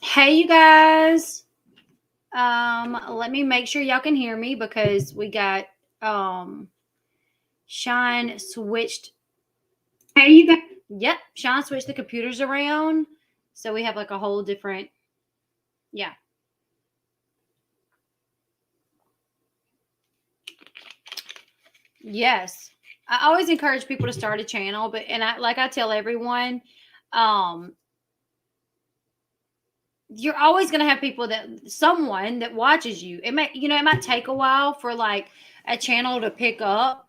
Hey, you guys. Let me make sure y'all can hear me because we got um Sean switched. Hey, you guys. Yep, Sean switched the computers around, so we have like a whole different. Yeah. Yes. I always encourage people to start a channel, but I tell everyone, um, you're always going to have people someone that watches you. It might take a while for like a channel to pick up,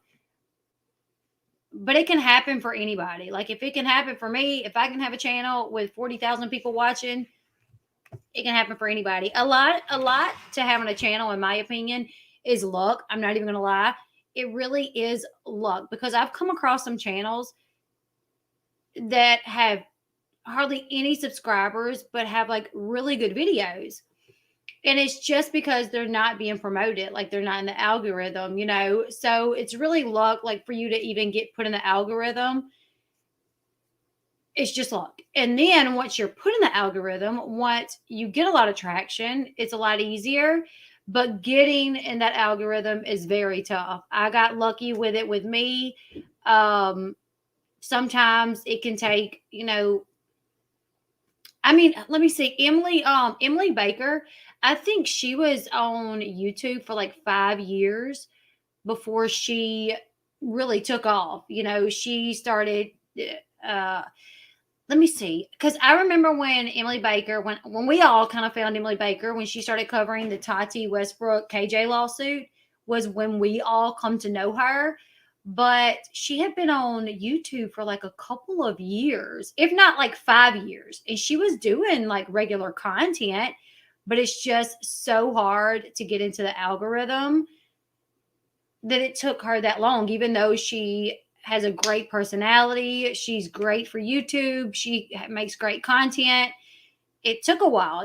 but it can happen for anybody. Like if it can happen for me, if I can have a channel with 40,000 people watching, it can happen for anybody. A lot to having a channel, in my opinion, is luck. I'm not even going to lie. It really is luck because I've come across some channels that have hardly any subscribers, but have like really good videos. And it's just because they're not being promoted, like they're not in the algorithm, So it's really luck, like for you to even get put in the algorithm. It's just luck. And then once you're put in the algorithm, once you get a lot of traction, it's a lot easier. But getting in that algorithm is very tough. I got lucky with it with me. Sometimes it can take, let me see. Emily Baker, I think she was on YouTube for like 5 years before she really took off. She started uh let me see, because I remember when Emily Baker, when we all kind of found Emily Baker, when she started covering the Tati Westbrook KJ lawsuit, was when we all come to know her. But she had been on YouTube for like a couple of years, if not like 5 years, and she was doing like regular content. But it's just so hard to get into the algorithm that it took her that long, even though she has a great personality. She's great for YouTube. She makes great content. It took a while.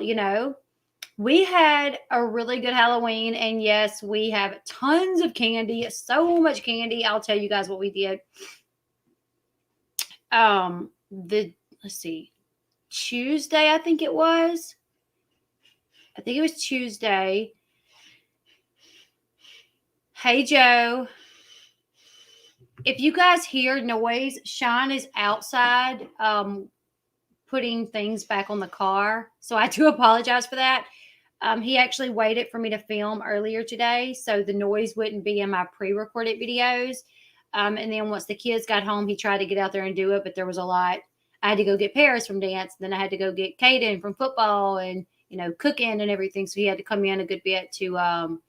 We had a really good Halloween, and yes, we have tons of candy, so much candy. I'll tell you guys what we did. The let's see, Tuesday, I think it was. I think it was Tuesday. Hey, Joe. If you guys hear noise, Sean is outside putting things back on the car. So I do apologize for that. He actually waited for me to film earlier today so the noise wouldn't be in my pre-recorded videos. And then once the kids got home, he tried to get out there and do it, but there was a lot. I had to go get Paris from dance. Then I had to go get Caden from football and, cooking and everything. So he had to come in a good bit to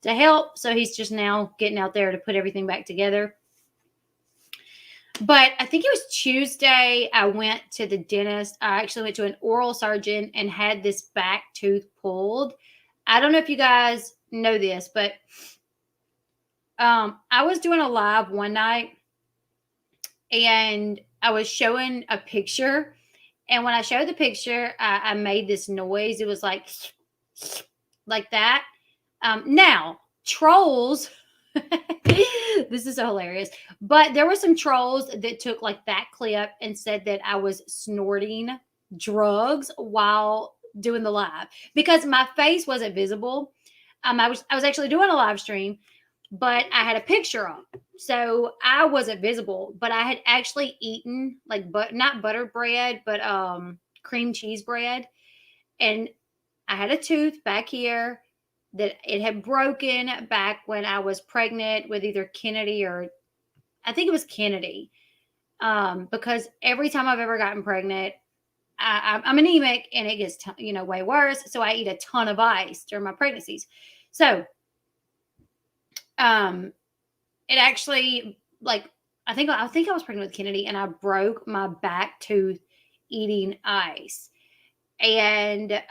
help. So he's just now getting out there to put everything back together. But I think it was Tuesday, I went to the dentist. I actually went to an oral surgeon and had this back tooth pulled. I don't know if you guys know this, but I was doing a live one night and I was showing a picture. And when I showed the picture, I made this noise. It was like that. Now, trolls. This is so hilarious. But there were some trolls that took like that clip and said that I was snorting drugs while doing the live because my face wasn't visible. I was actually doing a live stream, but I had a picture up, so I wasn't visible. But I had actually eaten like not buttered bread, but cream cheese bread, and I had a tooth back here that it had broken back when I was pregnant with either Kennedy or I think it was Kennedy. Because every time I've ever gotten pregnant, I'm anemic and it gets, way worse. So I eat a ton of ice during my pregnancies. So, it actually like, I think I was pregnant with Kennedy and I broke my back tooth eating ice. And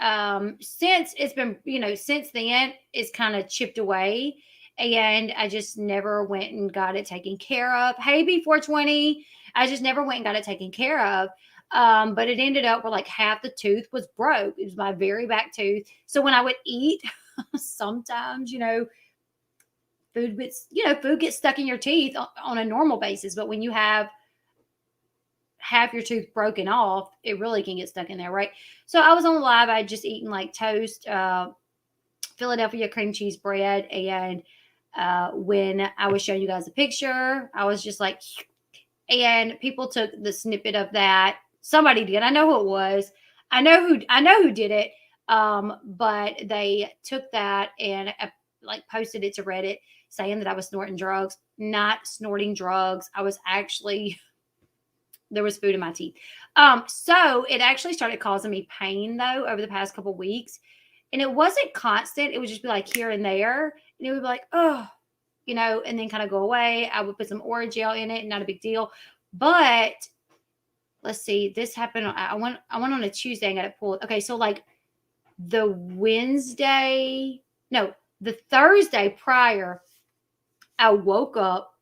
since it's been, since then, it's kind of chipped away. And I just never went and got it taken care of. Hey, B420. I just never went and got it taken care of. But it ended up where like half the tooth was broke. It was my very back tooth. So when I would eat, sometimes, food gets stuck in your teeth on a normal basis. But when you have half your tooth broken off, it really can get stuck in there, right? So I was on live. I would just eaten like toast, Philadelphia cream cheese bread, and when I was showing you guys a picture, I was just like, and people took the snippet of that. Somebody did. I know who it was. I know who did it. But they took that and like posted it to Reddit saying that I was snorting drugs. Not snorting drugs. I was actually there was food in my teeth. So it actually started causing me pain though over the past couple weeks. And it wasn't constant. It would just be like here and there. And it would be like, oh, and then kind of go away. I would put some Orajel in it, not a big deal. But let's see, this happened. I went on a Tuesday and got it pulled. Okay, so like the the Thursday prior, I woke up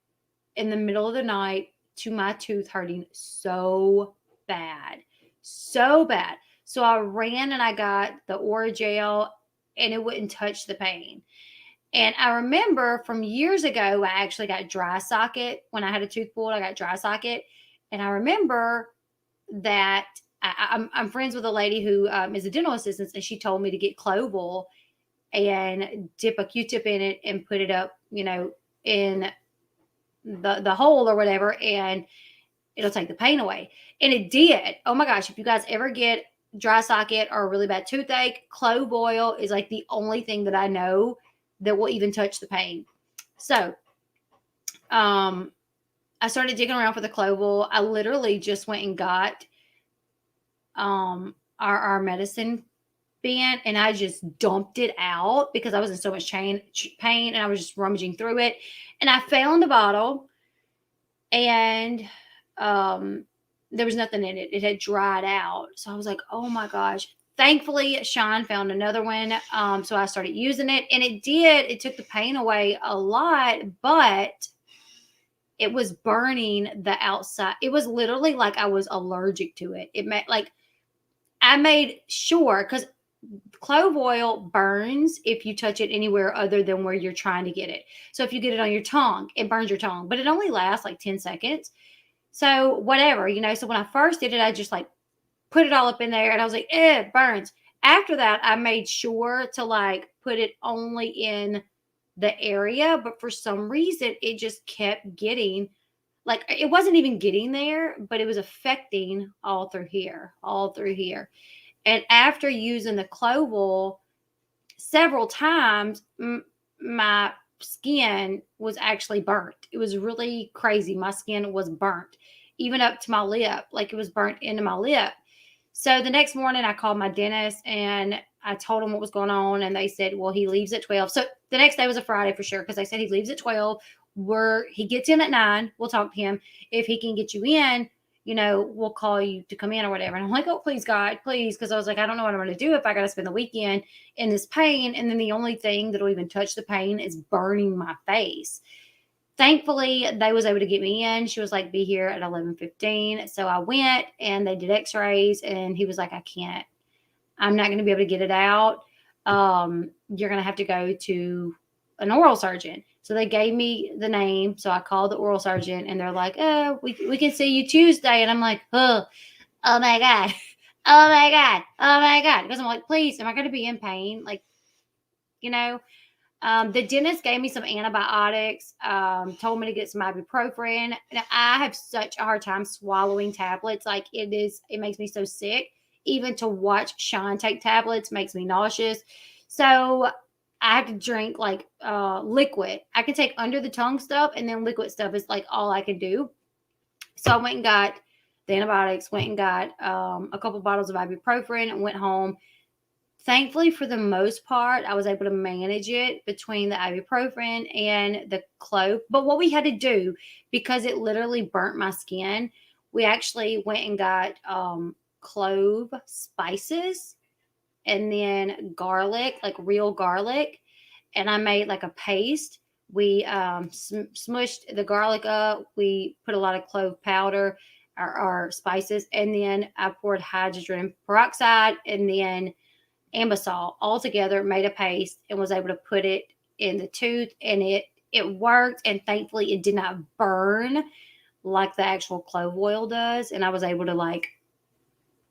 in the middle of the night to my tooth hurting so bad. So bad. So I ran and I got the Orajel and it wouldn't touch the pain. And I remember from years ago, I actually got dry socket. When I had a tooth pulled, I got dry socket. And I remember that I'm friends with a lady who is a dental assistant, and she told me to get clove oil and dip a Q-tip in it and put it up, in the hole or whatever, and it'll take the pain away. And it did. Oh my gosh, if you guys ever get dry socket or a really bad toothache, clove oil is like the only thing that I know that will even touch the pain. So, I started digging around for the clove oil. I literally just went and got our medicine bin and I just dumped it out because I was in so much pain and I was just rummaging through it. And I found a bottle and there was nothing in it. It had dried out. So I was like, oh my gosh. Thankfully, Sean found another one. So I started using it and it took the pain away a lot, but it was burning the outside. It was literally like I was allergic to it. I made sure because clove oil burns if you touch it anywhere other than where you're trying to get it. So if you get it on your tongue, it burns your tongue, but it only lasts like 10 seconds. So whatever, so when I first did it, I just like put it all up in there and I was like, it burns. After that, I made sure to like put it only in the area, but for some reason it just kept getting like it wasn't even getting there, but it was affecting all through here. And after using the clove oil several times, my skin was actually burnt. It was really crazy. My skin was burnt, even up to my lip, like it was burnt into my lip. So the next morning I called my dentist and I told him what was going on. And they said, well, he leaves at 12. So the next day was a Friday for sure. Cause they said he leaves at 12. He gets in at 9. We'll talk to him. If he can get you in, we'll call you to come in or whatever. And I'm like, oh, please God, please. Cause I was like, I don't know what I'm going to do if I got to spend the weekend in this pain. And then the only thing that'll even touch the pain is burning my face. Thankfully, they was able to get me in. She was like, be here at 11:15. So I went and they did x-rays and he was like, I'm not going to be able to get it out. You're going to have to go to an oral surgeon. So they gave me the name. So I called the oral surgeon and they're like, oh, we can see you Tuesday. And I'm like, oh my God. Oh my God. Oh my God. Because I'm like, please, am I going to be in pain? Like, the dentist gave me some antibiotics, told me to get some ibuprofen. Now, I have such a hard time swallowing tablets. Like it makes me so sick. Even to watch Sean take tablets makes me nauseous. So I have to drink like liquid. I can take under the tongue stuff and then liquid stuff is like all I can do. So I went and got the antibiotics, went and got a couple bottles of ibuprofen and went home. Thankfully, for the most part, I was able to manage it between the ibuprofen and the clove. But what we had to do, because it literally burnt my skin, we actually went and got clove spices and then garlic, like real garlic. And I made like a paste. We smushed the garlic up. We put a lot of clove powder, our spices. And then I poured hydrogen peroxide and then Ambisol all together, made a paste and was able to put it in the tooth and it worked. And thankfully it did not burn like the actual clove oil does. And I was able to like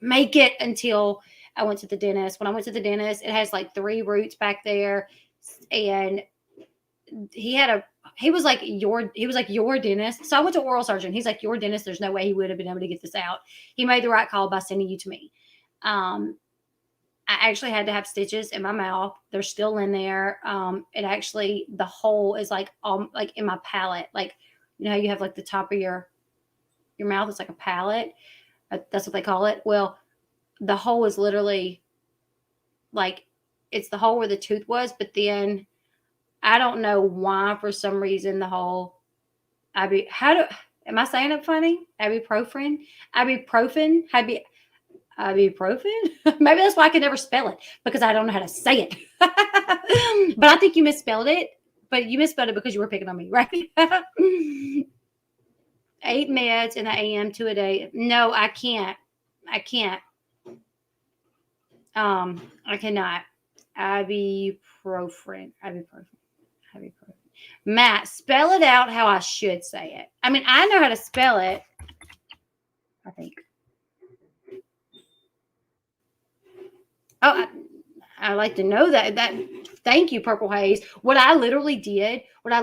make it until I went to the dentist. When I went to the dentist, it has like 3 roots back there. And he had a he was like your dentist. So I went to oral surgeon. He's like, your dentist, there's no way he would have been able to get this out. He made the right call by sending you to me. I actually had to have stitches in my mouth. They're still in there. It actually, the hole is like in my palate. Like, you know how you have like the top of your mouth is like a palate. That's what they call it. Well, the hole is literally like, it's the hole where the tooth was, but then I don't know why, for some reason, the whole am I saying it funny? Ibuprofen? Ibuprofen? Ibuprofen? Maybe that's why I can never spell it, because I don't know how to say it. But I think you misspelled it, but you misspelled it because you were picking on me, right? 8 meds in the AM, 2 a day. No, I can't. I can't. I cannot. Ibuprofen. Matt, spell it out how I should say it. I mean, I know how to spell it, I think. Oh, I like to know that. Thank you, Purple Haze. What I literally did, I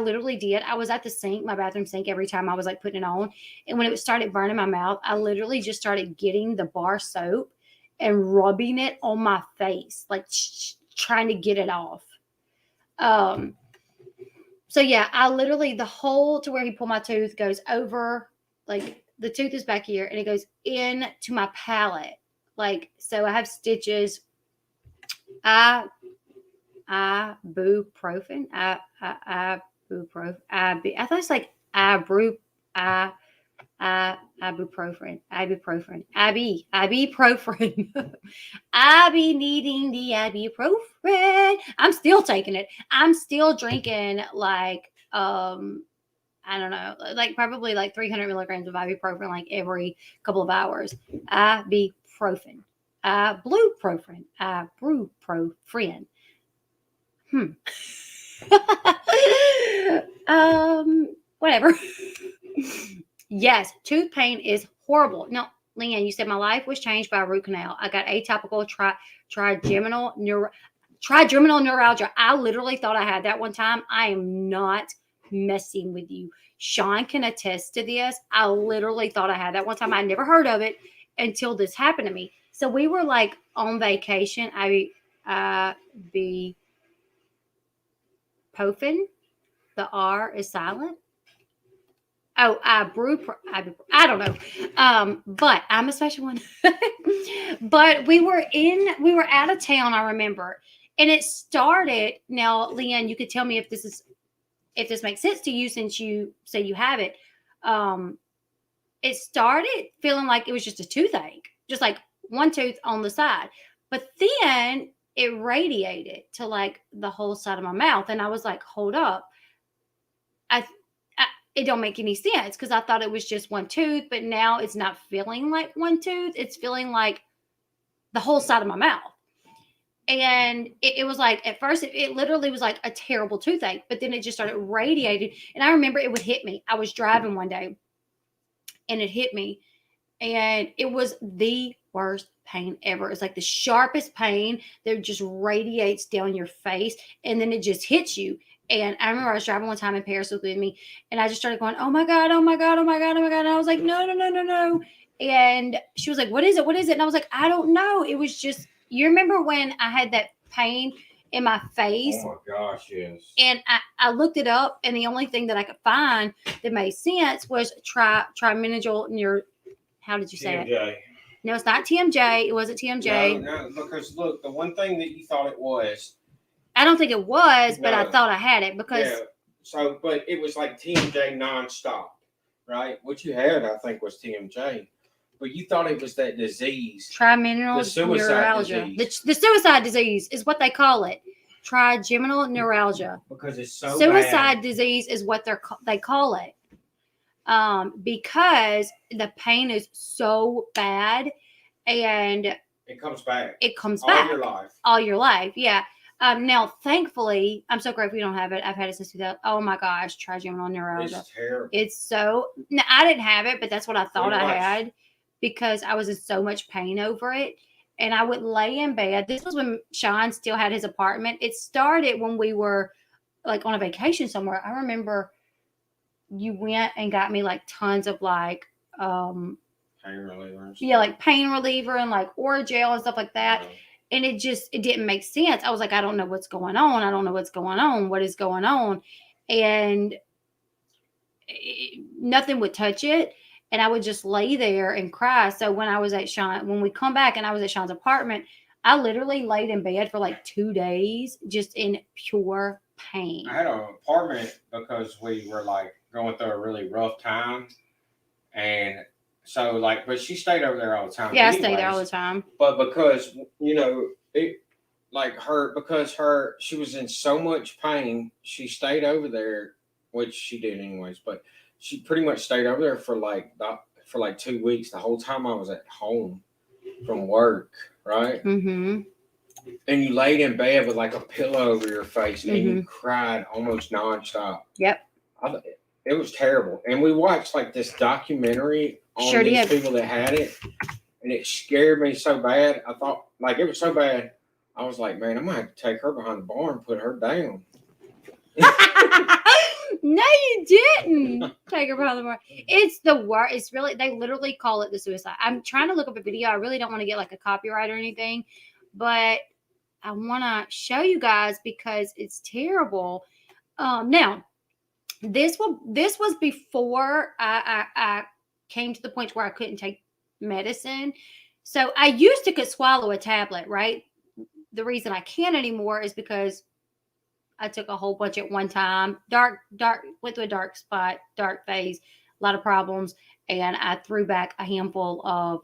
was at the sink, my bathroom sink, every time I was like putting it on. And when it started burning my mouth, I literally just started getting the bar soap and rubbing it on my face, like trying to get it off. So yeah, I literally, the hole to where he pulled my tooth goes over, like the tooth is back here and it goes into my palate. Like, so I have stitches. Ibuprofen. Ibuprofen. I thought it's like ibuprofen. Ibuprofen. I be needing the ibuprofen. I'm still taking it. I'm still drinking like I don't know, like probably like 300 milligrams of ibuprofen like every couple of hours. Ibuprofen. Blueprofen. Bruprofen. Whatever. Yes, tooth pain is horrible. No, Leanne, you said my life was changed by a root canal. I got atypical trigeminal neuralgia. I literally thought I had that one time. I am not messing with you. Sean can attest to this. I literally thought I had that one time. I never heard of it until this happened to me. So we were like on vacation. Ibuprofen. The R is silent. Oh, I don't know. But I'm a special one. But we were out of town, I remember. And it started, now, Leanne, you could tell me if this makes sense to you, since you say you have it. It started feeling like it was just a toothache, just like one tooth on the side. But then it radiated to like the whole side of my mouth. And I was like, hold up. It don't make any sense, because I thought it was just one tooth, but now it's not feeling like one tooth. It's feeling like the whole side of my mouth. And it was like, at first, it literally was like a terrible toothache, but then it just started radiating. And I remember it would hit me. I was driving one day and it hit me, and it was the worst pain ever. It's like the sharpest pain that just radiates down your face, and then it just hits you. And I remember I was driving one time in Paris with me, and I just started going, oh my God, oh my God, oh my God, oh my God. And I was like, no, no, no, no, no. And she was like, what is it? What is it? And I was like, I don't know. It was just, you remember when I had that pain in my face? Oh my gosh, yes. And I looked it up, and the only thing that I could find that made sense was trigeminal near, how did you say TMJ. it? No, it's not TMJ. It wasn't TMJ. No, because look, the one thing that you thought it was, I don't think it was, but I thought I had it because. Yeah. So, but it was like TMJ nonstop, right? What you had, I think, was TMJ, but you thought it was that disease, Trigeminal neuralgia. The suicide disease is what they call it. Trigeminal neuralgia. Because it's so suicide bad. Disease is what they call it. Because the pain is so bad, and it comes back. It comes back all your life. All your life, yeah. Now, thankfully, I'm so grateful you don't have it. I've had it since 2000. Oh my gosh, trigeminal neuralgia. It's terrible. It's so. Now, I didn't have it, but that's what I thought Pretty I much. had because I was in so much pain over it. And I would lay in bed. This was when Sean still had his apartment. It started when we were like on a vacation somewhere. I remember you went and got me like tons of like Pain reliever. yeah, like pain reliever and like Orajel and stuff like that. Yeah. And it didn't make sense. I was like, I don't know what's going on. I don't know what's going on. What is going on? And nothing would touch it. And I would just lay there and cry. So when we come back and I was at Sean's apartment, I literally laid in bed for like 2 days just in pure pain. I had an apartment because we were like going through a really rough time, and so like, but she stayed over there all the time. Yeah, I stay there all the time. But because it like she was in so much pain, she stayed over there, which she did anyways. But she pretty much stayed over there for like 2 weeks. The whole time I was at home from work, right? Mm-hmm. And you laid in bed with like a pillow over your face and you cried almost nonstop. Yep. It was terrible. And we watched like this documentary on these people that had it, and it scared me so bad. I thought like it was so bad. I was like, man, I'm gonna have to take her behind the bar and put her down. No, you didn't take her behind the bar. It's the worst. It's really, they literally call it the suicide. I'm trying to look up a video. I really don't want to get like a copyright or anything, but I want to show you guys because it's terrible. Now, this was before I came to the point where I couldn't take medicine. So I used to could swallow a tablet, right? The reason I can't anymore is because I took a whole bunch at one time. Went through a dark spot, dark phase, a lot of problems. And I threw back a handful of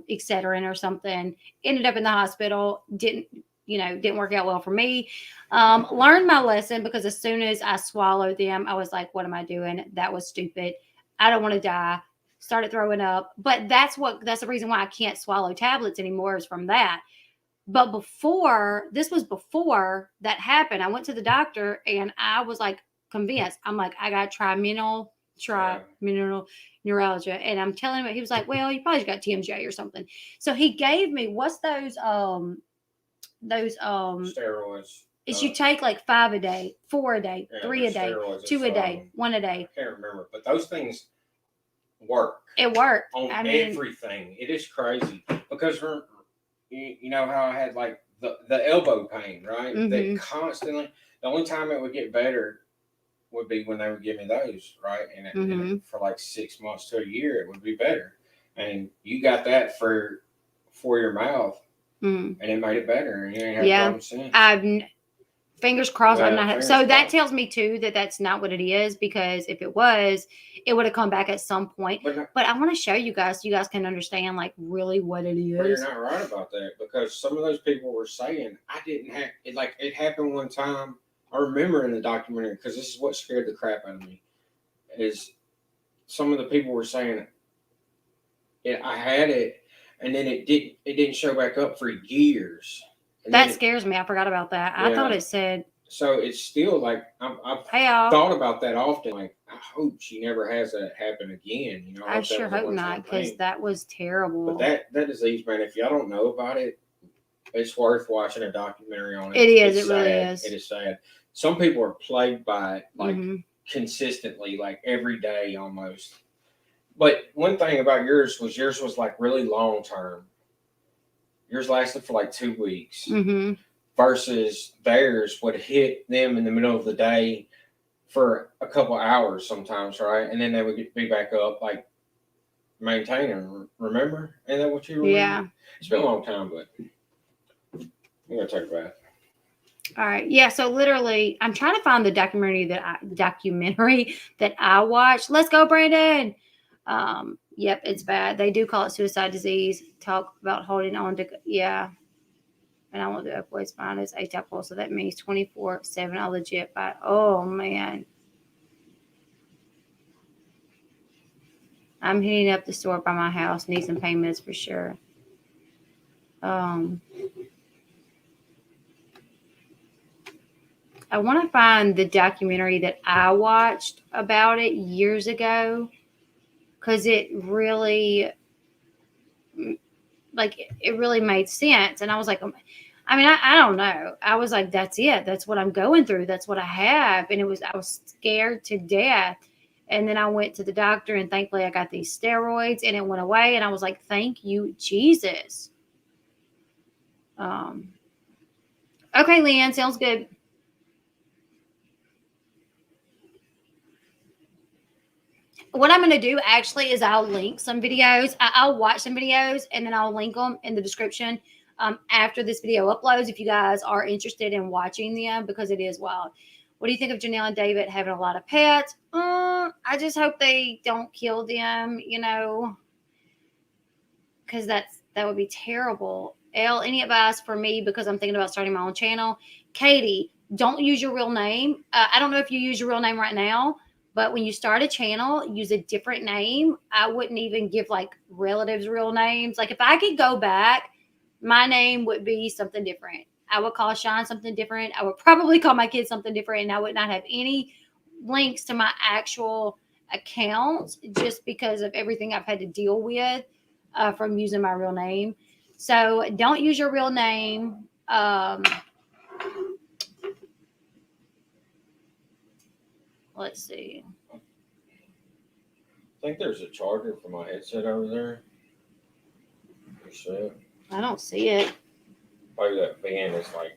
Excedrin or something. Ended up in the hospital. Didn't work out well for me. Learned my lesson because as soon as I swallowed them, I was like, what am I doing? That was stupid. I don't want to die. Started throwing up. But that's the reason why I can't swallow tablets anymore is from that. But before that happened, I went to the doctor and I was like convinced. I'm like, I got trigeminal neuralgia. And I'm telling him, he was like, well, you probably got TMJ or something. So he gave me, what's those steroids. Is you take like 5 a day, 4 a day, 3 a day, steroids. 2 a day, 1 a day. I can't remember, but those things work. It worked on everything. It is crazy because you know how I had like the elbow pain, right? Mm-hmm. That constantly. The only time it would get better would be when they would give me those, right? And for like 6 months to a year, it would be better. And you got that for your mouth, and it made it better. And you ain't had problems since. Fingers crossed. I'm not. So that tells me too that that's not what it is, because if it was, it would have come back at some point. But I want to show you guys so you guys can understand like really what it is. But you're not right about that, because some of those people were saying I didn't have it. Like it happened one time. I remember in the documentary, because this is what scared the crap out of me. Is some of the people were saying I had it, and then it didn't show back up for years. That scares me. I forgot about that. Yeah. I thought it said. So it's still like I've thought about that often. Like I hope she never has that happen again. You know, I sure hope not, because that was terrible. But that disease, man, if y'all don't know about it, it's worth watching a documentary on it. It is. It really is. It is sad. Some people are plagued by it, like consistently, like every day almost. But one thing about yours was like really long term. Yours lasted for like 2 weeks, versus theirs would hit them in the middle of the day for a couple hours sometimes, right? And then they would be back up, like maintaining. Remember? Ain't that what you remember? Yeah. It's been a long time, but I'm gonna take a bath. All right. Yeah. So literally, I'm trying to find the documentary that I watched. Let's go, Brandon. Yep, it's bad. They do call it suicide disease. Talk about holding on to, yeah. And I want the opioids mine is atypical, so that means 24/7. I legit buy. Oh man, I'm hitting up the store by my house. Need some pain meds for sure. I want to find the documentary that I watched about it years ago because it really, like, it really made sense. And I was like, I mean, I don't know. I was like, that's it. That's what I'm going through. That's what I have. And I was scared to death. And then I went to the doctor, and thankfully I got these steroids, and it went away. And I was like, thank you, Jesus. Um, okay, Leanne, sounds good. What I'm going to do actually is I'll link some videos. I'll watch some videos, and then I'll link them in the description after this video uploads if you guys are interested in watching them, because it is wild. What do you think of Janelle and David having a lot of pets? I just hope they don't kill them, because that would be terrible. Elle, any advice for me, because I'm thinking about starting my own channel? Katie, don't use your real name. I don't know if you use your real name right now, but when you start a channel, use a different name. I wouldn't even give like relatives real names. Like if I could go back, my name would be something different. I would call Sean something different. I would probably call my kids something different, and I would not have any links to my actual accounts just because of everything I've had to deal with from using my real name. So don't use your real name. Let's see. I think there's a charger for my headset over there. You see it? I don't see it. Probably that van is like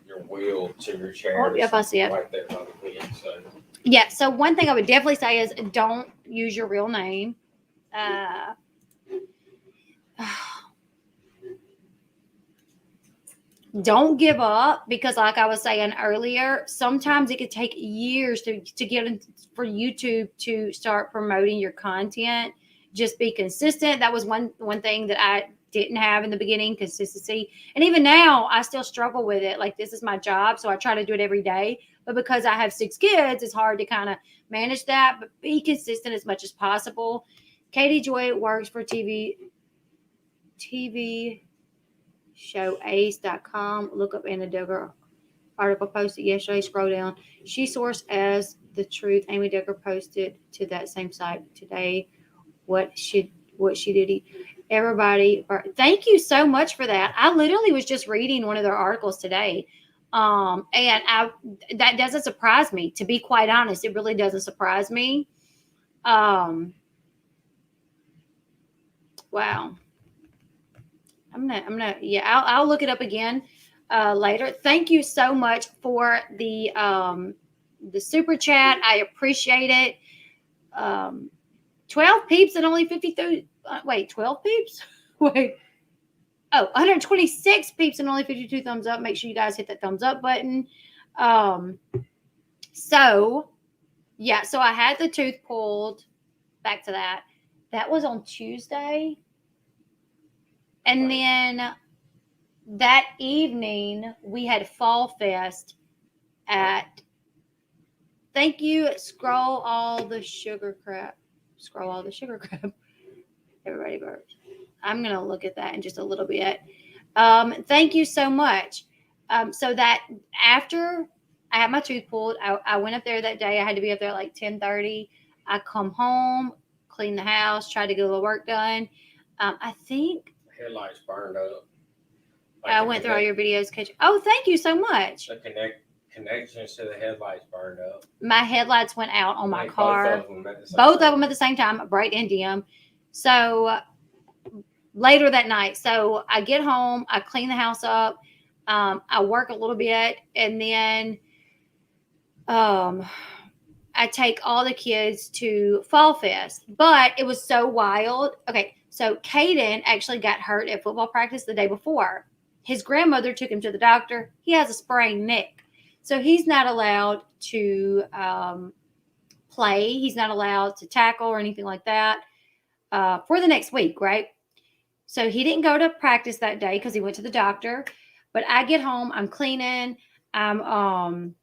your wheel to your chair. Oh, yep, I see it. Right there by the van. So. Yeah, so one thing I would definitely say is don't use your real name. Don't give up, because like I was saying earlier, sometimes it could take years to get in, for YouTube to start promoting your content. Just be consistent. That was one thing that I didn't have in the beginning, consistency. And even now I still struggle with it. Like this is my job, so I try to do it every day. But because I have 6 kids, it's hard to kind of manage that. But be consistent as much as possible. Katie Joy works for TV showace.com. Look up Anna Duggar article posted yesterday. Scroll down. She sourced as the truth. Amy Duggar posted to that same site today what she did. Everybody, thank you so much for that. I literally was just reading one of their articles today. And that doesn't surprise me, to be quite honest. It really doesn't surprise me. Wow. I'll look it up again later. Thank you so much for the super chat. I appreciate it. 12 peeps and only 53. Wait, 12 peeps? Wait. Oh, 126 peeps and only 52 thumbs up. Make sure you guys hit that thumbs up button. So I had the tooth pulled. Back to that. That was on Tuesday. And then that evening, we had Fall Fest at, thank you, Scroll all the sugar crap. Everybody burps. I'm going to look at that in just a little bit. Thank you so much. So that after I had my tooth pulled, I went up there that day. I had to be up there at like 10:30. I come home, clean the house, try to get a little work done. I think headlights burned up. Like I went through all your videos. Oh, thank you so much. The connections to the headlights burned up. My headlights went out on my car. Both of them at the same time, bright and dim. So later that night, so I get home, I clean the house up, I work a little bit, and then I take all the kids to Fall Fest. But it was so wild. Okay, so Caden actually got hurt at football practice the day before. His grandmother took him to the doctor. He has a sprained neck. So he's not allowed to play. He's not allowed to tackle or anything like that for the next week, right? So he didn't go to practice that day because he went to the doctor. But I get home, I'm cleaning, I'm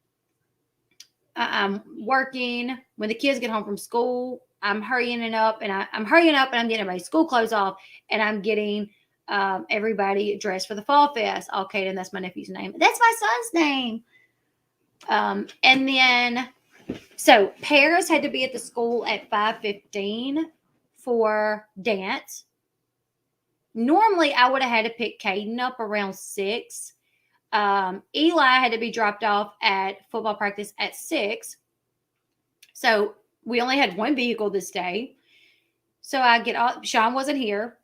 working. When the kids get home from school, I'm hurrying up and I'm getting everybody's school clothes off, and I'm getting everybody dressed for the Fall Fest. Caden, that's my nephew's name. That's my son's name. And then, so Paris had to be at the school at 5:15 for dance. Normally, I would have had to pick Caden up around 6. Eli had to be dropped off at football practice at 6. So we only had one vehicle this day. So I get all, Sean wasn't here.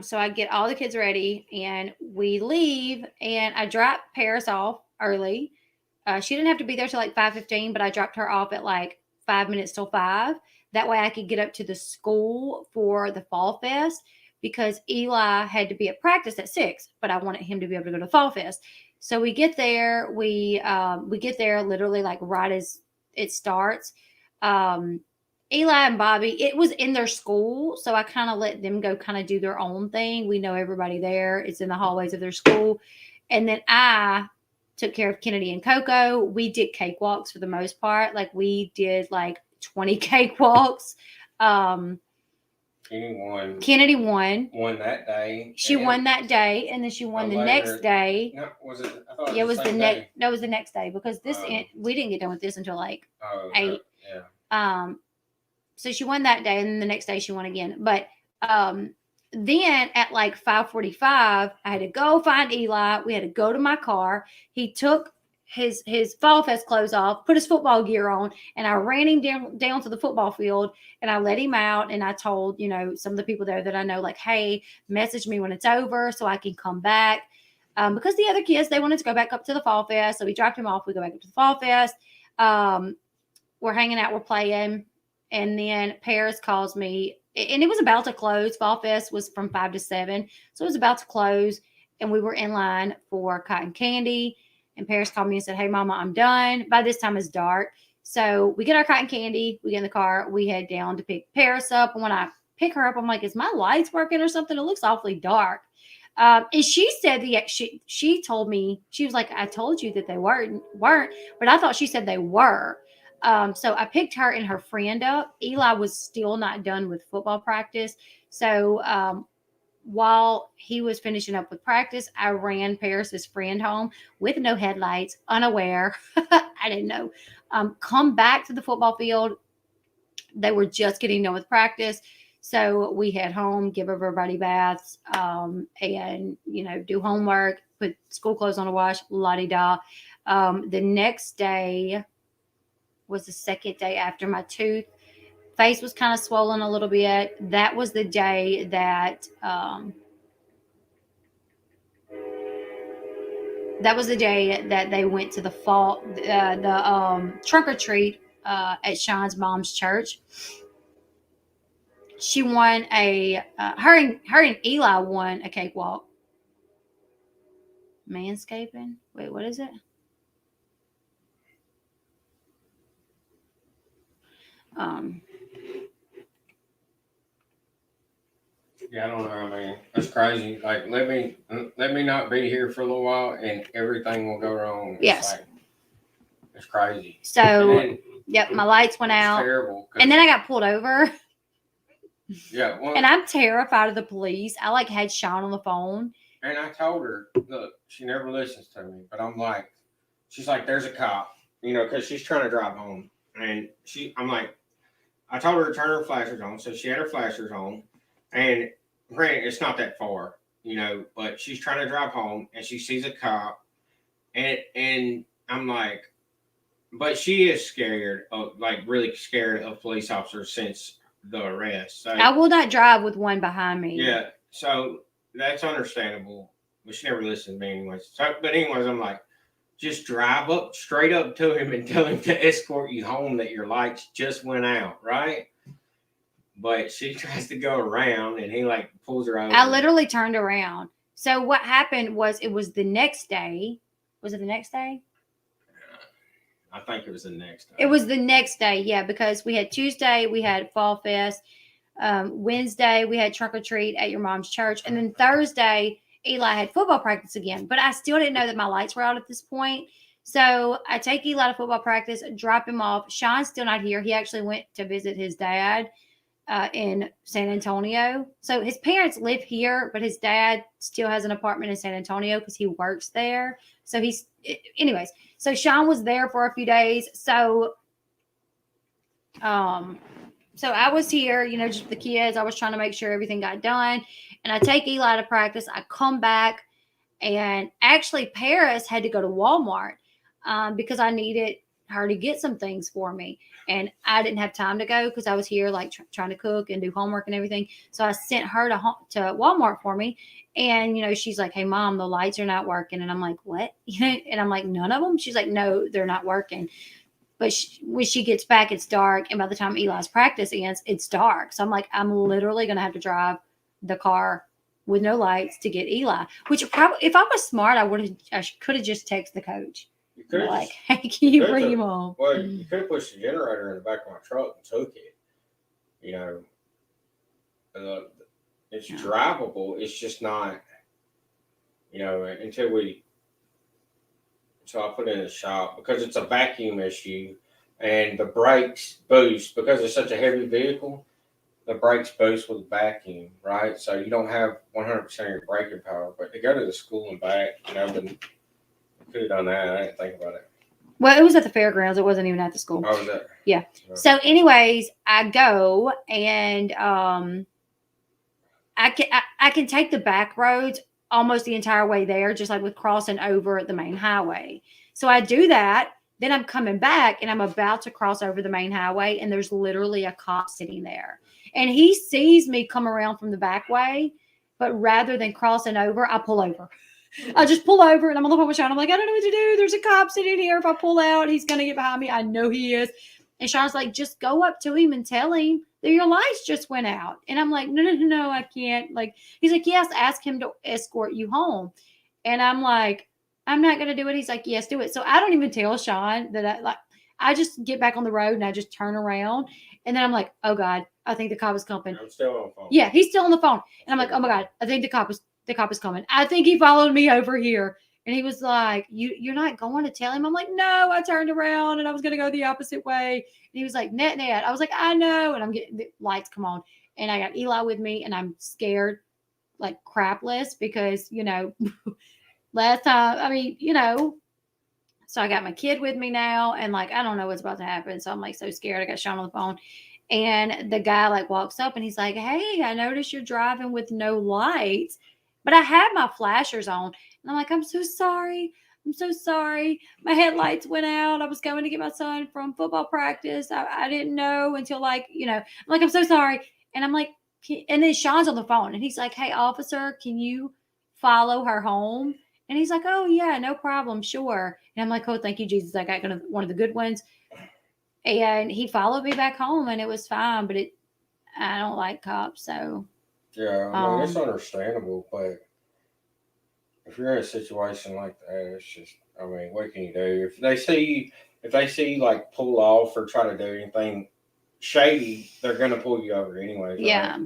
So I get all the kids ready and we leave, and I drop Paris off early. She didn't have to be there till like 5:15, but I dropped her off at like 5 minutes till 5. That way I could get up to the school for the Fall Fest, because Eli had to be at practice at 6, but I wanted him to be able to go to the Fall Fest. So we get there. We get there literally like right as it starts. Um, Eli and Bobby, it was in their school, so I kind of let them go kind of do their own thing. We know everybody there. It's in the hallways of their school. And then I took care of Kennedy and Coco. We did cakewalks for the most part. Like we did like 20 cakewalks. Kennedy won. Won that day. She won that day, and then she won the next day. No, was it? I thought it was the next. No, it was the next day, because we didn't get done with this until like 8. Yeah. So she won that day, and then the next day she won again. But then at like 5:45, I had to go find Eli. We had to go to my car. He took his Fall Fest clothes off, put his football gear on, and I ran him down to the football field, and I let him out, and I told, some of the people there that I know, like, hey, message me when it's over so I can come back. Because the other kids, they wanted to go back up to the Fall Fest. So we dropped him off. We go back up to the Fall Fest. We're hanging out. We're playing. And then Paris calls me, and it was about to close. Fall Fest was from 5 to 7. So it was about to close, and we were in line for cotton candy. And Paris called me and said, hey, Mama, I'm done. By this time, it's dark. So we get our cotton candy. We get in the car. We head down to pick Paris up. And when I pick her up, I'm like, is my lights working or something? It looks awfully dark. And she said she told me, she was like, I told you that they weren't, but I thought she said they were. So I picked her and her friend up. Eli was still not done with football practice. So while he was finishing up with practice, I ran Paris's friend home with no headlights, unaware. I didn't know. Come back to the football field. They were just getting done with practice. So we head home, give everybody baths, and, do homework, put school clothes on a wash, la-di-da. The next day was the second day after my tooth. Face was kind of swollen a little bit. That was the day that they went to the fall, the trunk or treat at Sean's mom's church. She won her and Eli won a cakewalk. Manscaping? Wait, what is it? Yeah, I don't know. I mean, that's crazy. Like, let me not be here for a little while, and everything will go wrong. Yes, it's crazy. So, yep, my lights went out. Terrible. And then I got pulled over. Yeah, and I'm terrified of the police. I had Sean on the phone. And I told her, look, she never listens to me, but I'm like, she's like, there's a cop, because she's trying to drive home, and I'm like, I told her to turn her flashers on, so she had her flashers on, and granted, it's not that far, but she's trying to drive home, and she sees a cop, and I'm like, but she is scared of, really scared of police officers since the arrest. So, I will not drive with one behind me. Yeah, so that's understandable, but she never listened to me anyways. So, but anyways, I'm like, just drive up straight up to him and tell him to escort you home, that your lights just went out, right? But she tries to go around, and he pulls her over. I literally turned around. So what happened was, it was the next day. Was it the next day? I think it was the next day. It was the next day, yeah, because we had Tuesday, we had Fall Fest. Wednesday, we had trunk or treat at your mom's church. And then Thursday, Eli had football practice again. But I still didn't know that my lights were out at this point. So I take Eli to football practice, drop him off. Sean's still not here. He actually went to visit his dad. in San Antonio. So his parents live here, but his dad still has an apartment in San Antonio because he works there. So anyways. So Sean was there for a few days. So I was here, just the kids. I was trying to make sure everything got done. And I take Eli to practice. I come back, and actually Paris had to go to Walmart because I needed her to get some things for me. And I didn't have time to go because I was here like trying to cook and do homework and everything. So I sent her to Walmart for me. And, she's like, hey, Mom, the lights are not working. And I'm like, what? And I'm like, none of them? She's like, no, they're not working. But when she gets back, it's dark. And by the time Eli's practice ends, it's dark. So I'm like, I'm literally going to have to drive the car with no lights to get Eli, which probably, if I was smart, I could have just texted the coach. You could like, hey, can you bring him home? Well, you could have pushed the generator in the back of my truck and took it. It's drivable. It's just not, until I put it in the shop, because it's a vacuum issue, and the brakes boost because it's such a heavy vehicle. The brakes boost with vacuum, right? So you don't have 100% of your braking power. But to go to the school and back, then could have done that. I didn't think about it. Well, it was at the fairgrounds. It wasn't even at the school. Oh, was that? Yeah. So, anyways, I go and I can take the back roads almost the entire way there, just like with crossing over the main highway. So I do that. Then I'm coming back and I'm about to cross over the main highway, and there's literally a cop sitting there. And he sees me come around from the back way, but rather than crossing over, I pull over. I just pull over and I'm on the phone with Sean. I'm like, I don't know what to do. There's a cop sitting here. If I pull out, he's going to get behind me. I know he is. And Sean's like, just go up to him and tell him that your lights just went out. And I'm like, no, I can't. Like, he's like, yes, ask him to escort you home. And I'm like, I'm not going to do it. He's like, yes, do it. So I don't even tell Sean that I just get back on the road and I just turn around. And then I'm like, oh God, I think the cop is coming. I'm still on the phone. Yeah, he's still on the phone. And I'm like, oh my God, I think the cop is coming. I think he followed me over here. And he was like, you're not going to tell him? I'm like, no, I turned around and I was going to go the opposite way. And he was like, net. I was like, I know. And I'm getting the lights come on. And I got Eli with me and I'm scared like crapless because, last time, so I got my kid with me now and like, I don't know what's about to happen. So I'm like so scared. I got Sean on the phone. And the guy like walks up and he's like, hey, I noticed you're driving with no lights, but I had my flashers on. And I'm like, I'm so sorry. My headlights went out. I was going to get my son from football practice. I didn't know until I'm like, I'm so sorry. And I'm like, and then Sean's on the phone and he's like, hey, officer, can you follow her home? And he's like, oh yeah, no problem. Sure. And I'm like, oh, thank you, Jesus. I got one of the good ones. And he followed me back home and it was fine, but I don't like cops. So yeah, it's understandable, but if you're in a situation like that, it's just, what can you do? If they see you like pull off or try to do anything shady, they're gonna pull you over anyway. Yeah. Right?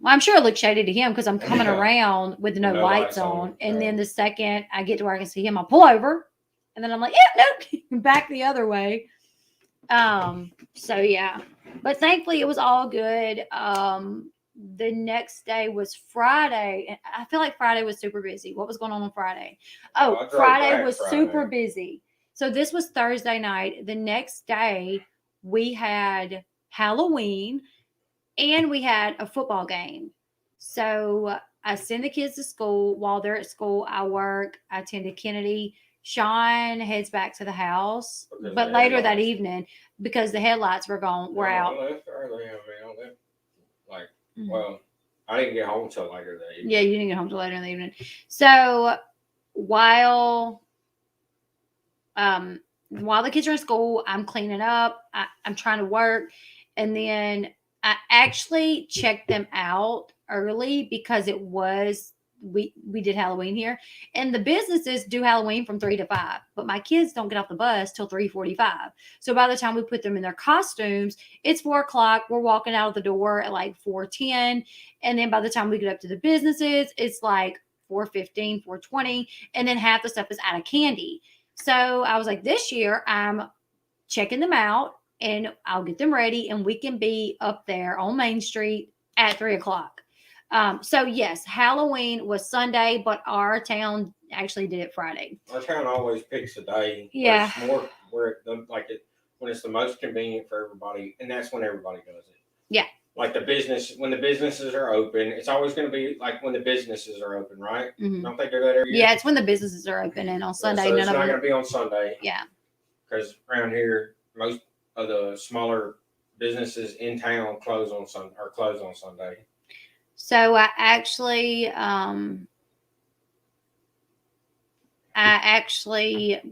Well, I'm sure it looks shady to him because I'm coming around with no lights on. And then the second I get to where I can see him, I'll pull over. And then I'm like, yeah, nope, back the other way. So yeah. But thankfully it was all good. The next day was Friday. And I feel like Friday was super busy. What was going on Friday? Oh, Friday was super busy. So this was Thursday night. The next day we had Halloween and we had a football game. So I send the kids to school. While they're at school, I work. I attend to Kennedy. Sean heads back to the house, but later that evening because the headlights were out. I left early. Well, I didn't get home till later that evening. Yeah, you didn't get home till later in the evening. So while the kids are in school, I'm cleaning up. I'm trying to work, and then I actually checked them out early because it was. We did Halloween here, and the businesses do Halloween from 3 to 5, but my kids don't get off the bus till 3:45. So by the time we put them in their costumes, it's 4:00. We're walking out of the door at like 4:10, and then by the time we get up to the businesses, it's like 4:15, 4:20, and then half the stuff is out of candy. So I was like, this year I'm checking them out. and I'll get them ready, and we can be up there on Main Street at 3 o'clock. So yes, Halloween was Sunday, but our town actually did it Friday. Our town always picks a day where Yeah. it's more when it's the most convenient for everybody, and that's when everybody does it. Yeah. Like when the businesses are open, it's always going to be like when the businesses are open, right? Mm-hmm. Don't they do that every year? Yeah, it's when the businesses are open, and on Sunday, so none it's of not them. going to be on Sunday. Yeah. Because around here, most of the smaller businesses in town close on Sunday. So I actually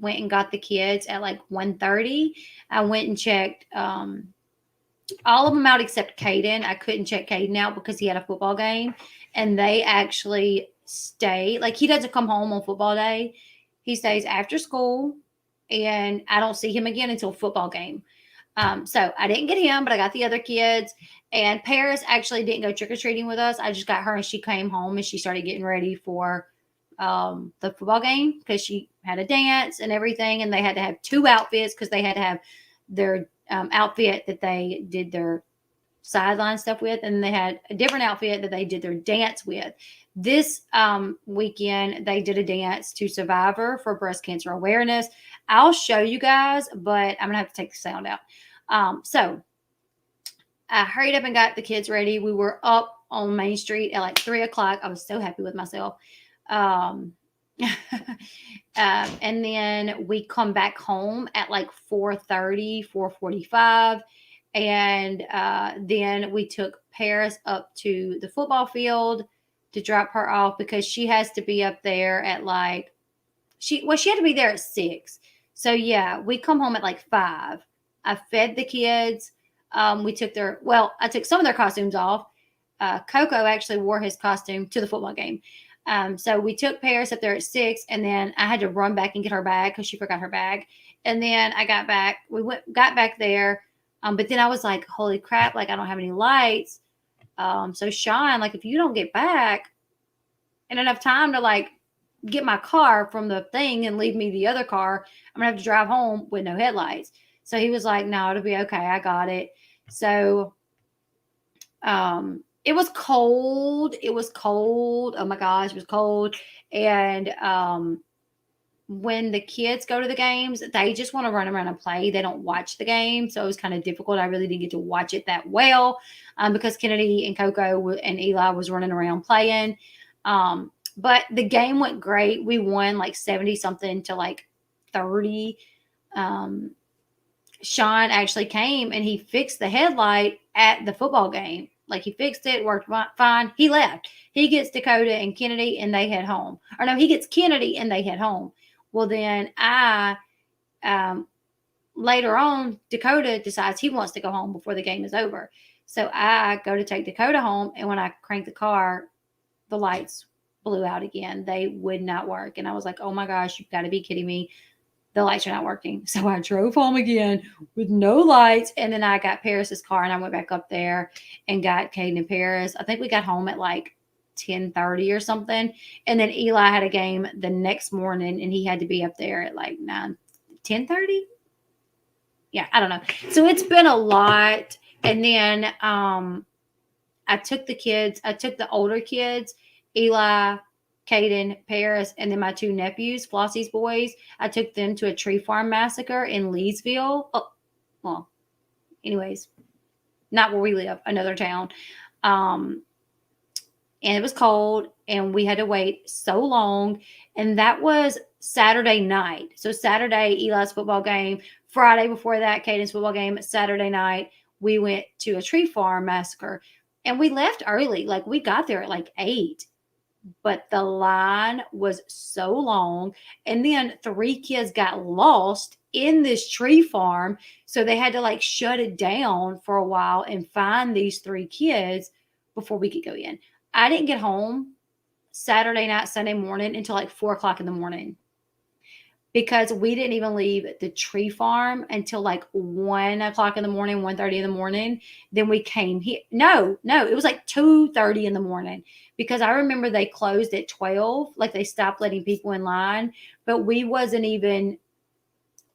went and got the kids at like 1:30. I went and checked all of them out except Caden. I couldn't check Caden out because he had a football game, and they actually stay. Like, he doesn't come home on football day. He stays after school, and I don't see him again until football game. So I didn't get him, but I got the other kids. And Paris actually didn't go trick or treating with us. I just got her, and she came home and she started getting ready for the football game because she had a dance and everything. And they had to have two outfits because they had to have their outfit that they did their sideline stuff with, and they had a different outfit that they did their dance with. This weekend, they did a dance to Survivor for breast cancer awareness. I'll show you guys, but I'm gonna have to take the sound out. So I hurried up and got the kids ready. We were up on Main Street at like 3 o'clock. I was so happy with myself. And then we come back home at like 4:30, 4:45. And then we took Paris up to the football field to drop her off because she has to be up there at like, she had to be there at 6. So yeah, we come home at like 5. I fed the kids. I took some of their costumes off. Coco actually wore his costume to the football game. So we took Paris up there at 6, and then I had to run back and get her bag because she forgot her bag. And then I got back. Got back there. But then I was like, holy crap, like I don't have any lights. So Sean, like if you don't get back in enough time to like get my car from the thing and leave me the other car, I'm gonna have to drive home with no headlights. So he was like, no, it'll be okay. I got it. So it was cold. It was cold. Oh my gosh, it was cold. And when the kids go to the games, they just want to run around and play. They don't watch the game. So it was kind of difficult. I really didn't get to watch it that well because Kennedy and Coco and Eli was running around playing. But the game went great. We won like 70 something to like 30. Sean actually came and he fixed the headlight at the football game. Like he fixed it, worked fine. He left. He gets Dakota and Kennedy and they head home. Or no, he gets Kennedy and they head home. Well, then later on, Dakota decides he wants to go home before the game is over. So I go to take Dakota home, and when I crank the car, the lights blew out again. They would not work. And I was like, oh my gosh, you've got to be kidding me. The lights are not working. So I drove home again with no lights. And then I got Paris's car, and I went back up there and got Caden and Paris. I think we got home at like 10:30 or something. And then Eli had a game the next morning, and he had to be up there at like 10:30. Yeah, I don't know. So it's been a lot. And then I took the older kids, Eli, Caden, Paris, and then my 2 nephews, Flossie's boys. I took them to a tree farm massacre in Leesville. Oh, well, anyways, not where we live, another town. And it was cold, and we had to wait so long. And that was Saturday night. So Saturday, Eli's football game. Friday before that, Caden's football game. Saturday night, we went to a tree farm massacre. And we left early. Like, we got there at like 8. But the line was so long. And then 3 kids got lost in this tree farm. So they had to like shut it down for a while and find these 3 kids before we could go in. I didn't get home Saturday night, Sunday morning until like 4 o'clock in the morning because we didn't even leave the tree farm until like 1 o'clock in the morning, 1:30 in the morning. Then we came here. No, it was like 2:30 in the morning because I remember they closed at 12. Like they stopped letting people in line, but we wasn't even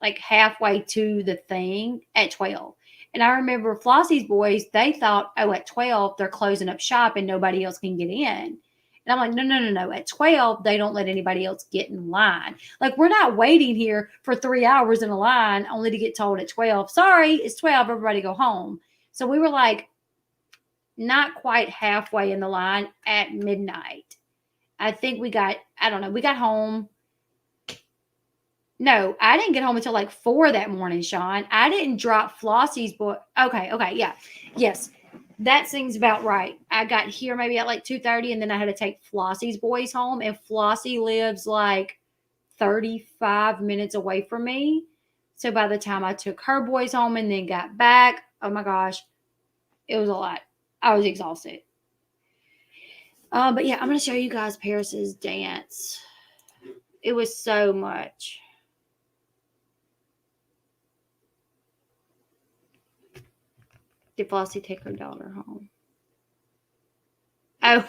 like halfway to the thing at 12. And I remember Flossie's boys, they thought, oh, at 12, they're closing up shop and nobody else can get in. And I'm like, no, no, no, no. At 12, they don't let anybody else get in line. Like, we're not waiting here for 3 hours in a line only to get told at 12, sorry, it's 12, everybody go home. So we were like not quite halfway in the line at midnight. I think we got, I don't know, we got home. No, I didn't get home until like 4 that morning, Sean. I didn't drop Flossie's boy. Okay, yeah. Yes. That seems about right. I got here maybe at like 2:30, and then I had to take Flossie's boys home, and Flossie lives like 35 minutes away from me. So by the time I took her boys home and then got back, oh my gosh, it was a lot. I was exhausted. But yeah, I'm going to show you guys Paris's dance. It was so much. Did Flossie take her daughter home? Oh,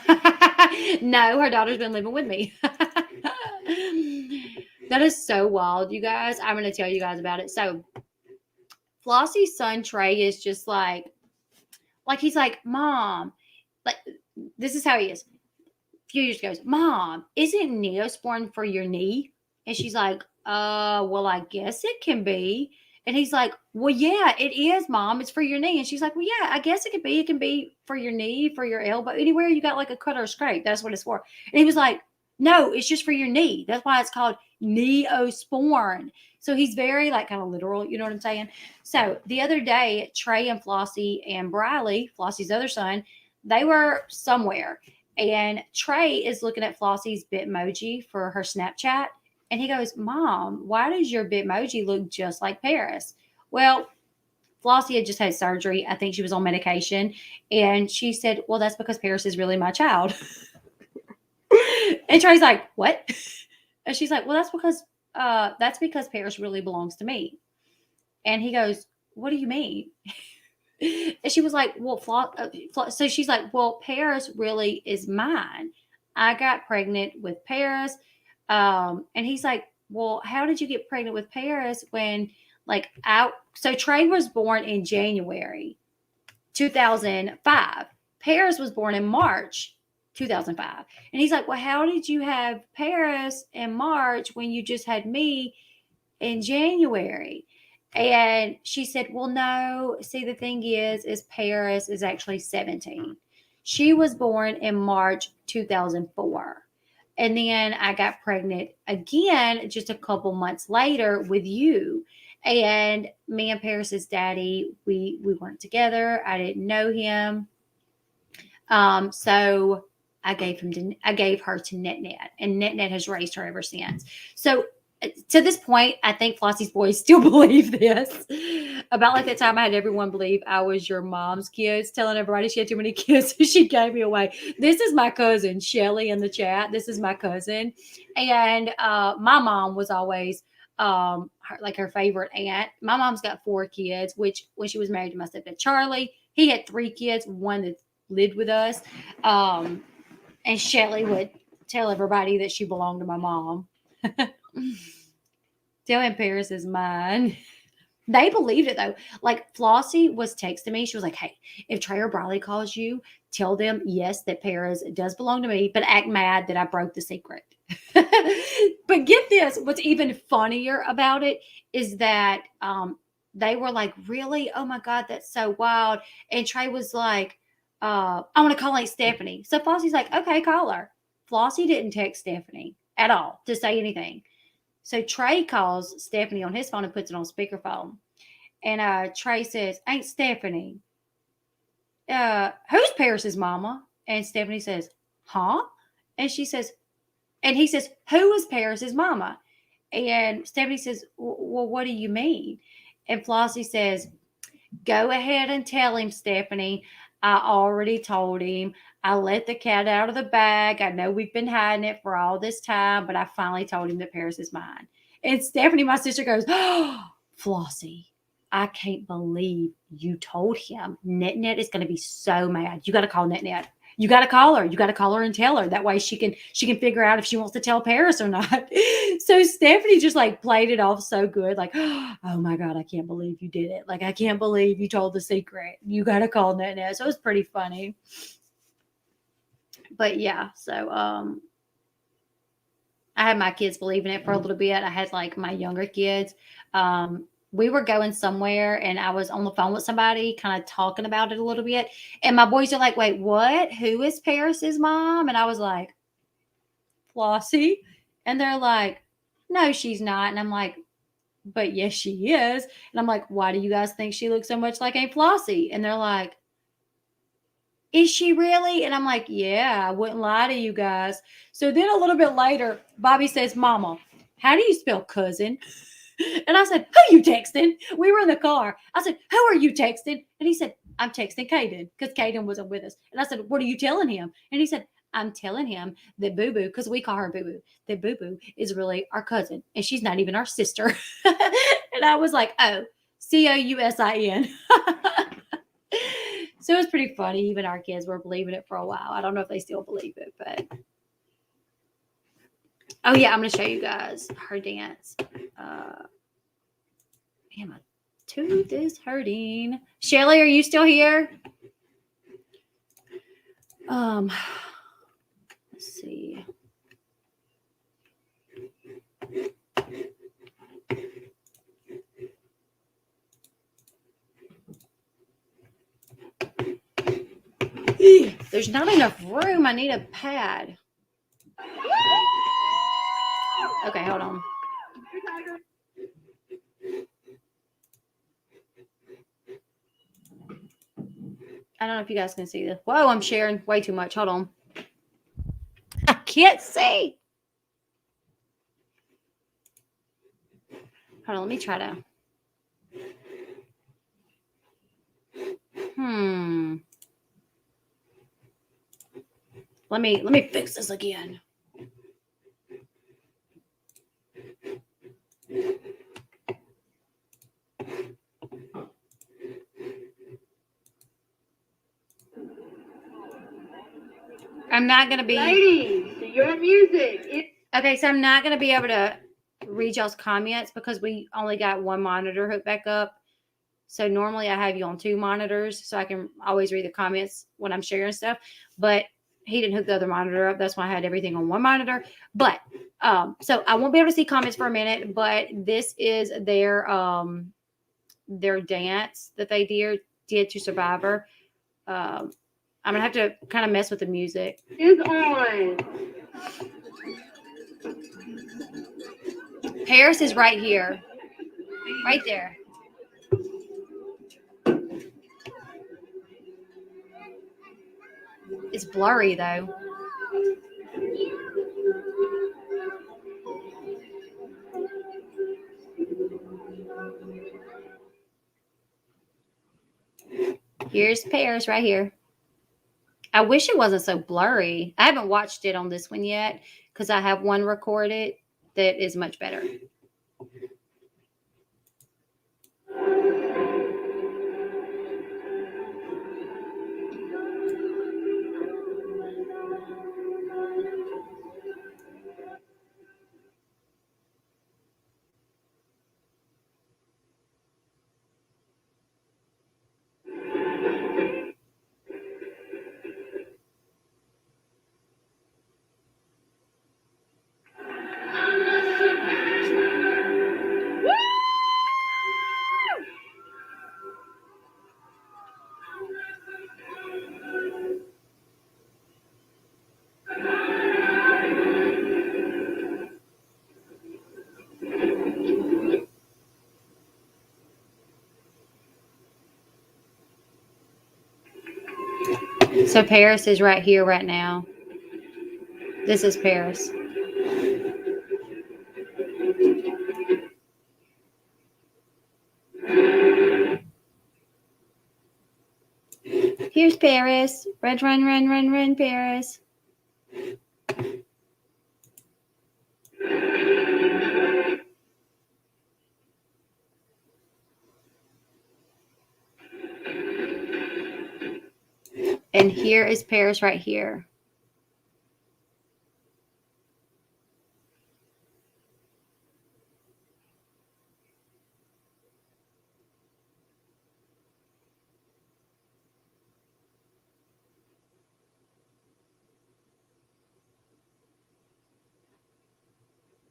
no, her daughter's been living with me. That is so wild, you guys. I'm going to tell you guys about it. So, Flossie's son, Trey, is just like he's like, Mom, like, this is how he is. A few years ago, Mom, isn't Neosporin for your knee? And she's like, well, I guess it can be. And he's like, well, yeah, it is, Mom. It's for your knee. And she's like, well, yeah, I guess it could be. It can be for your knee, for your elbow, anywhere you got like a cut or a scrape. That's what it's for. And he was like, no, it's just for your knee. That's why it's called Neosporin. So he's very like kind of literal. You know what I'm saying? So the other day, Trey and Flossie and Briley, Flossie's other son, they were somewhere. And Trey is looking at Flossie's Bitmoji for her Snapchat. And he goes, Mom, why does your Bitmoji look just like Paris? Well, Flossie had just had surgery. I think she was on medication. And she said, well, that's because Paris is really my child. And Trey's like, what? And she's like, well, that's because Paris really belongs to me. And he goes, what do you mean? And she was like, well, so she's like, well, Paris really is mine. I got pregnant with Paris. And he's like, well, how did you get pregnant with Paris when so Trey was born in January 2005. Paris was born in March 2005. And he's like, well, how did you have Paris in March when you just had me in January? And she said, well, no, see, the thing is Paris is actually 17. She was born in March 2004. And then I got pregnant again just a couple months later with you. And me and Paris's daddy, we weren't together. I didn't know him. So I gave her to NetNet, and NetNet has raised her ever since. So to this point, I think Flossie's boys still believe this. About like that time I had everyone believe I was your mom's kids, telling everybody she had too many kids, so she gave me away. This is my cousin, Shelly, in the chat. This is my cousin. And my mom was always her favorite aunt. My mom's got 4 kids, which when she was married to my stepdad, Charlie, he had 3 kids, one that lived with us. And Shelly would tell everybody that she belonged to my mom. Tell him Paris is mine. They believed it though. Like Flossie was texting me. She was like, hey, if Trey or Briley calls you, tell them yes, that Paris does belong to me, but act mad that I broke the secret. But get this, what's even funnier about it is that they were like, really? Oh my God, that's so wild. And Trey was like, I want to call Aunt Stephanie. So Flossie's like, okay, call her. Flossie didn't text Stephanie at all to say anything. So Trey calls Stephanie on his phone and puts it on speakerphone. And Trey says, Aunt Stephanie, who's Paris's mama? And Stephanie says, huh? And he says, who is Paris's mama? And Stephanie says, well, what do you mean? And Flossie says, go ahead and tell him, Stephanie. I already told him. I let the cat out of the bag. I know we've been hiding it for all this time, but I finally told him that Paris is mine. And Stephanie, my sister, goes, oh, Flossie, I can't believe you told him. NetNet is going to be so mad. You got to call NetNet. You got to call her. You got to call her and tell her. That way she can figure out if she wants to tell Paris or not. So Stephanie just like played it off so good. Like, oh my God, I can't believe you did it. Like, I can't believe you told the secret. You got to call Nana. So it was pretty funny. But yeah, so I had my kids believing it for a little bit. I had like my younger kids. We were going somewhere and I was on the phone with somebody kind of talking about it a little bit. And my boys are like, wait, what? Who is Paris's mom? And I was like, Flossie. And they're like, no, she's not. And I'm like, but yes, she is. And I'm like, why do you guys think she looks so much like Aunt Flossie? And they're like, is she really? And I'm like, yeah, I wouldn't lie to you guys. So then a little bit later, Bobby says, Mama, how do you spell cousin? And I said, who you texting? We were in the car. I said, who are you texting? And he said, I'm texting Caden because Caden wasn't with us. And I said, what are you telling him? And he said, I'm telling him that Boo Boo, because we call her Boo Boo, that Boo Boo is really our cousin and she's not even our sister. And I was like, oh, Cousin. So it was pretty funny. Even our kids were believing it for a while. I don't know if they still believe it, but oh yeah, I'm gonna show you guys her dance. Man, my tooth is hurting. Shelly, are you still here? Let's see. There's not enough room. I need a pad. Okay, hold on. I don't know if you guys can see this. Whoa, I'm sharing way too much. Hold on. I can't see. Hold on, let me try to. Let me fix this again. I'm not going to be... Ladies, your music. Okay, so I'm not going to be able to read y'all's comments because we only got one monitor hooked back up. So normally I have you on two monitors so I can always read the comments when I'm sharing stuff. But he didn't hook the other monitor up. That's why I had everything on one monitor. But so I won't be able to see comments for a minute, but this is their dance that they did to Survivor. I'm going to have to kind of mess with the music. Is on. Paris is right here. Right there. It's blurry, though. Here's Paris right here. I wish it wasn't so blurry. I haven't watched it on this one yet because I have one recorded that is much better. So Paris is right here right now. This is Paris. Here's Paris. Run, run, run, run, run, Paris. And here is Paris right here.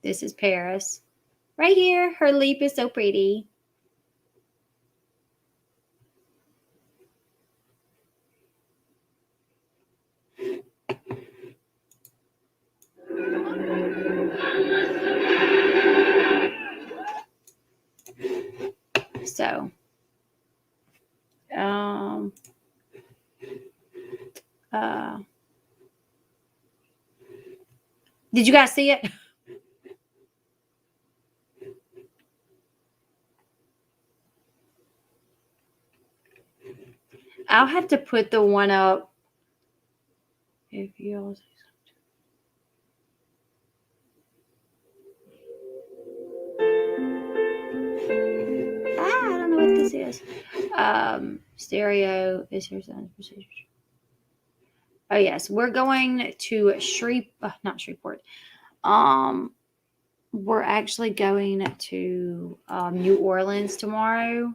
This is Paris. Right here. Her leap is so pretty. So, did you guys see it? I'll have to put the one up. If you I don't know what this is. Stereo is your son's procedure. Oh yes, we're going to not Shreveport. We're actually going to New Orleans tomorrow.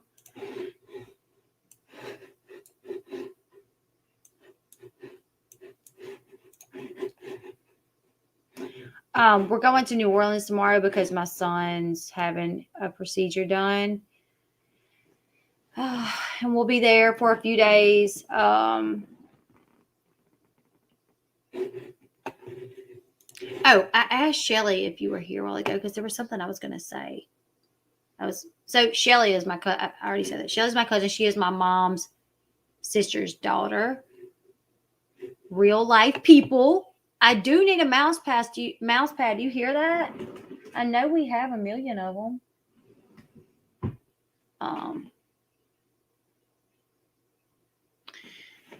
We're going to New Orleans tomorrow because my son's having a procedure done. And we'll be there for a few days. Oh, I asked Shelly if you were here a while ago because there was something I was going to say. So Shelly is my cousin. I already said that. Shelly's my cousin. She is my mom's sister's daughter. Real life people. I do need a mouse pad. Do you hear that? I know we have a million of them.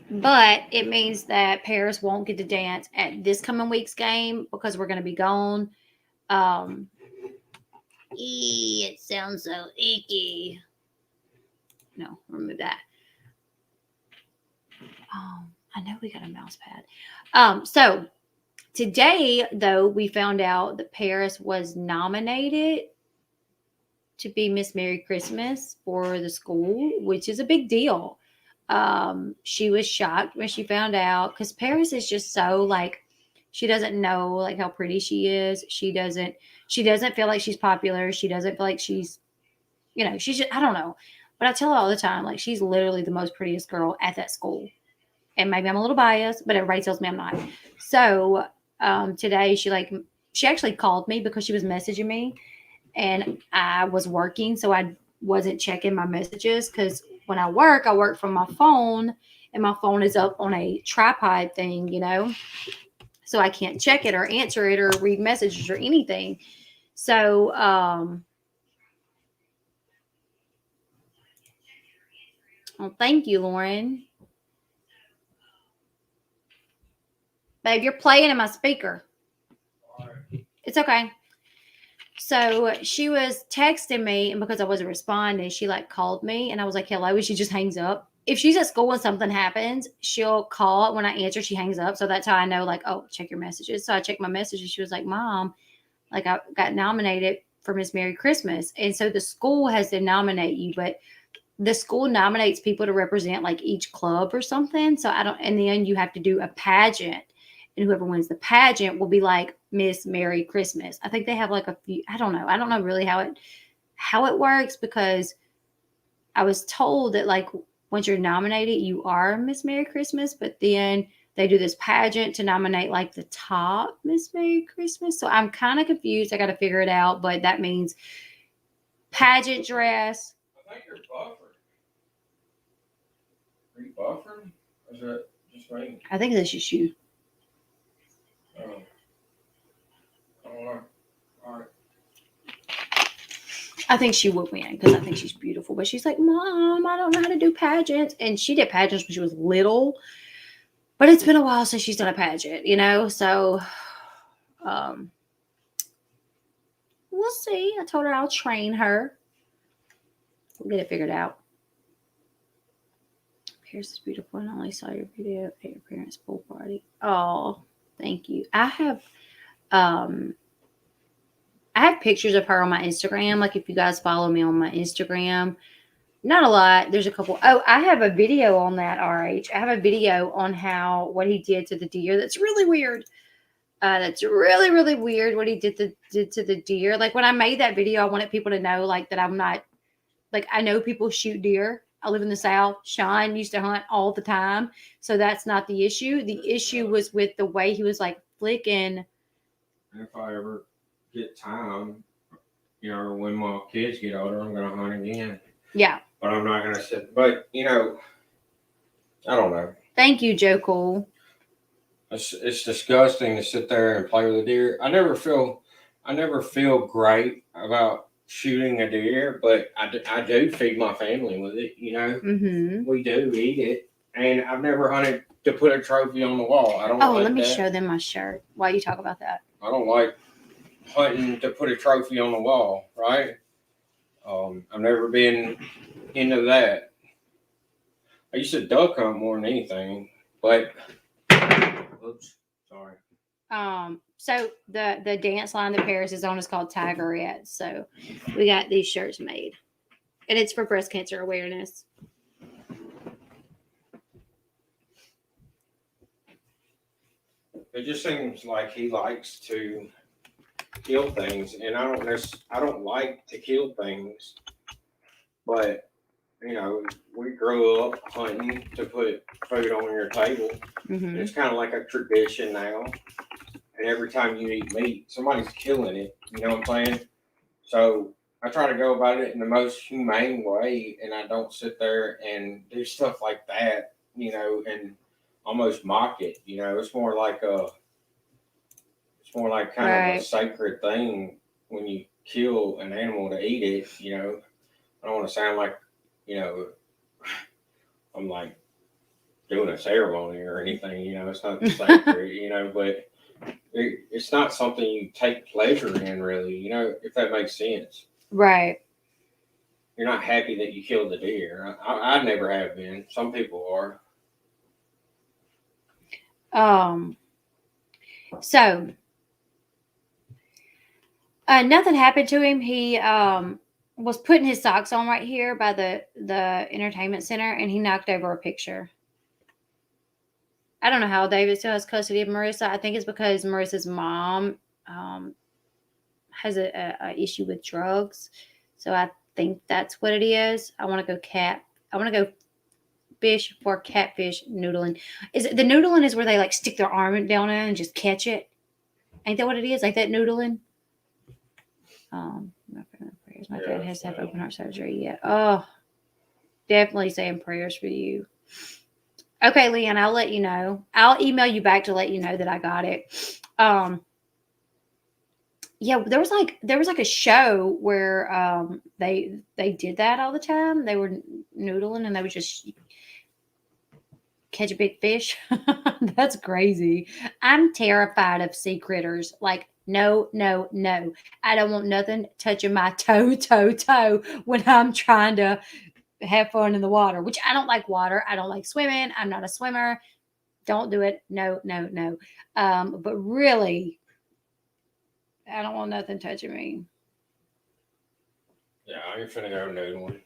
But it means that Paris won't get to dance at this coming week's game because we're going to be gone. It sounds so icky. No, remove that. I know we got a mouse pad. So today, though, we found out that Paris was nominated to be Miss Merry Christmas for the school, which is a big deal. She was shocked when she found out because Paris is just so like she doesn't know like how pretty she is. She doesn't feel like she's popular. She doesn't feel like she's she's just, I don't know. But I tell her all the time, like she's literally the most prettiest girl at that school. And maybe I'm a little biased, but everybody tells me I'm not. So today she actually called me because she was messaging me and I was working, so I wasn't checking my messages because when I work from my phone, and my phone is up on a tripod thing, so I can't check it or answer it or read messages or anything. So, well, thank you, Lauren. Babe, you're playing in my speaker. It's okay. So she was texting me, and because I wasn't responding, she called me, and I was like, hello, and she just hangs up. If she's at school and something happens, she'll call. When I answer, she hangs up. So that's how I know, oh, check your messages. So I checked my messages. She was like, Mom, I got nominated for Miss Merry Christmas. And so the school has to nominate you, but the school nominates people to represent each club or something. So in the end, you have to do a pageant. And whoever wins the pageant will be Miss Merry Christmas. I think they have a few. I don't know really how it works because I was told that once you're nominated, you are Miss Merry Christmas. But then they do this pageant to nominate the top Miss Merry Christmas. So I'm kind of confused. I got to figure it out. But that means pageant dress. I think you're buffered. Are you buffering? Or is that just raining? I think this is you. Oh. All right. All right. I think she would win because I think she's beautiful. But she's like, Mom, I don't know how to do pageants. And she did pageants when she was little. But it's been a while since she's done a pageant, So we'll see. I told her I'll train her. We'll get it figured out. Here's this beautiful and only saw your video at your parents' pool party. Oh, thank you. I have pictures of her on my Instagram. Like if you guys follow me on my Instagram, not a lot. There's a couple. Oh, I have a video on that, RH. I have a video on what he did to the deer. That's really weird. That's really, really weird what he did to the deer. Like when I made that video, I wanted people to know like that I'm not like I know people shoot deer. I live in the South. Sean used to hunt all the time. So that's not the issue. The issue was with the way he was like flicking. If I ever get time, you know, when my kids get older, I'm gonna hunt again. Yeah. But I'm not gonna sit. But you know, I don't know. Thank you, Joe Cool. It's disgusting to sit there and play with a deer. I never feel great about shooting a deer, but I do feed my family with it. You know, we do eat it, and I've never hunted to put a trophy on the wall. I don't. Oh, like let me that. show them my shirt while you talk about that. I don't like hunting to put a trophy on the wall, right? I've never been into that. I used to duck hunt more than anything, but oops, sorry. So the dance line that Paris is on is called Tigerette. So we got these shirts made, and it's for breast cancer awareness. It just seems like he likes to kill things, and I don't like to kill things, but you know, we grew up hunting to put food on your table. Mm-hmm. It's kind of like a tradition now, and every time you eat meat, somebody's killing it. You know what I'm saying? So I try to go about it in the most humane way, and I don't sit there and do stuff like that, you know, and almost mock it. You know, it's more like kind of a sacred thing when you kill an animal to eat it. You know, I don't want to sound like, you know, I'm like doing a ceremony or anything. You know, it's not sacred. You know, but it's not something you take pleasure in, really. You know, if that makes sense. Right. You're not happy that you killed the deer. I never have been. Some people are. So nothing happened to him. He was putting his socks on right here by the entertainment center, and he knocked over a picture. I don't know how David still has custody of Marissa. I think it's because Marissa's mom has a issue with drugs. So I think that's what it is. I want to go fish for catfish noodling. Is it the noodling is where they like stick their arm down in and just catch it? Ain't that what it is? Like that noodling? My dad has to have open heart surgery. Yeah. Oh, definitely saying prayers for you. Okay, Leanne, I'll let you know. I'll email you back to let you know that I got it. Yeah, there was like a show where they did that all the time. They were noodling and they would just catch a big fish. That's crazy. I'm terrified of sea critters. Like, no. I don't want nothing touching my toe when I'm trying to have fun in the water, which I don't like water. I don't like swimming. I'm not a swimmer. Don't do it. No. But really, I don't want nothing touching me. Yeah, I ain't finna go noodling.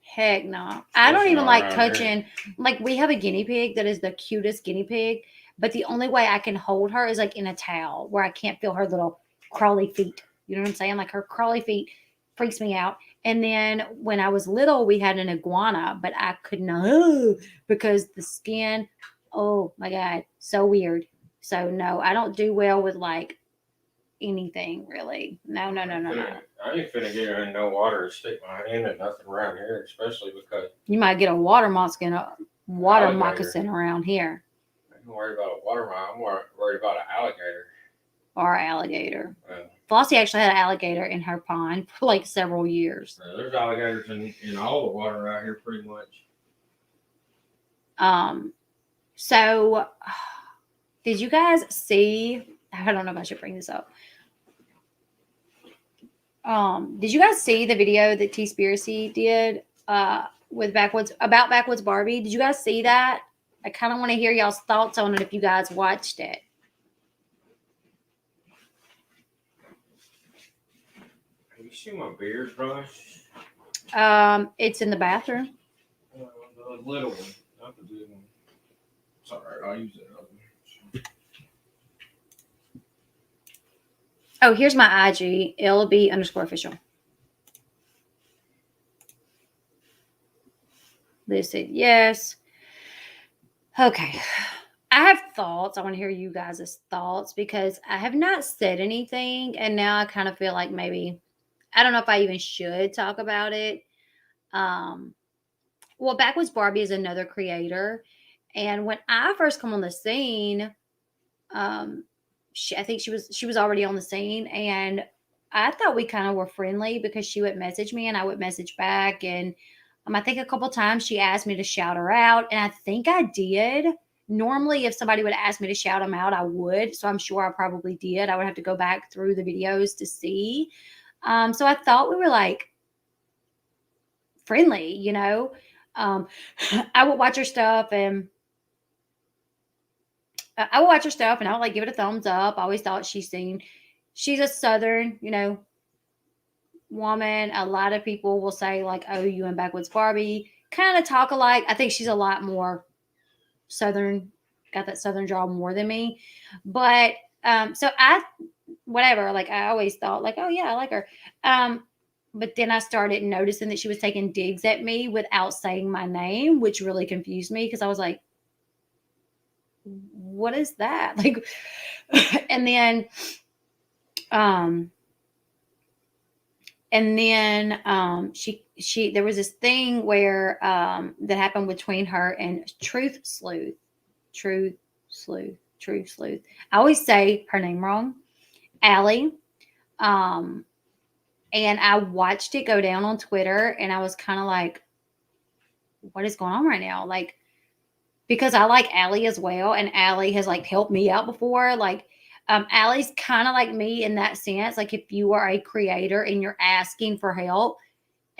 Heck no. I don't even like touching. Like, we have a guinea pig that is the cutest guinea pig, but the only way I can hold her is like in a towel where I can't feel her little crawly feet. You know what I'm saying? Like, her crawly feet freaks me out. And then when I was little, we had an iguana, but I could not because the skin, oh my God, so weird. So no, I don't do well with like anything really. No. I ain't finna get in no water and stick my hand in nothing around here, especially because you might get a water moccasin around here. I'm worried about a water moccasin. I'm more worried about an alligator. Or alligator. Flossie actually had an alligator in her pond for like several years. There's alligators in all the water out here pretty much. So did you guys see, I don't know if I should bring this up. Did you guys see the video that T-Spiracy did with Backwoods Barbie. Did you guys see that? I kind of want to hear y'all's thoughts on it if you guys watched it. Have you seen my beard brush? It's in the bathroom. The little one, not the big one. It's all right. I'll use that other one. Oh, here's my IG, Elle Bee _official. They said yes. Okay. I have thoughts. I want to hear you guys' thoughts because I have not said anything. And now I kind of feel like maybe, I don't know if I even should talk about it. Well, Backwoods Barbie is another creator. And when I first come on the scene, I think she was already on the scene. And I thought we kind of were friendly because she would message me and I would message back. And I think a couple times she asked me to shout her out. And I think I did. Normally, if somebody would ask me to shout them out, I would. So I'm sure I probably did. I would have to go back through the videos to see. So I thought we were like friendly, you know. I would watch her stuff and I would watch her stuff and I would like give it a thumbs up. I always thought she's a Southern, you know, woman. A lot of people will say like, oh, you and Backwoods Barbie kind of talk alike. I think she's a lot more Southern, got that Southern drawl more than me. But so whatever, like I always thought like, oh yeah, I like her. But then I started noticing that she was taking digs at me without saying my name, which really confused me because I was like, what is that? Like, and then she there was this thing where that happened between her and Truth Sleuth. I always say her name wrong. Allie. And I watched it go down on Twitter and I was kind of like, what is going on right now? Like, because I like Allie as well. And Allie has like helped me out before. Like, Allie's kind of like me in that sense. Like if you are a creator and you're asking for help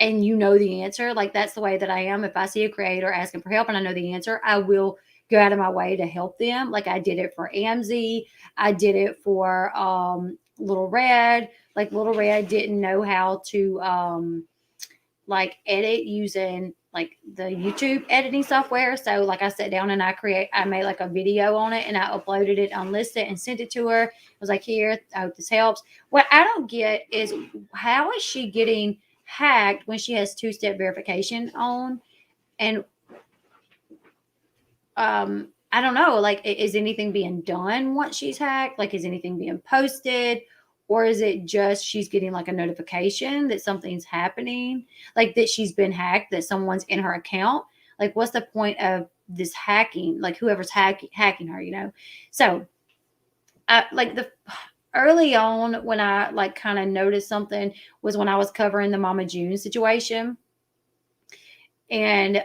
and you know the answer, like that's the way that I am. If I see a creator asking for help and I know the answer, I will go out of my way to help them. Like I did it for Amzie. I did it for Little Red. Like Little Red didn't know how to like edit using like the YouTube editing software. So like I sat down and I made like a video on it and I uploaded it unlisted and sent it to her. I was like, here, I hope this helps. What I don't get is how is she getting hacked when she has two-step verification on? And I don't know, like, is anything being done once she's hacked? Like, is anything being posted? Or is it just she's getting like a notification that something's happening, like that she's been hacked, that someone's in her account? Like, what's the point of this hacking? Like, whoever's hacking her, you know? So, like the early on when I like kind of noticed something was when I was covering the Mama June situation. And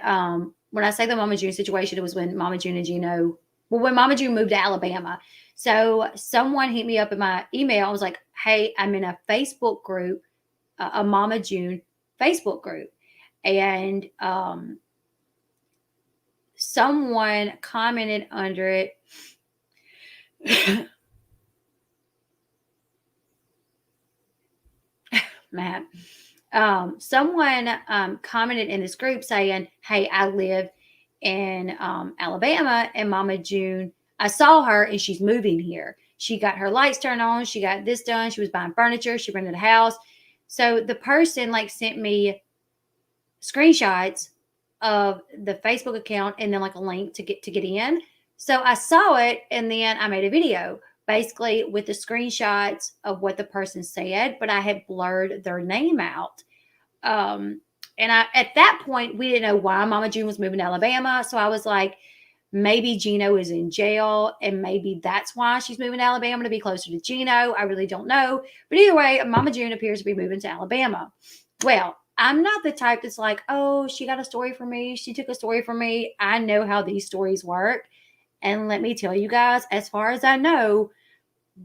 when I say the Mama June situation, it was when Mama June and Gino, well, when Mama June moved to Alabama. So someone hit me up in my email. I was like, hey, I'm in a Facebook group, a Mama June Facebook group. And someone commented under it. Matt. Someone commented in this group saying, hey, I live in Alabama and Mama June, I saw her and she's moving here. She got her lights turned on. She got this done. She was buying furniture. She rented a house. So the person like sent me screenshots of the Facebook account and then like a link to get in. So I saw it and then I made a video basically with the screenshots of what the person said, but I had blurred their name out. And at that point, we didn't know why Mama June was moving to Alabama. So I was like, maybe Gino is in jail and maybe that's why she's moving to Alabama to be closer to Gino. I really don't know. But either way, Mama June appears to be moving to Alabama. Well, I'm not the type that's like, oh, she got a story from me. She took a story from me. I know how these stories work. And let me tell you guys, as far as I know,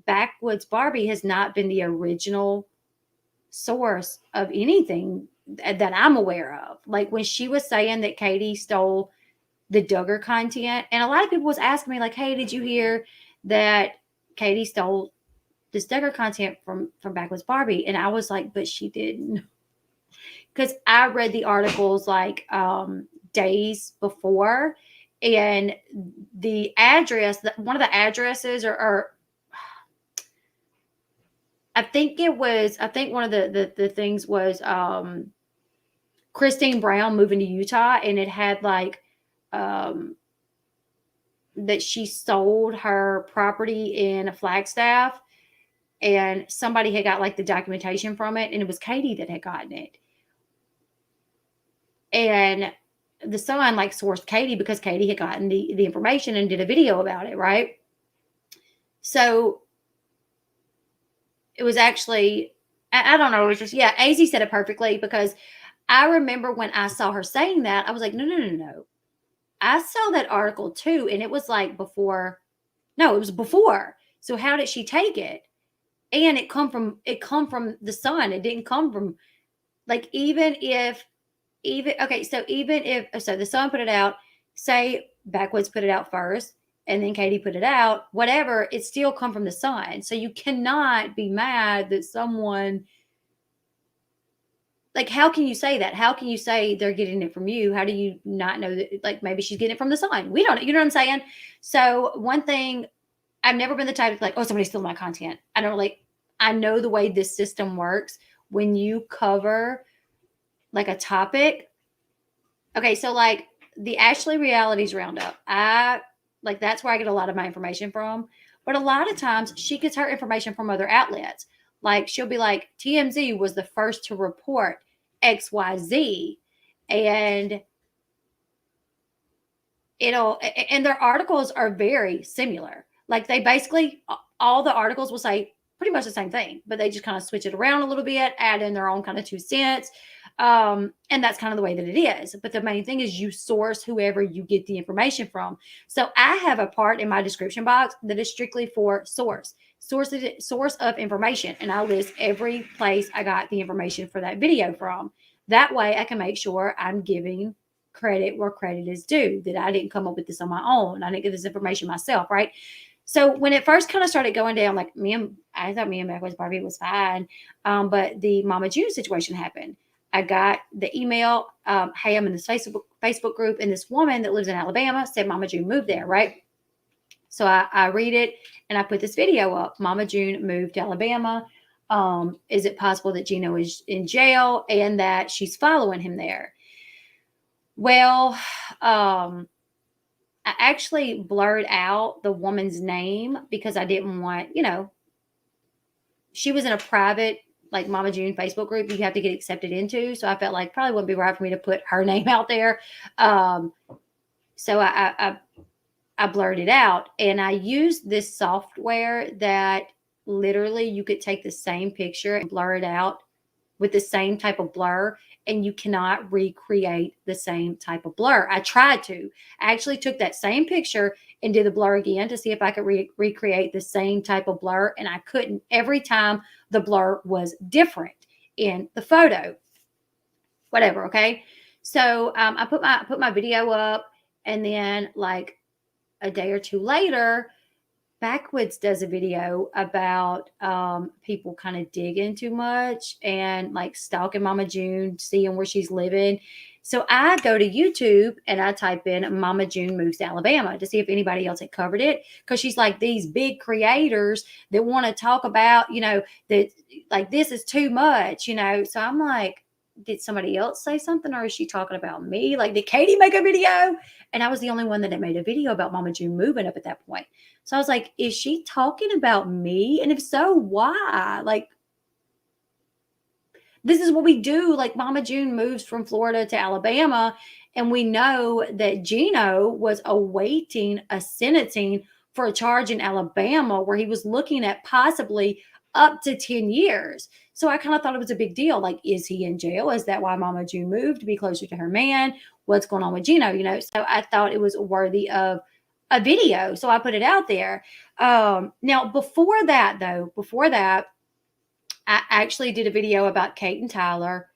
Backwoods Barbie has not been the original source of anything that I'm aware of. Like when she was saying that Katie stole the Duggar content, and a lot of people was asking me like, "Hey, did you hear that Katie stole this Duggar content from Backwoods Barbie?" And I was like, "But she didn't," because I read the articles like days before, and the address, one of the addresses, or I think one of the things was Christine Brown moving to Utah, and it had like um, that she sold her property in Flagstaff, and somebody had got like the documentation from it, and it was Katie that had gotten it. And the Sun like sourced Katie because Katie had gotten the information and did a video about it, right? So it was actually, I don't know, it was just, yeah, AZ said it perfectly, because I remember when I saw her saying that, I was like, no, no, no, no. I saw that article too, and it was like before. No, it was before. So how did she take it? And it come from the Sun. It didn't come from, like, even okay, so even if so the Sun put it out, say Backwoods put it out first, and then Katie put it out, whatever, it still come from the Sun. So you cannot be mad that someone, like, how can you say that? How can you say they're getting it from you? How do you not know that, like, maybe she's getting it from the Sun? We don't, you know what I'm saying? So one thing, I've never been the type of like, oh, somebody stole my content. I don't like, I know the way this system works. When you cover like a topic, okay, so like the Ashley Realities Roundup, that's where I get a lot of my information from. But a lot of times she gets her information from other outlets. Like she'll be like, TMZ was the first to report XYZ. And and their articles are very similar. Like they basically, all the articles will say pretty much the same thing, but they just kind of switch it around a little bit, add in their own kind of 2 cents. And that's kind of the way that it is. But the main thing is you source whoever you get the information from. So I have a part in my description box that is strictly for source of information. And I list every place I got the information for that video from. That way I can make sure I'm giving credit where credit is due, that I didn't come up with this on my own. I didn't get this information myself, right? So when it first kind of started going down, like I thought me and Backwoods Barbie was fine. But the Mama June situation happened. I got the email, hey, I'm in this Facebook group, and this woman that lives in Alabama said Mama June moved there, right? So I read it, and I put this video up. Mama June moved to Alabama. Is it possible that Gino is in jail and that she's following him there? Well, I actually blurred out the woman's name because I didn't want, she was in a private, like Mama June Facebook group you have to get accepted into. So I felt like probably wouldn't be right for me to put her name out there. So I blurred it out, and I used this software that literally you could take the same picture and blur it out with the same type of blur, and you cannot recreate the same type of blur. I tried to. I actually took that same picture and did the blur again to see if I could recreate the same type of blur, and I couldn't. Every time the blur was different in the photo. Whatever, okay? So I put my video up, and then like a day or two later, Backwoods does a video about people kind of digging too much and like stalking Mama June, seeing where she's living. So I go to YouTube and I type in Mama June moves to Alabama to see if anybody else had covered it. Because she's like these big creators that want to talk about, that like this is too much, So I'm like, did somebody else say something, or is she talking about me? Like, did Katie make a video? And I was the only one that had made a video about Mama June moving up at that point. So I was like, is she talking about me? And if so, why? Like, this is what we do. Like, Mama June moves from Florida to Alabama, and we know that Gino was awaiting a sentencing for a charge in Alabama where he was looking at possibly up to 10 years. So I kind of thought it was a big deal. Like, is he in jail? Is that why Mama June moved, to be closer to her man? What's going on with Gino? So I thought it was worthy of a video. So I put it out there. Now, before that, I actually did a video about Kate and Tyler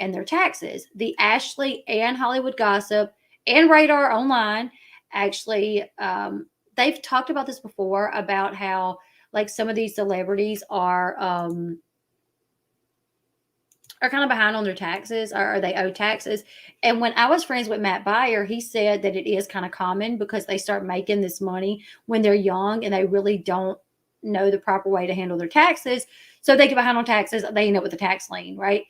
and their taxes. The Ashley and Hollywood Gossip and Radar Online actually, they've talked about this before about how like some of these celebrities are kind of behind on their taxes or they owe taxes. And when I was friends with Matt Beyer, he said that it is kind of common because they start making this money when they're young and they really don't know the proper way to handle their taxes. So they get behind on taxes, they end up with a tax lien, right?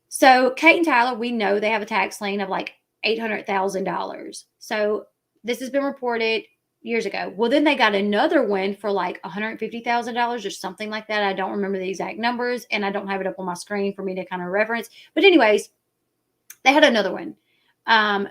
So Kate and Tyler, we know they have a tax lien of like $800,000. So this has been reported years ago. Well, then they got another one for like $150,000 or something like that. I don't remember the exact numbers and I don't have it up on my screen for me to kind of reference. But anyways, they had another one.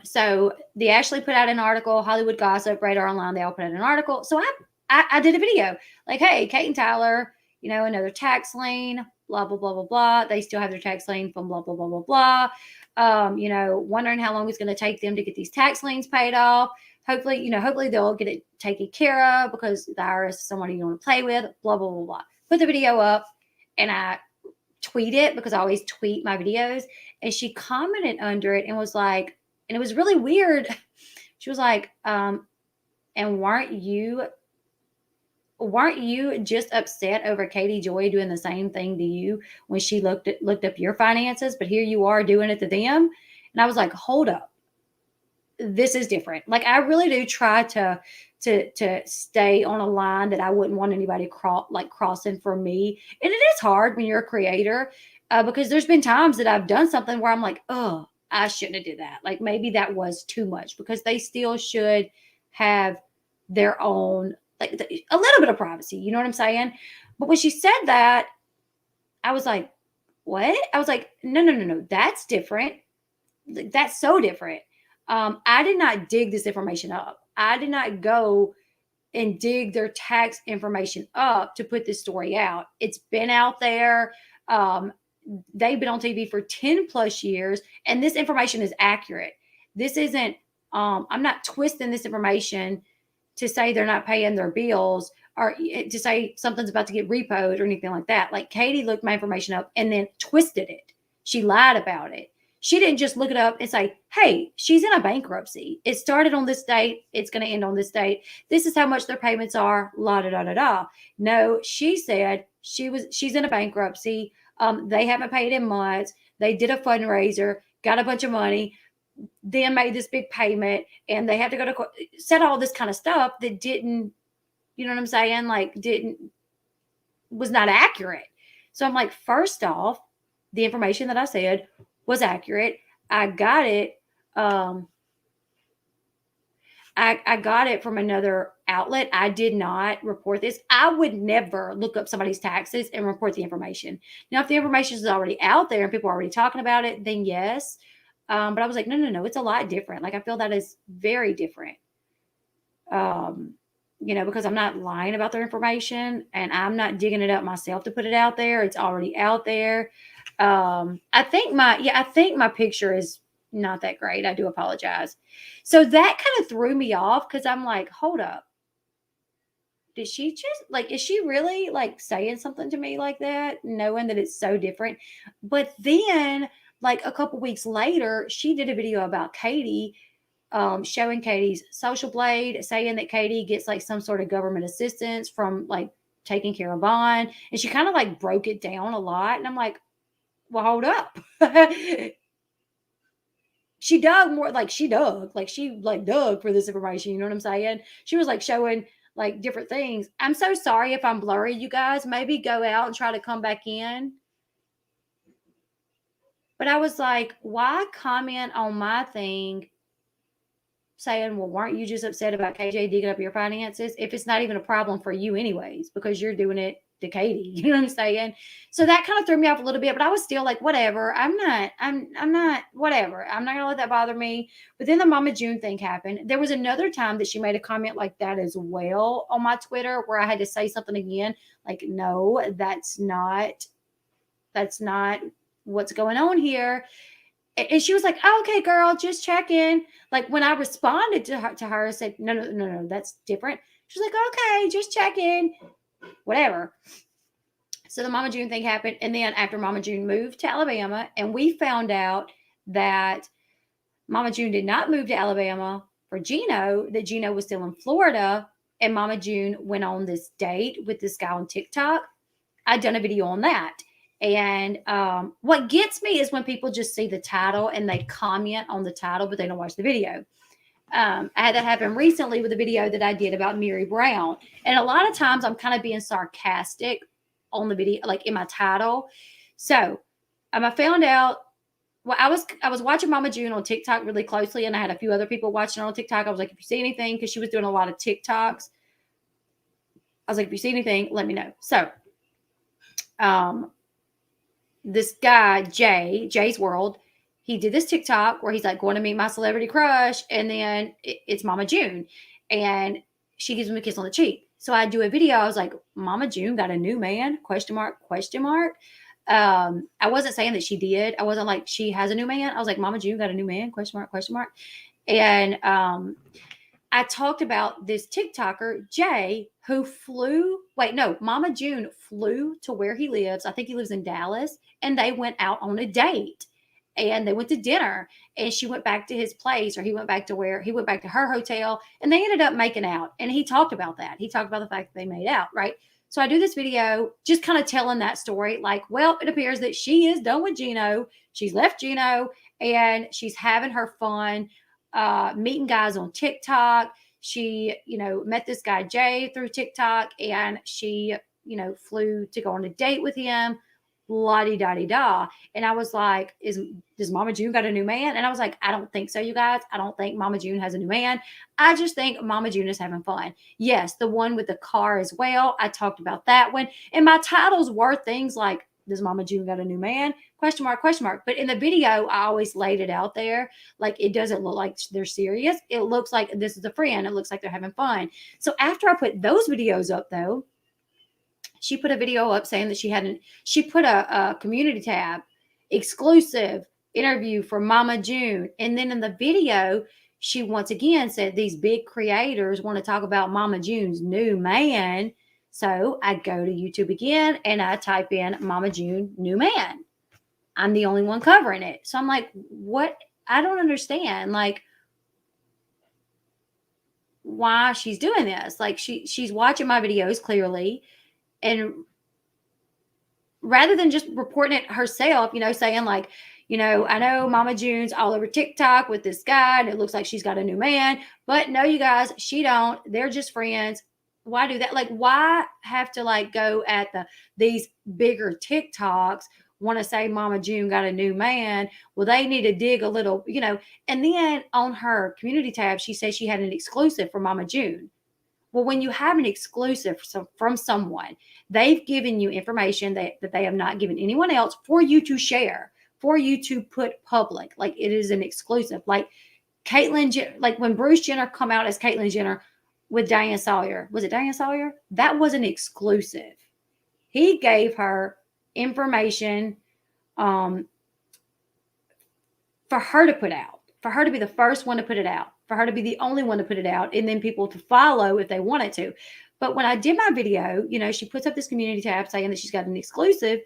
So the Ashley put out an article, Hollywood Gossip, Radar Online, they all put out an article. So I did a video like, hey, Kate and Tyler, you know, another tax lien, blah, blah, blah, blah, blah. They still have their tax lien from blah, blah, blah, blah, blah. You know, wondering how long it's going to take them to get these tax liens paid off. Hopefully, hopefully they'll get it taken care of because the IRS is somebody you want to play with, blah, blah, blah, blah. Put the video up and I tweet it because I always tweet my videos. And she commented under it and was like, and it was really weird. She was like, and weren't you just upset over Katie Joy doing the same thing to you when she looked up your finances, but here you are doing it to them? And I was like, hold up. This is different. Like I really do try to stay on a line that I wouldn't want anybody crossing for me. And it is hard when you're a creator because there's been times that I've done something where I'm like, oh, I shouldn't have did that. Like maybe that was too much because they still should have their own, like a little bit of privacy. You know what I'm saying? But when she said that, I was like, what? I was like, no. That's different. That's so different. I did not dig this information up. I did not go and dig their tax information up to put this story out. It's been out there. They've been on TV for 10 plus years, and this information is accurate. This isn't, I'm not twisting this information to say they're not paying their bills or to say something's about to get repoed or anything like that. Like Katie looked my information up and then twisted it. She lied about it. She didn't just look it up and say, hey, she's in a bankruptcy. It started on this date. It's going to end on this date. This is how much their payments are, la da da da da. No, she said she's in a bankruptcy. They haven't paid in months. They did a fundraiser, got a bunch of money, then made this big payment, and they have to go to court. Said all this kind of stuff that didn't, you know what I'm saying? Like was not accurate. So I'm like, first off, the information that I said was accurate. I got it. I got it from another outlet. I did not report this. I would never look up somebody's taxes and report the information. Now, if the information is already out there and people are already talking about it, then yes. But I was like, no, it's a lot different. Like I feel that is very different. Because I'm not lying about their information and I'm not digging it up myself to put it out there. It's already out there. I think my picture is not that great. I do apologize. So that kind of threw me off because I'm like, hold up. Did she just is she really like saying something to me like that, knowing that it's so different? But then like a couple weeks later, she did a video about Katie, showing Katie's social blade, saying that Katie gets like some sort of government assistance from like taking care of Vaughn. And she kind of like broke it down a lot. And I'm like, well, hold up. She dug for this information. You know what I'm saying? She was like showing like different things. I'm so sorry if I'm blurry, you guys. Maybe go out and try to come back in. But I was like, why comment on my thing saying, well, weren't you just upset about KJ digging up your finances if it's not even a problem for you anyways, because you're doing it to Katie, you know what I'm saying? So that kind of threw me off a little bit, but I was still like, whatever. I'm not, whatever. I'm not going to let that bother me. But then the Mama June thing happened. There was another time that she made a comment like that as well on my Twitter where I had to say something again. Like, no, that's not what's going on here. And she was like, oh, okay, girl, just check in. Like when I responded to her, I said, no, that's different. She's like, okay, just check in, whatever. So the Mama June thing happened. And then after Mama June moved to Alabama, and we found out that Mama June did not move to Alabama for Gino, that Gino was still in Florida, and Mama June went on this date with this guy on TikTok. I'd done a video on that. And what gets me is when people just see the title and they comment on the title, but they don't watch the video. I had that happen recently with a video that I did about Mary Brown. And a lot of times I'm kind of being sarcastic on the video, like in my title. So I found out, well, I was watching Mama June on TikTok really closely, and I had a few other people watching her on TikTok. I was like, if you see anything, because she was doing a lot of TikToks, I was like, if you see anything, let me know. So this guy, Jay's World, he did this TikTok where he's like going to meet my celebrity crush, and then it's Mama June, and she gives him a kiss on the cheek. So I do a video. I was like, Mama June got a new man? Question mark, question mark. I wasn't saying that she did. I wasn't like, she has a new man. I was like, Mama June got a new man? Question mark, question mark. And I talked about this TikToker, Jay, who Mama June flew to where he lives. I think he lives in Dallas, and they went out on a date, and they went to dinner, and she went back to his place, or he went back to her hotel, and they ended up making out. And he talked about that. He talked about the fact that they made out, right? So I do this video just kind of telling that story. Like, well, it appears that she is done with Gino. She's left Gino, and she's having her fun meeting guys on TikTok. She, met this guy Jay through TikTok, and she, flew to go on a date with him. La-di-da-di-da. And I was like, does Mama June got a new man? And I was like, I don't think so, you guys. I don't think Mama June has a new man. I just think Mama June is having fun. Yes, the one with the car as well. I talked about that one. And my titles were things like, does Mama June got a new man? Question mark, question mark. But in the video, I always laid it out there. Like, it doesn't look like they're serious. It looks like this is a friend. It looks like they're having fun. So after I put those videos up, though, she put a video up saying that she put a community tab, exclusive interview for Mama June. And then in the video, she once again said these big creators want to talk about Mama June's new man. So I go to YouTube again and I type in Mama June new man. I'm the only one covering it. So I'm like, what? I don't understand. Like, why she's doing this. Like, she's watching my videos clearly. And rather than just reporting it herself, saying like, I know Mama June's all over TikTok with this guy, and it looks like she's got a new man. But no, you guys, she don't. They're just friends. Why do that? Like, why have to like go at these bigger TikToks, want to say Mama June got a new man? Well, they need to dig a little, And then on her community tab, she says she had an exclusive for Mama June. Well, when you have an exclusive from someone, they've given you information that they have not given anyone else for you to share, for you to put public. Like, it is an exclusive. Like like when Bruce Jenner come out as Caitlyn Jenner with Diane Sawyer. Was it Diane Sawyer? That was an exclusive. He gave her information for her to put out, for her to be the first one to put it out, for her to be the only one to put it out, and then people to follow if they wanted to. But when I did my video, she puts up this community tab saying that she's got an exclusive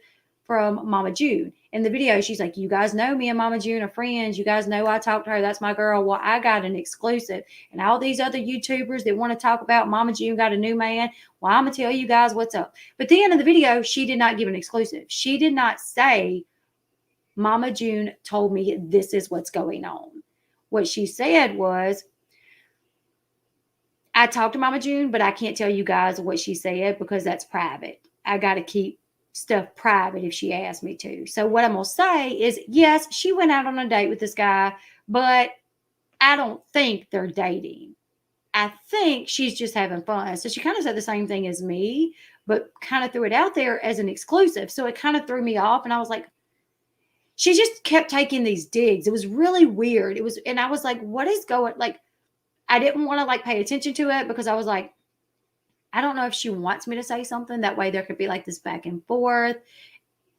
from Mama June. In the video, she's like, you guys know me and Mama June are friends. You guys know I talked to her. That's my girl. Well, I got an exclusive. And all these other YouTubers that want to talk about Mama June got a new man, well, I'm going to tell you guys what's up. But then in the video, she did not give an exclusive. She did not say, Mama June told me this is what's going on. What she said was, I talked to Mama June, but I can't tell you guys what she said because that's private. I got to keep stuff private if she asked me to. So what I'm going to say is, yes, she went out on a date with this guy, but I don't think they're dating. I think she's just having fun. So she kind of said the same thing as me, but kind of threw it out there as an exclusive. So it kind of threw me off. And I was like, she just kept taking these digs. It was really weird. And I was like, what is going, like, I didn't want to like pay attention to it because I was like, I don't know if she wants me to say something. That way there could be like this back and forth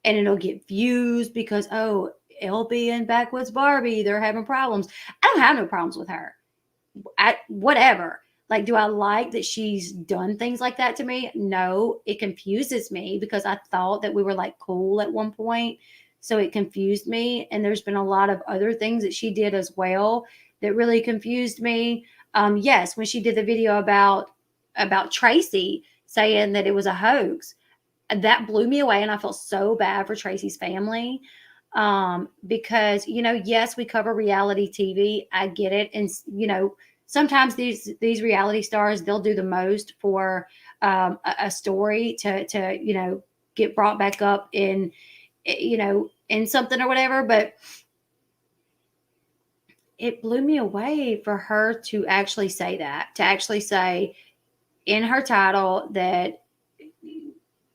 and it'll get views because, oh, Elle Bee and Backwoods Barbie, they're having problems. I don't have no problems with her. Whatever. Like, do I like that she's done things like that to me? No, it confuses me because I thought that we were like cool at one point. So it confused me. And there's been a lot of other things that she did as well that really confused me. Yes, when she did the video about Tracy saying that it was a hoax, that blew me away, and I felt so bad for Tracy's family. Because, yes, we cover reality TV. I get it. And, sometimes these reality stars, they'll do the most for a story to get brought back up in something or whatever. But it blew me away for her to actually say that, to actually say in her title that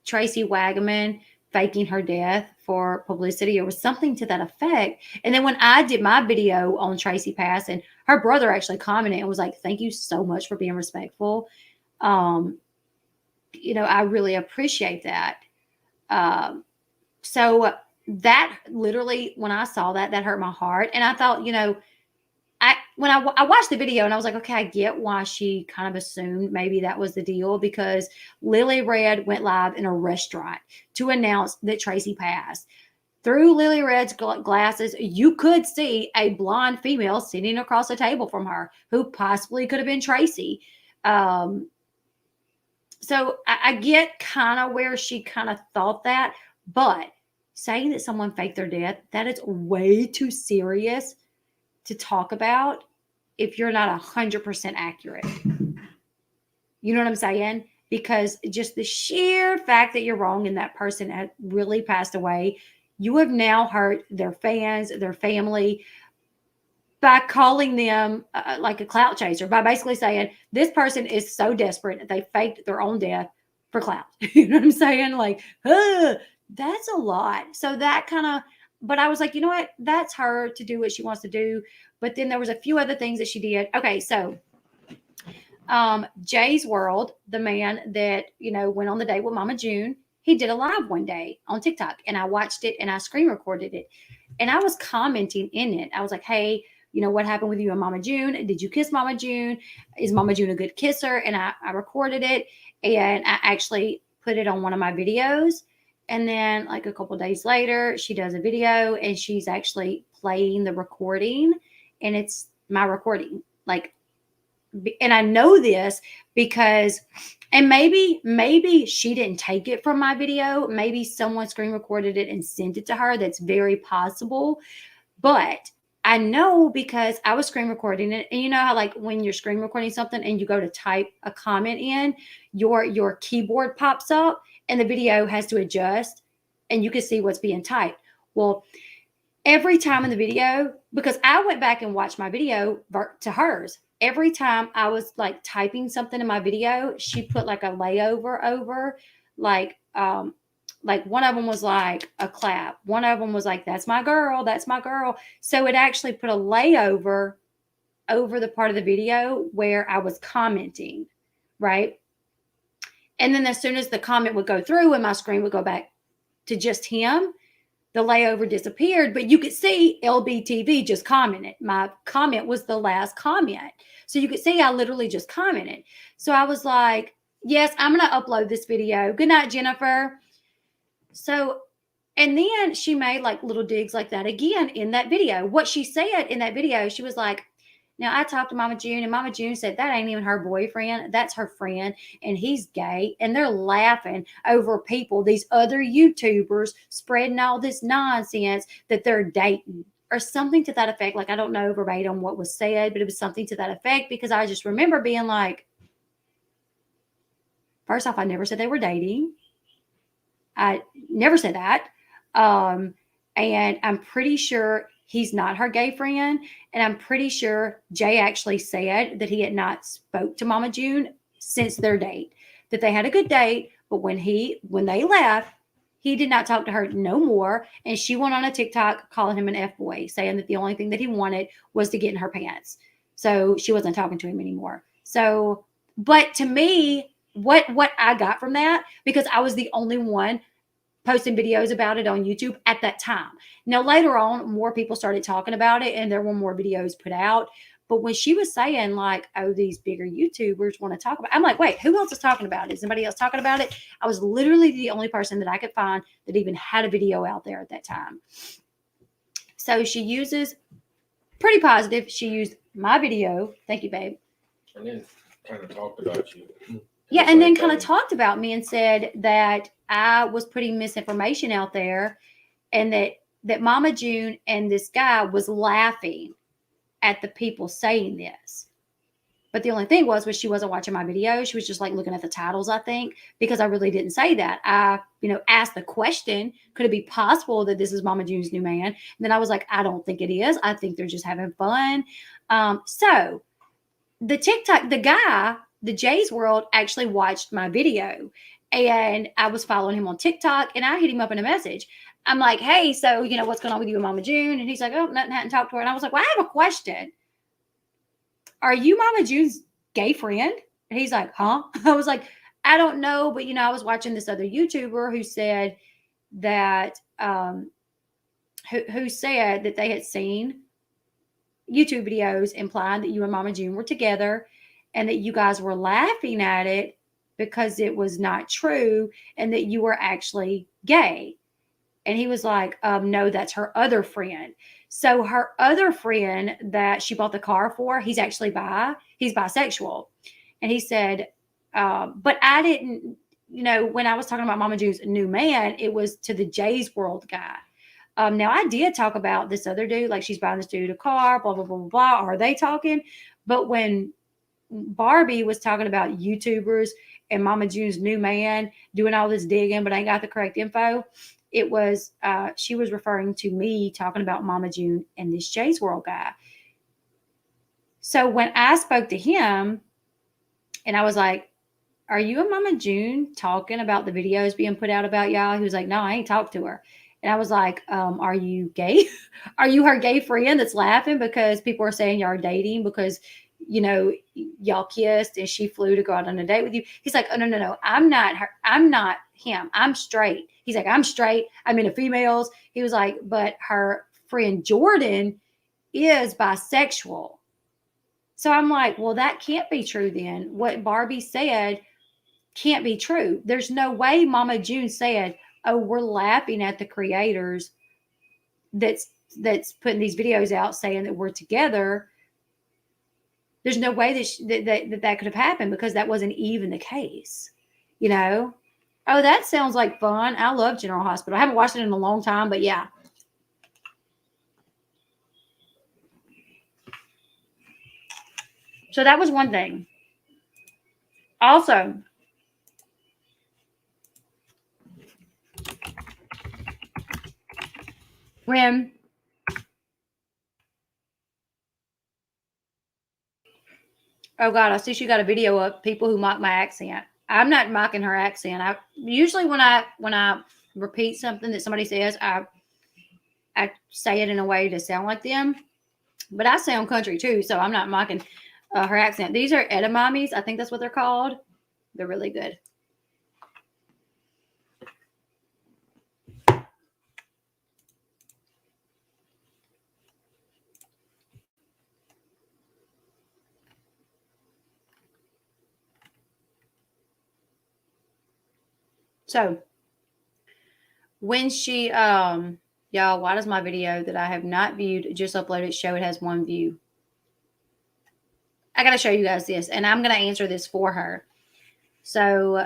Tracy Wagaman faking her death for publicity, or was something to that effect. And then when I did my video on Tracy passing, her brother actually commented and was like, "Thank you so much for being respectful." I really appreciate that. So that literally, when I saw that hurt my heart. And I thought, when I watched the video and I was like, okay, I get why she kind of assumed maybe that was the deal, because Lily Red went live in a restaurant to announce that Tracy passed. Through Lily Red's glasses, you could see a blonde female sitting across the table from her who possibly could have been Tracy. So I get kind of where she kind of thought that, but saying that someone faked their death, that is way too serious to talk about if you're not 100% accurate. You know what I'm saying? Because just the sheer fact that you're wrong and that person had really passed away, you have now hurt their fans, their family, by calling them like a clout chaser, by basically saying this person is so desperate that they faked their own death for clout. You know what I'm saying? Like, that's a lot. So that kind of, but I was like, you know what? That's her to do what she wants to do. But then there was a few other things that she did. Okay, so Jay's World, the man that, went on the date with Mama June, he did a live one day on TikTok, and I watched it and I screen recorded it. And I was commenting in it. I was like, hey, what happened with you and Mama June? Did you kiss Mama June? Is Mama June a good kisser? And I recorded it, and I actually put it on one of my videos. And then like a couple days later, she does a video and she's actually playing the recording, and it's my recording. And I know this because, and maybe she didn't take it from my video. Maybe someone screen recorded it and sent it to her. That's very possible. But I know because I was screen recording it. And you know how, like, when you're screen recording something and you go to type a comment in, your keyboard pops up and the video has to adjust and you can see what's being typed. Well, every time in the video, because I went back and watched my video to hers, every time I was like typing something in my video, she put like a layover over, like one of them was like a clap. One of them was like, that's my girl. That's my girl. So it actually put a layover over the part of the video where I was commenting, right? And then as soon as the comment would go through and my screen would go back to just him, the layover disappeared, but you could see LBTV just commented. My comment was the last comment. So you could see I literally just commented. So I was like, yes, I'm going to upload this video. Good night, Jennifer. So, and then she made like little digs like that again in that video. What she said in that video, she was like, now I talked to Mama June, and Mama June said that ain't even her boyfriend. That's her friend, and he's gay. And they're laughing over people, these other YouTubers spreading all this nonsense that they're dating or something to that effect. Like, I don't know verbatim what was said, but it was something to that effect, because I just remember being like, first off, I never said they were dating. I never said that. And I'm pretty sure he's not her gay friend. And I'm pretty sure Jay actually said that he had not spoke to Mama June since their date, that they had a good date. But when they left, he did not talk to her no more. And she went on a TikTok calling him an F-boy, saying that the only thing that he wanted was to get in her pants. So she wasn't talking to him anymore. So, but to me, what I got from that, because I was the only one posting videos about it on YouTube at that time. Now, later on, more people started talking about it and there were more videos put out. But when she was saying like, oh, these bigger YouTubers want to talk about, I'm like, wait, who else is talking about it? Is anybody else talking about it? I was literally the only person that I could find that even had a video out there at that time. So she uses, pretty positive, she used my video. Thank you, babe. And then kind of talked about you. Yeah, and then kind of talked about me and said that I was putting misinformation out there, and that Mama June and this guy was laughing at the people saying this. But the only thing was she wasn't watching my video. She was just like looking at the titles, I think, because I really didn't say that. I, asked the question, could it be possible that this is Mama June's new man? And then I was like, I don't think it is. I think they're just having fun. So the TikTok, the guy, the Jay's World actually watched my video, and I was following him on TikTok, and I hit him up in a message. I'm like, hey, so, what's going on with you and Mama June? And he's like, oh, nothing, hadn't talked to her. And I was like, well, I have a question. Are you Mama June's gay friend? And he's like, huh? I was like, I don't know. But, I was watching this other YouTuber who said that, who said that they had seen YouTube videos implying that you and Mama June were together and that you guys were laughing at it because it was not true and that you were actually gay. And he was like, no, that's her other friend. So her other friend that she bought the car for, he's actually he's bisexual. And he said, but I didn't, when I was talking about Mama June's new man, it was to the Jay's World guy. Now I did talk about this other dude, like she's buying this dude a car, blah, blah, blah, blah, blah. Are they talking? But when Barbie was talking about YouTubers and Mama June's new man doing all this digging, but ain't got the correct info, it was, she was referring to me talking about Mama June and this Jay's World guy. So when I spoke to him and I was like, are you and Mama June talking about the videos being put out about y'all? He was like, no, I ain't talked to her. And I was like, are you gay? Are you her gay friend that's laughing because people are saying y'all are dating because, y'all kissed and she flew to go out on a date with you? He's like, oh, no. I'm not her. I'm not him. I'm straight. He's like, I'm straight. I'm into females. He was like, but her friend Jordan is bisexual. So I'm like, well, that can't be true then. What Barbie said can't be true. There's no way Mama June said, oh, we're laughing at the creators that's putting these videos out saying that we're together. There's no way that could have happened because that wasn't even the case, Oh, that sounds like fun. I love General Hospital. I haven't watched it in a long time, but yeah. So that was one thing. Also, when oh God, I see she got a video of people who mock my accent. I'm not mocking her accent. I usually when I repeat something that somebody says, I say it in a way to sound like them. But I sound country too, so I'm not mocking her accent. These are edamames. I think that's what they're called. They're really good. So when she y'all, why does my video that I have not viewed just uploaded show it has 1 view? I gotta show you guys this, and I'm gonna answer this for her. So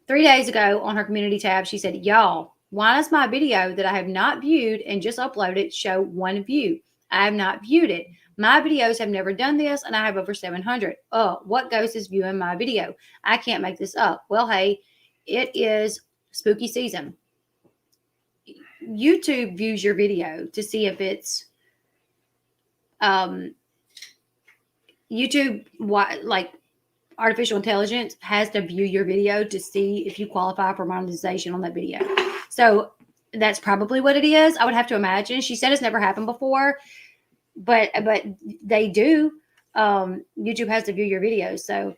3 days ago on her community tab, she said, y'all, why does my video that I have not viewed and just uploaded show 1 view? I have not viewed it. My videos have never done this, and I have over 700. Oh, what ghost is viewing my video? I can't make this up. Well, hey, it is spooky season. YouTube views your video to see if it's YouTube, like artificial intelligence has to view your video to see if you qualify for monetization on that video. So that's probably what it is. I would have to imagine. She said it's never happened before, but they do. YouTube has to view your videos. So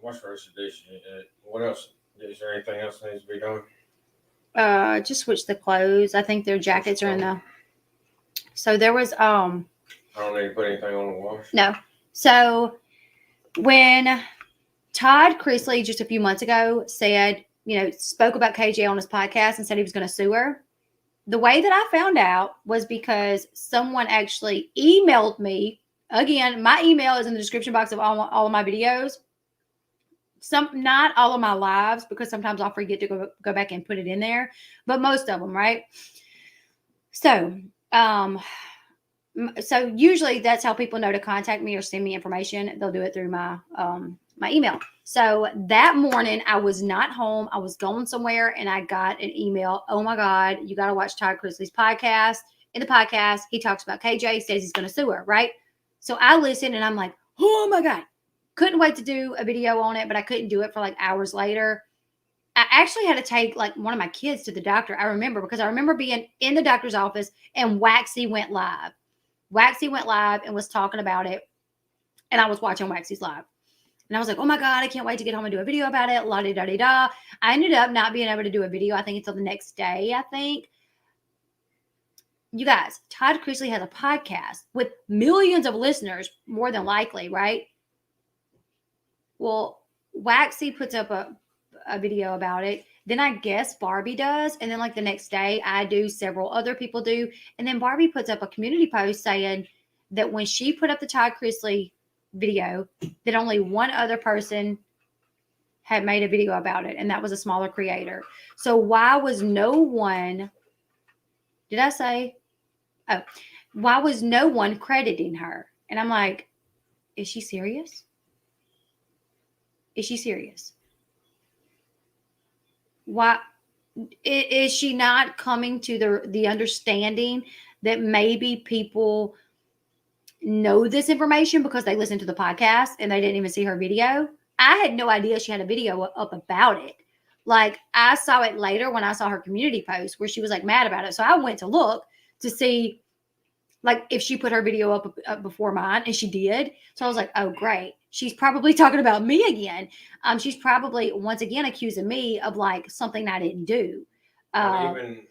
what's first edition? What else? Is there anything else that needs to be done? Just switch the clothes. I think their jackets are in the. So there was I don't need to put anything on the wash. No. So when Todd Chrisley just a few months ago said, spoke about KJ on his podcast and said he was going to sue her, the way that I found out was because someone actually emailed me. Again, my email is in the description box of all of my videos. Not all of my lives, because sometimes I'll forget to go back and put it in there, but most of them, right? So, so usually that's how people know to contact me or send me information. They'll do it through my email. So that morning I was not home. I was going somewhere and I got an email. Oh my God, you got to watch Todd Chrisley's podcast. In the podcast, he talks about KJ, says he's going to sue her, right? So I listened and I'm like, oh my God. Couldn't wait to do a video on it, but I couldn't do it for like hours later. I actually had to take like one of my kids to the doctor. I remember being in the doctor's office and Waxy went live. Waxy went live and was talking about it. And I was watching Waxy's live. And I was like, oh my God, I can't wait to get home and do a video about it. La-di-da-di-da. I ended up not being able to do a video, I think, until the next day, I think. You guys, Todd Chrisley has a podcast with millions of listeners, more than likely, right? Well, Waxy puts up a video about it. Then I guess Barbie does. And then like the next day I do, several other people do. And then Barbie puts up a community post saying that when she put up the Todd Chrisley video, that only one other person had made a video about it. And that was a smaller creator. So why was no one, why was no one crediting her? And I'm like, is she serious? Is she serious? Why is she not coming to the understanding that maybe people know this information because they listened to the podcast and they didn't even see her video? I had no idea she had a video up about it. Like, I saw it later when I saw her community post where she was like mad about it. So I went to look to see like if she put her video up before mine, and she did. So I was like, oh, great. She's probably talking about me again. She's probably once again accusing me of like something I didn't do. Even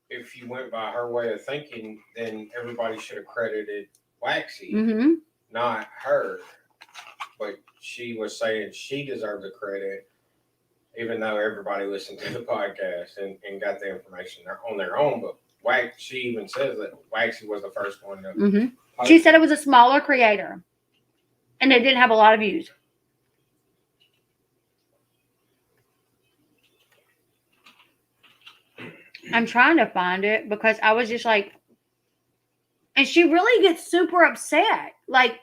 if you went by her way of thinking, then everybody should have credited Waxy, not her. But she was saying she deserved the credit, even though everybody listened to the podcast and got the information on their own. But she even says that Waxy was the first one to She said it was a smaller creator and it didn't have a lot of views. I'm trying to find it because I was just like, and she really gets super upset, like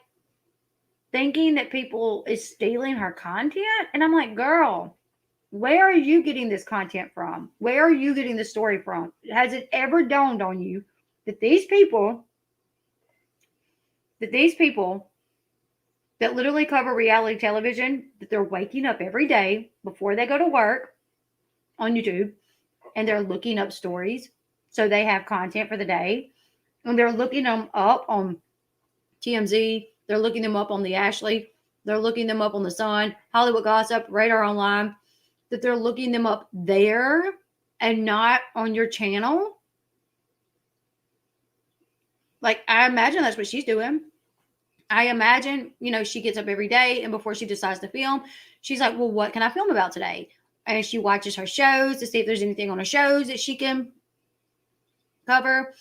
thinking that people is stealing her content. And I'm like, girl, where are you getting this content from? Where are you getting the story from? Has it ever dawned on you that these people that literally cover reality television, that they're waking up every day before they go to work on YouTube and they're looking up stories so they have content for the day, and they're looking them up on TMZ, they're looking them up on the Ashley, they're looking them up on the Sun, Hollywood Gossip, Radar Online, that they're looking them up there and not on your channel? Like, I imagine that's what she's doing. I imagine, she gets up every day and before she decides to film, she's like, well, what can I film about today? And she watches her shows to see if there's anything on her shows that she can cover.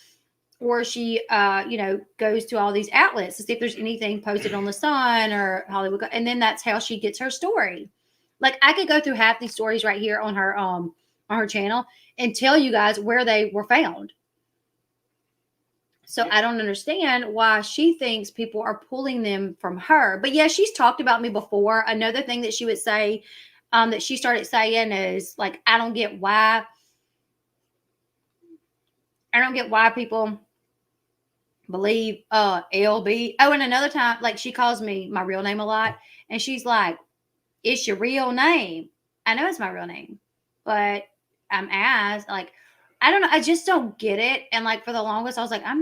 Or she, goes to all these outlets to see if there's anything posted on the Sun or Hollywood. And then that's how she gets her story. Like, I could go through half these stories right here on her channel and tell you guys where they were found. So I don't understand why she thinks people are pulling them from her. But yeah, she's talked about me before. Another thing that she would say, that she started saying is like, I don't get why people believe Elle Bee. Oh, and another time, like, she calls me my real name a lot. And she's like, it's your real name. I know it's my real name, but I'm asked, like, I don't know. I just don't get it. And like, for the longest, I was like, I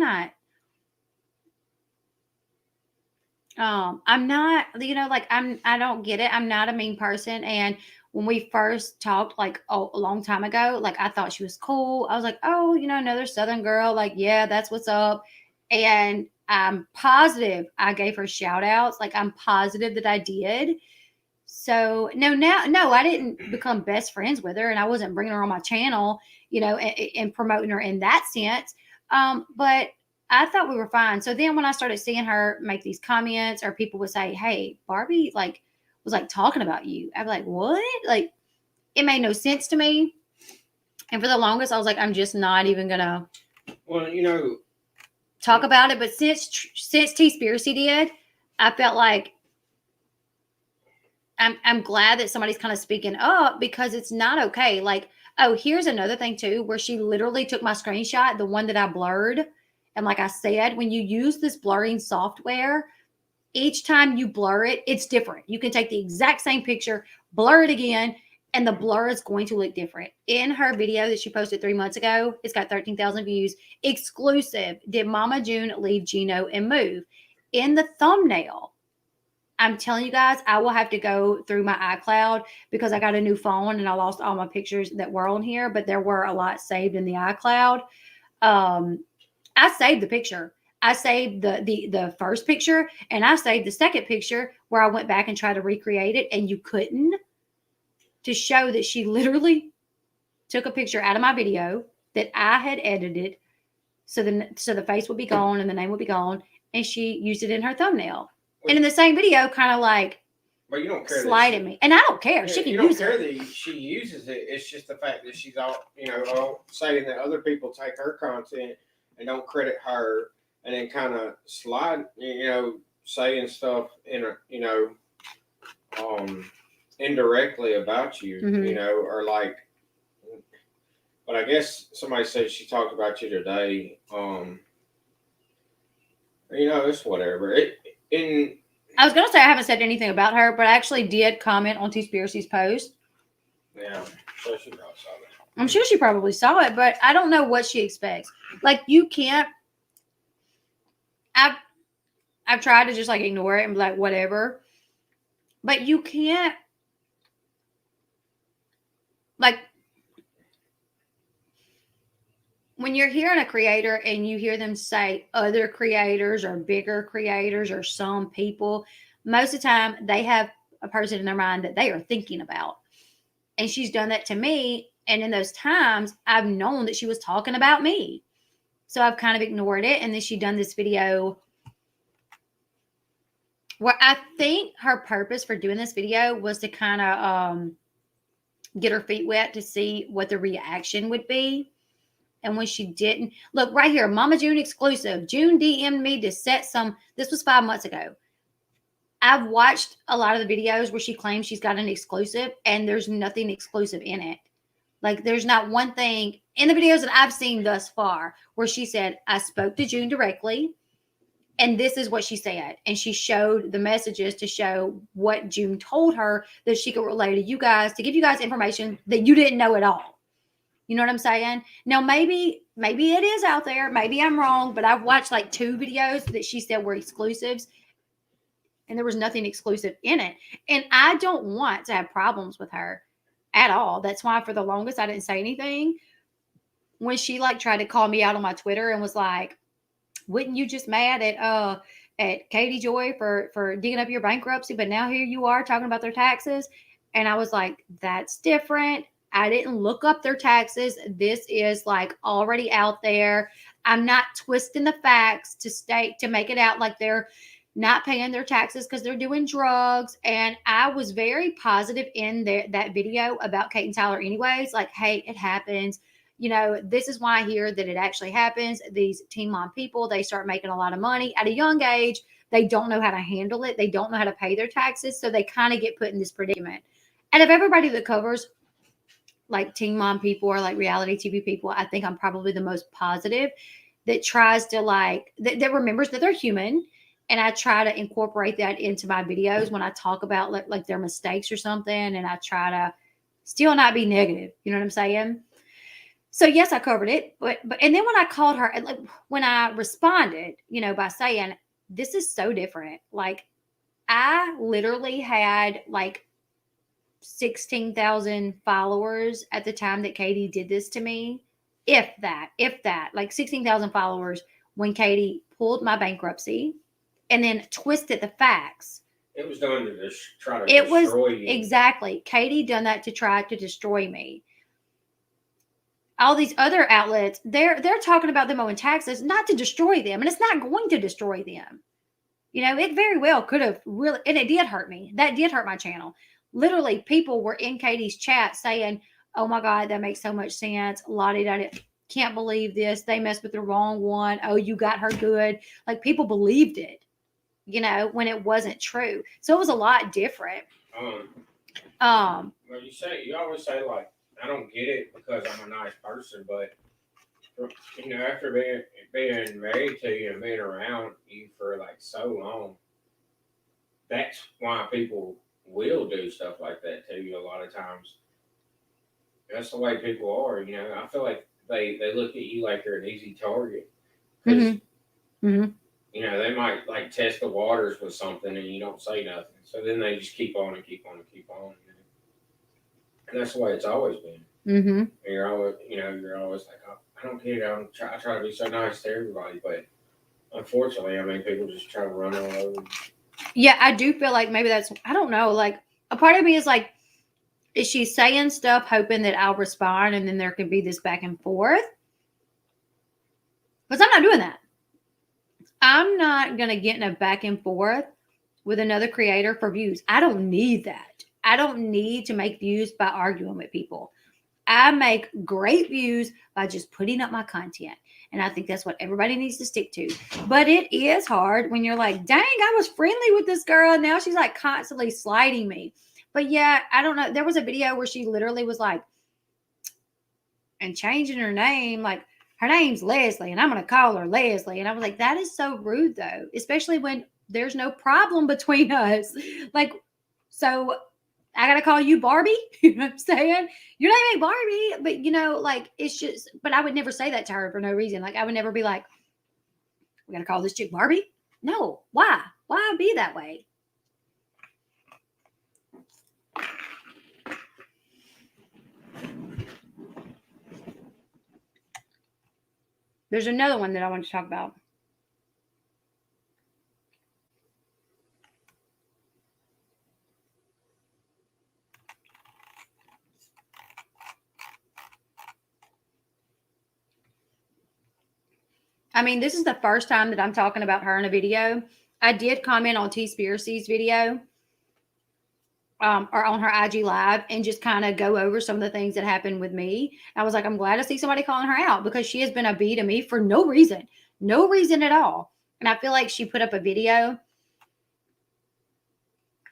don't get it. I'm not a mean person. And when we first talked, like, a long time ago, like, I thought she was cool. I was like, oh, another Southern girl. Like, yeah, that's what's up. And I'm positive I gave her shout outs. Like, I'm positive that I did. So no, I didn't become best friends with her, and I wasn't bringing her on my channel, and promoting her in that sense. But I thought we were fine. So then when I started seeing her make these comments, or people would say, "Hey, Barbie, like, was like talking about you," I'd be like, "What?" Like, it made no sense to me. And for the longest, I was like, I'm just not even gonna talk about it. But since T-Spiracy did, I felt like I'm glad that somebody's kind of speaking up, because it's not okay. Like, oh, here's another thing too, where she literally took my screenshot, the one that I blurred. And like I said, when you use this blurring software, each time you blur it, it's different. You can take the exact same picture, blur it again, and the blur is going to look different. In her video that she posted 3 months ago, it's got 13,000 views. Exclusive. Did Mama June leave Gino and move? In the thumbnail, I'm telling you guys, I will have to go through my iCloud, because I got a new phone and I lost all my pictures that were on here, but there were a lot saved in the iCloud. I saved the picture. I saved the first picture, and I saved the second picture where I went back and tried to recreate it, and you couldn't, to show that she literally took a picture out of my video that I had edited, so the face would be gone and the name would be gone, and she used it in her thumbnail. And in the same video, kind of like, but you don't care, slighted me, and I don't care. She can use it. You don't care that she uses it. It's just the fact that she's all saying that other people take her content and don't credit her, and then kind of slide, saying stuff indirectly about you, or like. But I guess somebody said she talked about you today. It's whatever. I was gonna say I haven't said anything about her, but I actually did comment on T-Spiracy's post. Yeah, so she probably saw it. I'm sure she probably saw it, but I don't know what she expects. Like, you can't. I've tried to just like ignore it and be like, whatever. But you can't, like, when you're hearing a creator and you hear them say other creators or bigger creators or some people, most of the time they have a person in their mind that they are thinking about. And she's done that to me. And in those times, I've known that she was talking about me. So I've kind of ignored it. And then she done this video where I think her purpose for doing this video was to kind of get her feet wet to see what the reaction would be. And when she didn't, look right here, Mama June exclusive. June DM'd me to set some, this was 5 months ago. I've watched a lot of the videos where she claims she's got an exclusive, and there's nothing exclusive in it. Like, there's not one thing in the videos that I've seen thus far where she said, I spoke to June directly, and this is what she said. And she showed the messages to show what June told her that she could relay to you guys, to give you guys information that you didn't know at all. You know what I'm saying? Now, maybe it is out there. Maybe I'm wrong, but I've watched like 2 videos that she said were exclusives, and there was nothing exclusive in it. And I don't want to have problems with her at all. That's why for the longest I didn't say anything. When she like tried to call me out on my Twitter and was like, wouldn't you just mad at Katie Joy for digging up your bankruptcy, but now here you are talking about their taxes? And I was like, that's different. I didn't look up their taxes. This is like already out there. I'm not twisting the facts to make it out like they're not paying their taxes because they're doing drugs. And I was very positive in that video about Kate and Tyler anyways. Like, hey, it happens. This is why I hear that it actually happens. These teen mom people, they start making a lot of money at a young age. They don't know how to handle it. They don't know how to pay their taxes. So they kind of get put in this predicament. And of everybody that covers like teen mom people or like reality TV people, I think I'm probably the most positive that tries to that remembers that they're human. And I try to incorporate that into my videos when I talk about like their mistakes or something. And I try to still not be negative. You know what I'm saying? So yes, I covered it. But and then when I called her, like when I responded, by saying, this is so different. Like, I literally had like 16,000 followers at the time that Katie did this to me. If that, like 16,000 followers when Katie pulled my bankruptcy and then twisted the facts. It was done to try to destroy you. Exactly. Katie done that to try to destroy me. All these other outlets, they're talking about them owing taxes, not to destroy them, and it's not going to destroy them. You know, it very well could have really, and it did hurt me. That did hurt my channel. Literally, people were in Katie's chat saying, "Oh my God, that makes so much sense. Lottie, can't believe this. They messed with the wrong one. Oh, you got her good." Like, people believed it, you know, when it wasn't true. So it was a lot different. Well, you always say, like, I don't get it because I'm a nice person, but you know, after being married to you and being around you for like so long, that's why people will do stuff like that to you a lot of times. That's the way people are, you know. I feel like they look at you like you're an easy target. Because, you know, they might like test the waters with something and you don't say nothing. So then they just keep on and keep on and keep on. You know? And that's the way it's always been. And you're always like, oh, I don't get it. I try to be so nice to everybody, but unfortunately, I mean, people just try to run all over. Yeah, I do feel like maybe that's, I don't know, like a part of me is like, is she saying stuff hoping that I'll respond and then there can be this back and forth? Because I'm not doing that. I'm not going to get in a back and forth with another creator for views. I don't need that. I don't need to make views by arguing with people. I make great views by just putting up my content. And I think that's what everybody needs to stick to. But it is hard when you're like, dang, I was friendly with this girl. And now she's like constantly sliding me. But yeah, I don't know. There was a video where she literally was like, and changing her name, like her name's Leslie, and I'm going to call her Leslie. And I was like, that is so rude though, especially when there's no problem between us. Like, so I got to call you Barbie. You know what I'm saying? Your name ain't Barbie, but you know, like it's just, but I would never say that to her for no reason. Like I would never be like, we got to call this chick Barbie. No. Why? Why be that way? There's another one that I want to talk about. I mean, this is the first time that I'm talking about her in a video. I did comment on T-Spiracy's video or on her IG live and just kind of go over some of the things that happened with me. I was like, I'm glad to see somebody calling her out because she has been a bee to me for no reason at all. And I feel like she put up a video. It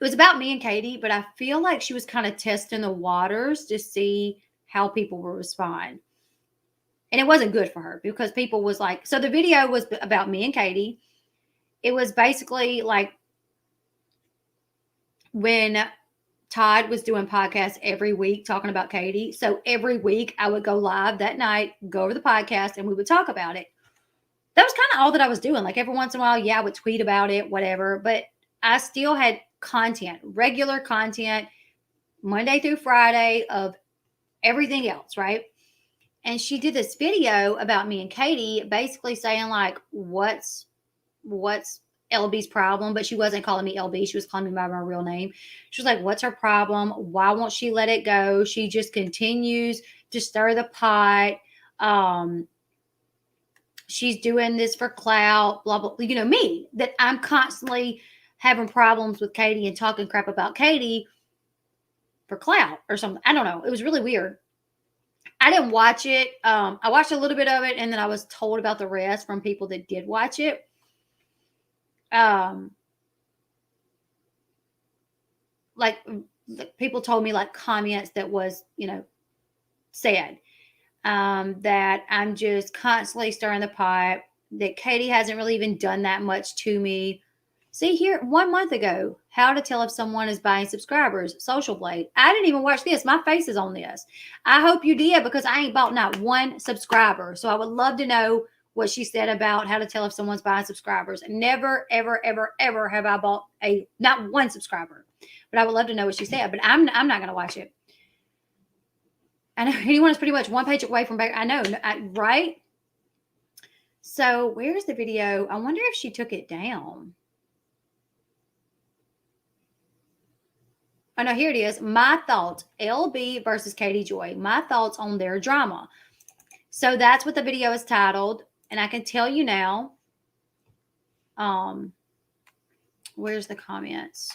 was about me and Katie, but I feel like she was kind of testing the waters to see how people will respond. And it wasn't good for her because people was like, so the video was about me and Katie. It was basically like when Todd was doing podcasts every week talking about Katie. So every week I would go live that night, go over the podcast, and we would talk about it. That was kind of all that I was doing. Like every once in a while, yeah, I would tweet about it, whatever. But I still had content, regular content, Monday through Friday of everything else, right? And she did this video about me and Katie, basically saying like, what's Elle Bee's problem? But she wasn't calling me Elle Bee. She was calling me by my real name. She was like, what's her problem? Why won't she let it go? She just continues to stir the pot. She's doing this for clout, blah, blah, you know, me, that I'm constantly having problems with Katie and talking crap about Katie for clout or something. I don't know. It was really weird. I didn't watch it. I watched a little bit of it and then I was told about the rest from people that did watch it. Like people told me like comments that was, you know, said that I'm just constantly stirring the pot, that Katie hasn't really even done that much to me. See here, 1 month ago, how to tell if someone is buying subscribers, Social Blade. I didn't even watch this. My face is on this. I hope you did because I ain't bought not one subscriber. So I would love to know what she said about how to tell if someone's buying subscribers. Never, ever, ever, ever have I bought not one subscriber. But I would love to know what she said. But I'm not going to watch it. I know anyone is pretty much one page away from back. I know, right? So where's the video? I wonder if she took it down. Oh no, here it is. My thoughts: Elle Bee versus Katie Joy. My thoughts on their drama. So that's what the video is titled, and I can tell you now. Where's the comments?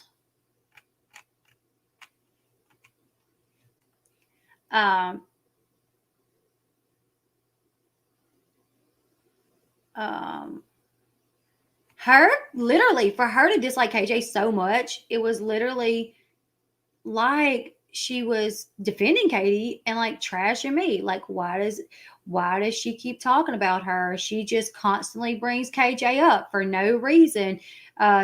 Um, her literally, for her to dislike KJ so much, it was literally like she was defending Katie and like trashing me. Like, why does she keep talking about her? She just constantly brings KJ up for no reason,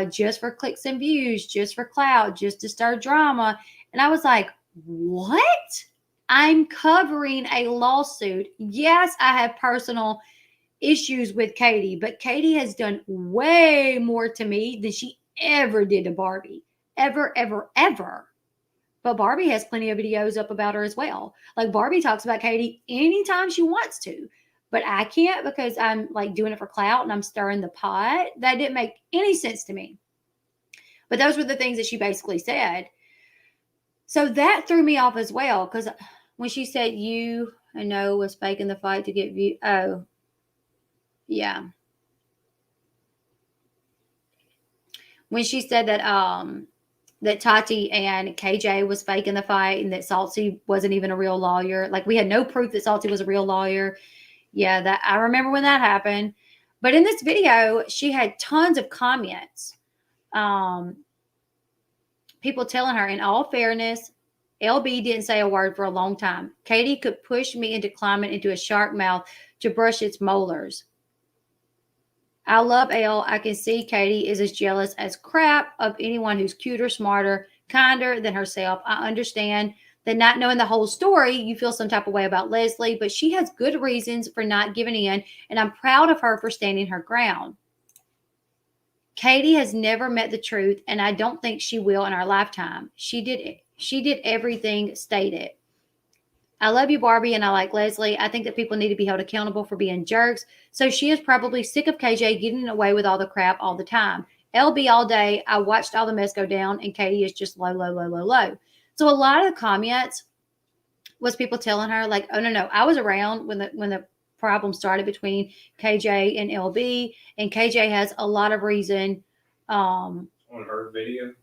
just for clicks and views, just for clout, just to start drama. And I was like, what? I'm covering a lawsuit. Yes, I have personal issues with Katie, but Katie has done way more to me than she ever did to Barbie. Ever, ever, ever. But Barbie has plenty of videos up about her as well. Like Barbie talks about Katie anytime she wants to. But I can't because I'm like doing it for clout and I'm stirring the pot. That didn't make any sense to me. But those were the things that she basically said. So that threw me off as well because when she said you and Noah was faking the fight to get view. Oh, yeah. When she said that Tati and KJ was faking the fight and that Salty wasn't even a real lawyer. Like we had no proof that Salty was a real lawyer. Yeah, that I remember when that happened. But in this video, she had tons of comments. People telling her, in all fairness, Elle Bee didn't say a word for a long time. Katie could push me into climbing into a shark mouth to brush its molars. I love Elle. I can see Katie is as jealous as crap of anyone who's cuter, smarter, kinder than herself. I understand that not knowing the whole story, you feel some type of way about Leslie, but she has good reasons for not giving in, and I'm proud of her for standing her ground. Katie has never met the truth, and I don't think she will in our lifetime. She did everything stated. I love you, Barbie, and I like Leslie. I think that people need to be held accountable for being jerks. So she is probably sick of KJ getting away with all the crap all the time. Elle Bee all day. I watched all the mess go down, and Katie is just low, low, low, low, low. So a lot of the comments was people telling her like, "Oh no, I was around when the problem started between KJ and Elle Bee, and KJ has a lot of reason." On her video.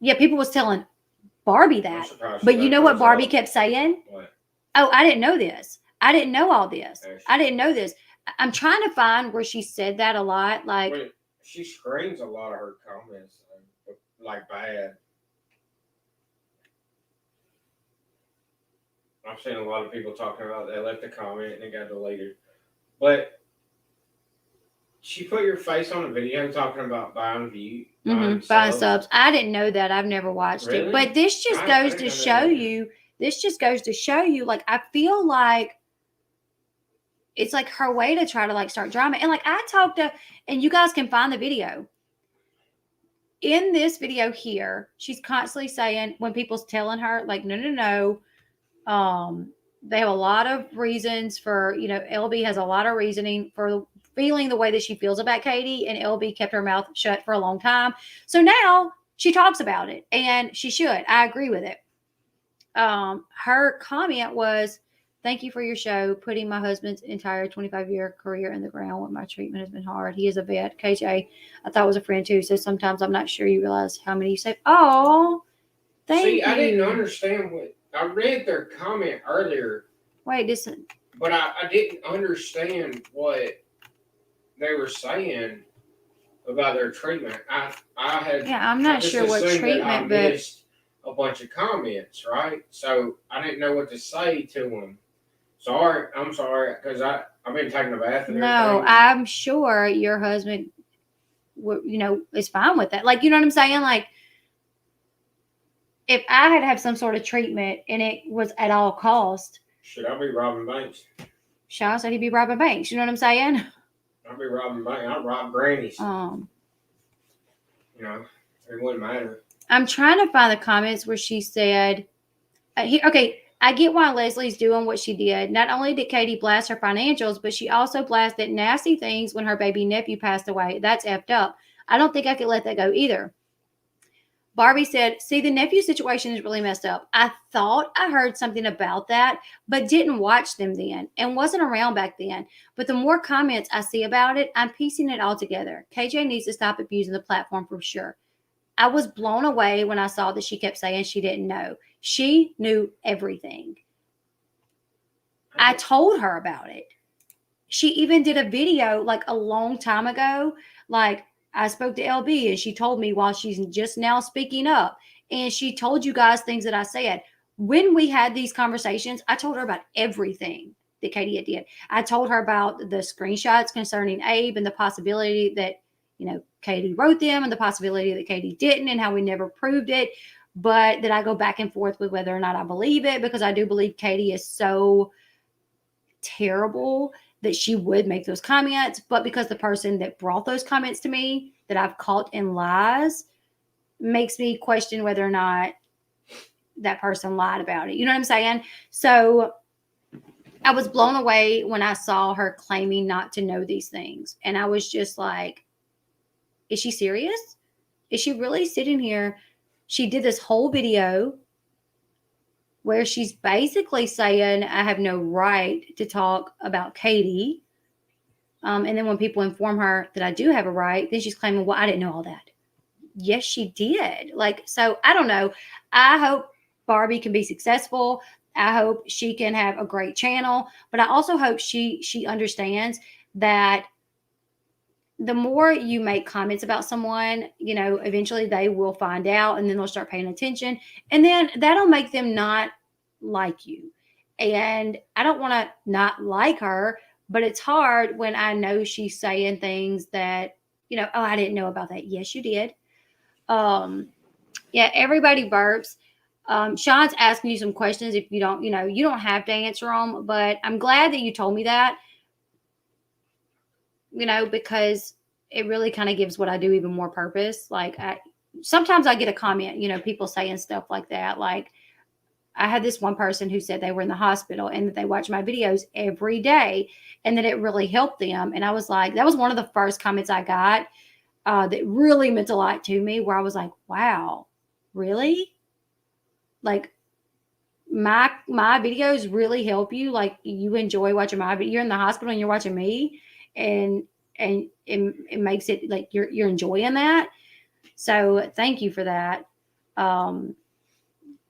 Yeah, people was telling Barbie that. But you know what Barbie kept saying? What? Oh, I didn't know this. I didn't know all this. I didn't know this. I'm trying to find where she said that a lot. Like, wait, she screams a lot of her comments like bad. I've seen a lot of people talking about they left a comment and it got deleted. But she put your face on a video talking about buying subs. I didn't know that. I've never watched it. But this just goes to show you. This just goes to show you. Like, I feel like it's like her way to try to like start drama. And like I talked to, and you guys can find the video. In this video here, she's constantly saying when people's telling her like, no. They have a lot of reasons for, Elle Bee has a lot of reasoning for feeling the way that she feels about Katie, and Elle Bee kept her mouth shut for a long time. So now she talks about it, and she should. I agree with it. Her comment was, "Thank you for your show. Putting my husband's entire 25-year career in the ground with my treatment has been hard. He is a vet. KJ, I thought was a friend too. So sometimes I'm not sure you realize how many you saved." Oh, thank you. See, I didn't understand what I read their comment earlier. Wait, listen. But I didn't understand what they were saying about their treatment. I'm not sure what treatment, but missed a bunch of comments, right? So I didn't know what to say to them. I'm sorry, because I've been taking a bath. And no, I'm sure your husband, is fine with that. Like, you know what I'm saying? Like, if I had to have some sort of treatment and it was at all cost, should I be robbing banks? Shaw said he'd be robbing banks. You know what I'm saying? I'd be robbing banks. I'd rob grannies. It wouldn't matter. I'm trying to find the comments where she said, okay, I get why Leslie's doing what she did. Not only did Katie blast her financials, but she also blasted nasty things when her baby nephew passed away. That's effed up. I don't think I could let that go either. Barbie said, see, the nephew situation is really messed up. I thought I heard something about that, but didn't watch them then and wasn't around back then. But the more comments I see about it, I'm piecing it all together. KJ needs to stop abusing the platform for sure. I was blown away when I saw that she kept saying she didn't know. She knew everything. I told her about it. She even did a video like a long time ago. Like, I spoke to Elle Bee and she told me while she's just now speaking up. And she told you guys things that I said. When we had these conversations, I told her about everything that Katie had did. I told her about the screenshots concerning Abe and the possibility that, Katie wrote them and the possibility that Katie didn't and how we never proved it. But that I go back and forth with whether or not I believe it, because I do believe Katie is so terrible that she would make those comments, but because the person that brought those comments to me that I've caught in lies makes me question whether or not that person lied about it. You know what I'm saying? So I was blown away when I saw her claiming not to know these things. And I was just like, is she serious? Is she really sitting here? She did this whole video where she's basically saying, I have no right to talk about Katie. And then when people inform her that I do have a right, then she's claiming, well, I didn't know all that. Yes, she did. So I don't know. I hope Barbie can be successful. I hope she can have a great channel, but I also hope she understands that the more you make comments about someone, eventually they will find out and then they'll start paying attention. And then that'll make them not like you. And I don't want to not like her, but it's hard when I know she's saying things that, oh, I didn't know about that. Yes, you did. Yeah, everybody burps. Sean's asking you some questions. If you don't, you don't have to answer them, but I'm glad that you told me that, because it really kind of gives what I do even more purpose. Sometimes I get a comment, people saying stuff like that. Like, I had this one person who said they were in the hospital and that they watch my videos every day and that it really helped them. And I was like, that was one of the first comments I got that really meant a lot to me, where I was like, wow, really? Like, my videos really help you? Like, you enjoy watching my video? You're in the hospital and you're watching me, and it makes it like you're enjoying that. So thank you for that.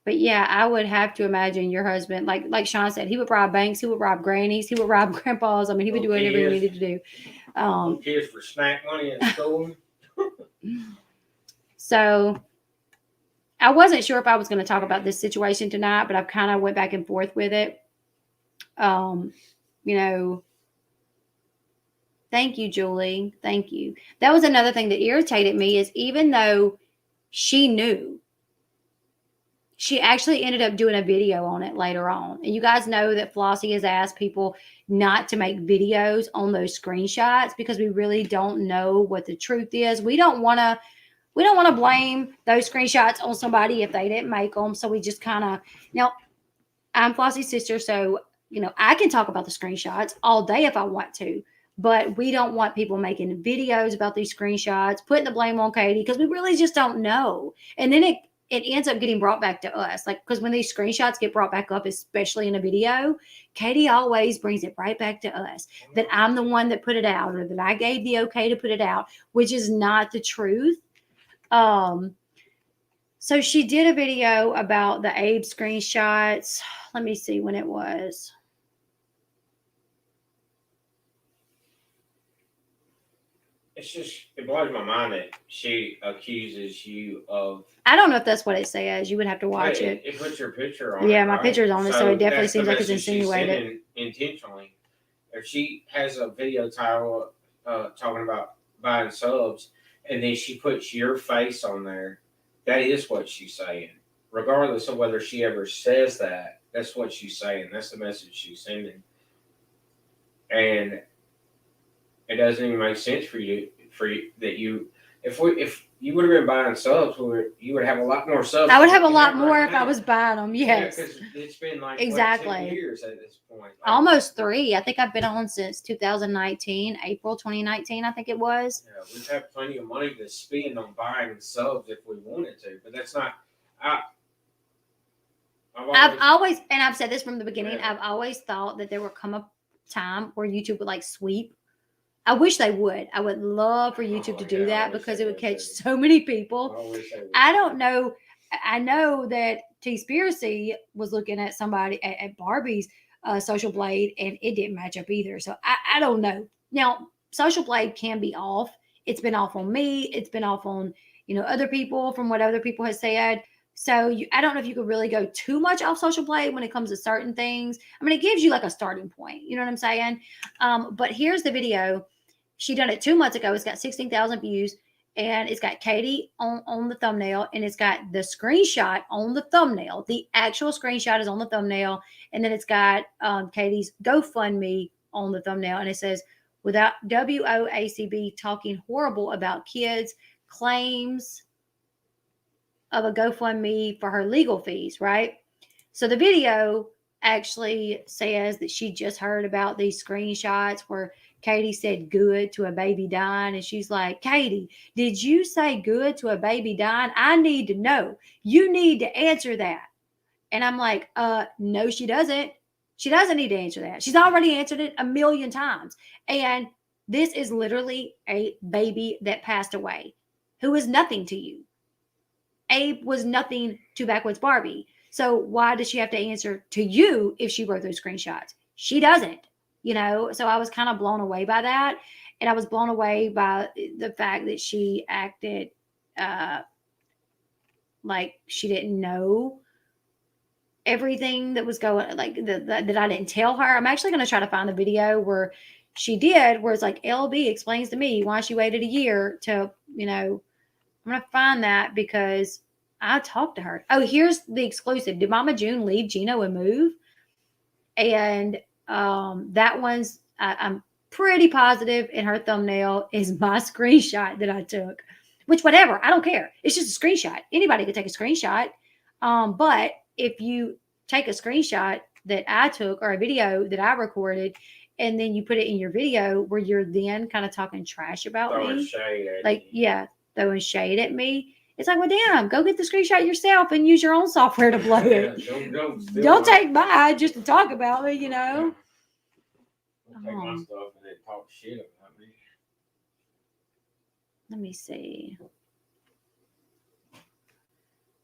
But yeah, I would have to imagine your husband, like Sean said, he would rob banks, he would rob grannies, he would rob grandpas. I mean, he would do whatever he needed to do. Kids for snack money in school. So I wasn't sure if I was going to talk about this situation tonight, but I've kind of went back and forth with it. Thank you, Julie. Thank you. That was another thing that irritated me, is even though she knew, she actually ended up doing a video on it later on. And you guys know that Flossie has asked people not to make videos on those screenshots because we really don't know what the truth is. We don't want to blame those screenshots on somebody if they didn't make them. So we just kind of, I'm Flossie's sister, so, I can talk about the screenshots all day if I want to. But we don't want people making videos about these screenshots, putting the blame on Katie, because we really just don't know. And then it ends up getting brought back to us. Because when these screenshots get brought back up, especially in a video, Katie always brings it right back to us, that I'm the one that put it out, or that I gave the okay to put it out, which is not the truth. So she did a video about the Abe screenshots. Let me see when it was. It blows my mind that she accuses you of. I don't know if that's what it says. You would have to watch it. It puts your picture on it. Yeah, my right? picture's on it, so it definitely seems like it's insinuated. Intentionally. If she has a video title talking about buying subs, and then she puts your face on there, that is what she's saying. Regardless of whether she ever says that, that's what she's saying. That's the message she's sending. And it doesn't even make sense for you that you, if you would have been buying subs. You would have a lot more subs. I would have a than lot you more right if now. I was buying them. Yeah, Yes. because it's been like Exactly. what, 2 years at this point. Like, Almost 3. I think I've been on since 2019, April 2019, I think it was. Yeah, we've had plenty of money to spend on buying subs if we wanted to, but that's not. I've always, and I've said this from the beginning, Yeah. I've always thought that there would come a time where YouTube would like sweep. I wish they would. I would love for YouTube to do that because it would catch so many people. I don't know. I know that T-Spiracy was looking at somebody at Barbie's Social Blade and it didn't match up either. So I don't know. Now, Social Blade can be off. It's been off on me. It's been off on, other people from what other people have said. So I don't know if you could really go too much off Social Blade when it comes to certain things. I mean, it gives you like a starting point. You know what I'm saying? But here's the video. She done it 2 months ago. It's got 16,000 views, and it's got Katie on the thumbnail, and it's got the screenshot on the thumbnail. The actual screenshot is on the thumbnail, and then it's got Katie's GoFundMe on the thumbnail, and it says, without WOACB talking horrible about kids, claims of a GoFundMe for her legal fees, right? So the video actually says that she just heard about these screenshots where Katie said good to a baby dying. And she's like, Katie, did you say good to a baby dying? I need to know. You need to answer that. And I'm like, no, she doesn't. She doesn't need to answer that. She's already answered it a million times. And this is literally a baby that passed away who is nothing to you. Abe was nothing to Backwoods Barbie. So why does she have to answer to you if she wrote those screenshots? She doesn't, So I was kind of blown away by that. And I was blown away by the fact that she acted like she didn't know everything that was going, like that I didn't tell her. I'm actually going to try to find the video where she did, where it's like Elle Bee explains to me why she waited a year to, I'm going to find that because I talked to her. Oh, here's the exclusive. Did Mama June leave Gino and move? And that one's, I'm pretty positive in her thumbnail is my screenshot that I took, which whatever, I don't care. It's just a screenshot. Anybody could take a screenshot. But if you take a screenshot that I took or a video that I recorded, and then you put it in your video where you're then kind of talking trash about me, like, yeah, throwing shade at me. It's like, well, damn, go get the screenshot yourself and use your own software to blow it. Don't take mine just to talk about me, Don't take my stuff and then talk shit about me. Let me see.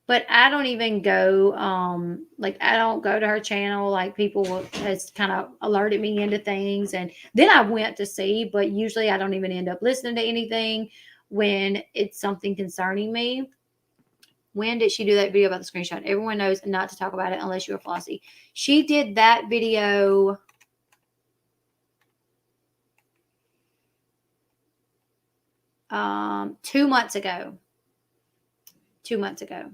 But I don't even go, I don't go to her channel. Like, people has kind of alerted me into things. And then I went to see, but usually I don't even end up listening to anything when it's something concerning me. When did she do that video about the screenshot? Everyone knows not to talk about it unless you're Flossie. She did that video. Um, 2 months ago. 2 months ago.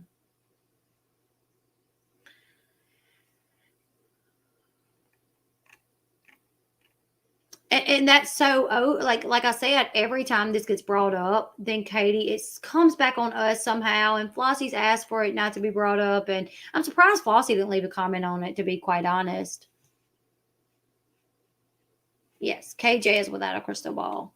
And that's so, like I said, every time this gets brought up, then Katie, it comes back on us somehow. And Flossie's asked for it not to be brought up. And I'm surprised Flossie didn't leave a comment on it, to be quite honest. Yes, KJ is without a crystal ball.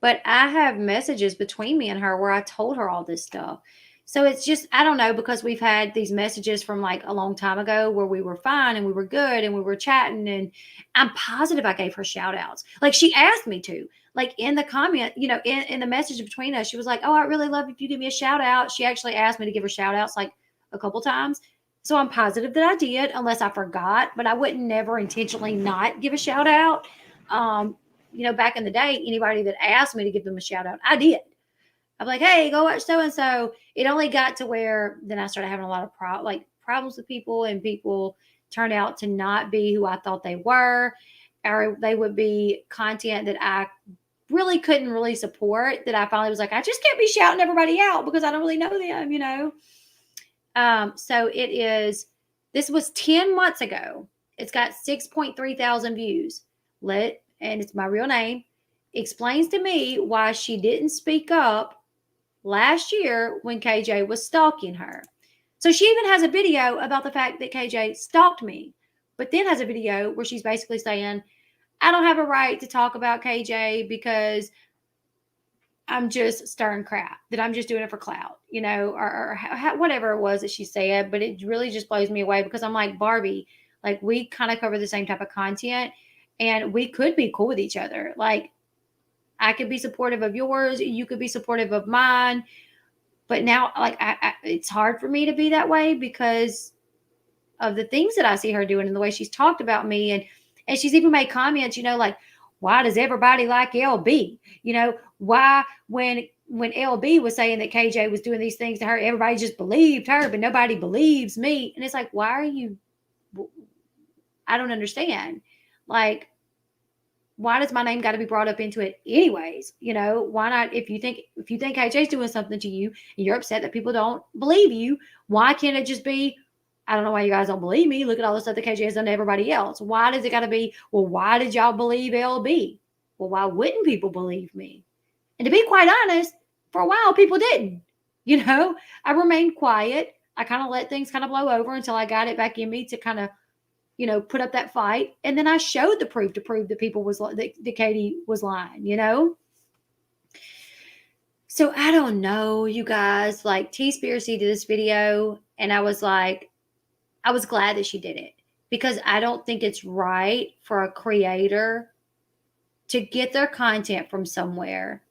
But I have messages between me and her where I told her all this stuff. So it's just, I don't know, because we've had these messages from like a long time ago where we were fine and we were good and we were chatting. And I'm positive I gave her shout outs. Like, she asked me to, like, in the comment, in the message between us, she was like, oh, I really love if you give me a shout out. She actually asked me to give her shout outs like a couple times. So I'm positive that I did, unless I forgot, but I wouldn't never intentionally not give a shout out. Back in the day, anybody that asked me to give them a shout out, I did. I'm like, hey, go watch so and so. It only got to where then I started having a lot of problems with people, and people turned out to not be who I thought they were, or they would be content that I really couldn't really support. That I finally was like, I just can't be shouting everybody out because I don't really know them, So this was 10 months ago. It's got 6.3 thousand views. And it's my real name. Explains to me why she didn't speak up last year when KJ was stalking her. So she even has a video about the fact that KJ stalked me, but then has a video where she's basically saying, I don't have a right to talk about KJ because I'm just stirring crap, that I'm just doing it for clout, or whatever it was that she said. But it really just blows me away because I'm like, Barbie, like we kind of cover the same type of content and we could be cool with each other. Like I could be supportive of yours. You could be supportive of mine. But now, like, it's hard for me to be that way because of the things that I see her doing and the way she's talked about me. And she's even made comments, like, why does everybody like Elle Bee? Why when Elle Bee was saying that KJ was doing these things to her, everybody just believed her, but nobody believes me. And it's like, why are you? I don't understand. Like, why does my name got to be brought up into it anyways? Why not? If you think KJ's doing something to you and you're upset that people don't believe you, why can't it just be, I don't know why you guys don't believe me. Look at all the stuff that KJ has done to everybody else. Why does it got to be, well, why did y'all believe Elle Bee? Well, why wouldn't people believe me? And to be quite honest, for a while, people didn't. I remained quiet. I kind of let things kind of blow over until I got it back in me to kind of, put up that fight. And then I showed the proof to prove that that Katie was lying, So I don't know, you guys. Like T-Spiracy did this video, and I was like, I was glad that she did it because I don't think it's right for a creator to get their content from somewhere,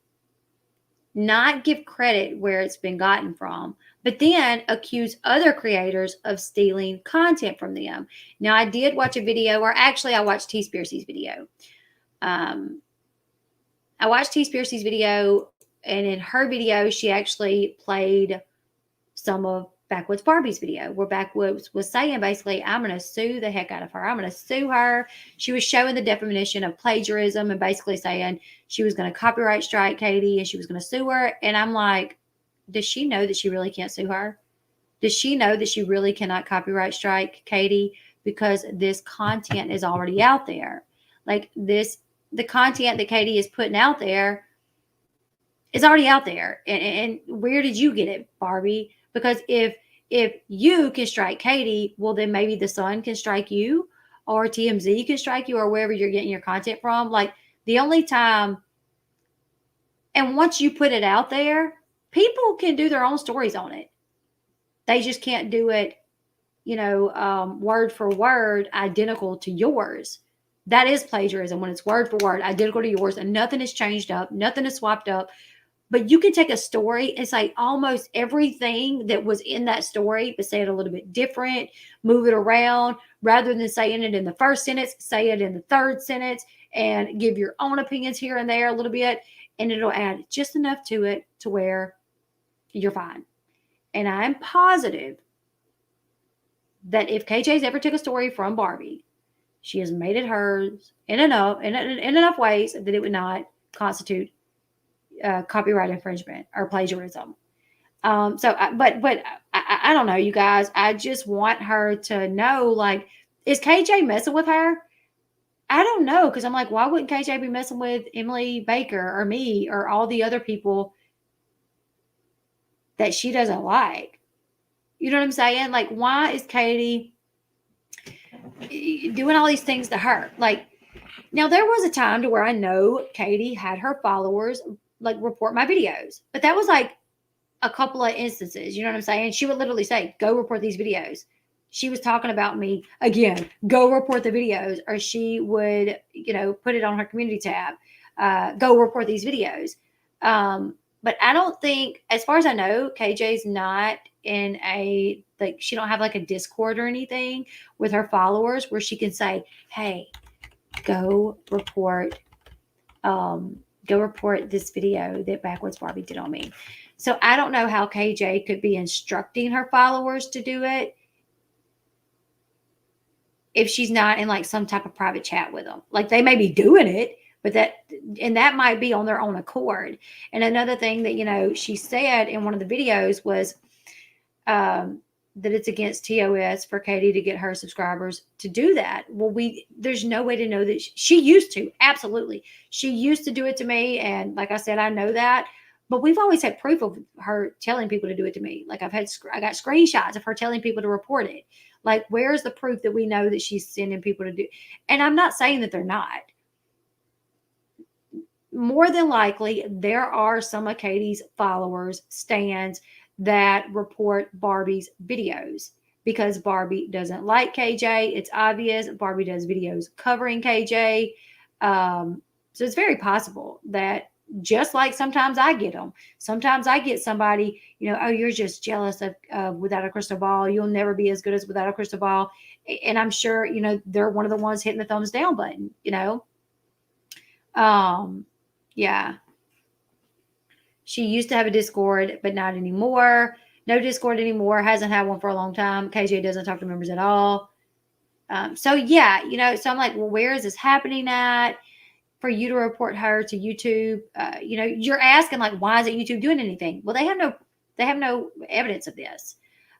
not give credit where it's been gotten from, but then accuse other creators of stealing content from them. Now, I did watch a video, or actually I watched T-Spiracy's video. I watched T-Spiracy's video, and in her video, she actually played some of Backwoods Barbie's video where Backwoods was saying basically, I'm going to sue the heck out of her. I'm going to sue her. She was showing the definition of plagiarism and basically saying she was going to copyright strike Katie and she was going to sue her. And I'm like, does she know that she really can't sue her? Does she know that she really cannot copyright strike Katie because this content is already out there? Like the content that Katie is putting out there is already out there. And where did you get it, Barbie? Because if you can strike Katie, well, then maybe the Sun can strike you, or TMZ can strike you, or wherever you're getting your content from. Like the only time, and once you put it out there, people can do their own stories on it. They just can't do it, word for word, identical to yours. That is plagiarism when it's word for word, identical to yours, and nothing is changed up, nothing is swapped up. But you can take a story and say almost everything that was in that story, but say it a little bit different, move it around, rather than saying it in the first sentence, say it in the third sentence, and give your own opinions here and there a little bit, and it'll add just enough to it to where you're fine. And I'm positive that if KJ's ever took a story from Barbie, she has made it hers in enough ways that it would not constitute copyright infringement or plagiarism. But I don't know, you guys. I just want her to know, like, is KJ messing with her? I don't know, because I'm like, why wouldn't KJ be messing with Emily Baker or me or all the other people that she doesn't like? You know what I'm saying? Like, why is Katie doing all these things to her? Like, now there was a time to where I know Katie had her followers like report my videos, but that was like a couple of instances. You know what I'm saying? She would literally say, go report these videos. She was talking about me again, go report the videos, or she would, put it on her community tab, go report these videos. But I don't think, as far as I know, KJ's not in she don't have like a Discord or anything with her followers where she can say, hey, go report this video that Backwoods Barbie did on me. So I don't know how KJ could be instructing her followers to do it if she's not in like some type of private chat with them. Like they may be doing it, but that might be on their own accord. And another thing that, she said in one of the videos was, that it's against TOS for Katie to get her subscribers to do that. Well, there's no way to know that she used to. Absolutely. She used to do it to me. And like I said, I know that. But we've always had proof of her telling people to do it to me. Like I got screenshots of her telling people to report it. Like, where's the proof that we know that she's sending people to do? And I'm not saying that they're not. More than likely, there are some of Katie's followers, stands, that report Barbie's videos because Barbie doesn't like KJ. It's obvious. Barbie does videos covering KJ. So it's very possible that, just like sometimes I get them, sometimes I get somebody, oh, you're just jealous of Without a Crystal Ball. You'll never be as good as Without a Crystal Ball. And I'm sure, they're one of the ones hitting the thumbs down button, yeah. She used to have a Discord, but not anymore. No Discord anymore. Hasn't had one for a long time. KJ doesn't talk to members at all. So yeah, so I'm like, well, where is this happening at? For you to report her to YouTube, you're asking like, why isn't YouTube doing anything? Well, they have no evidence of this.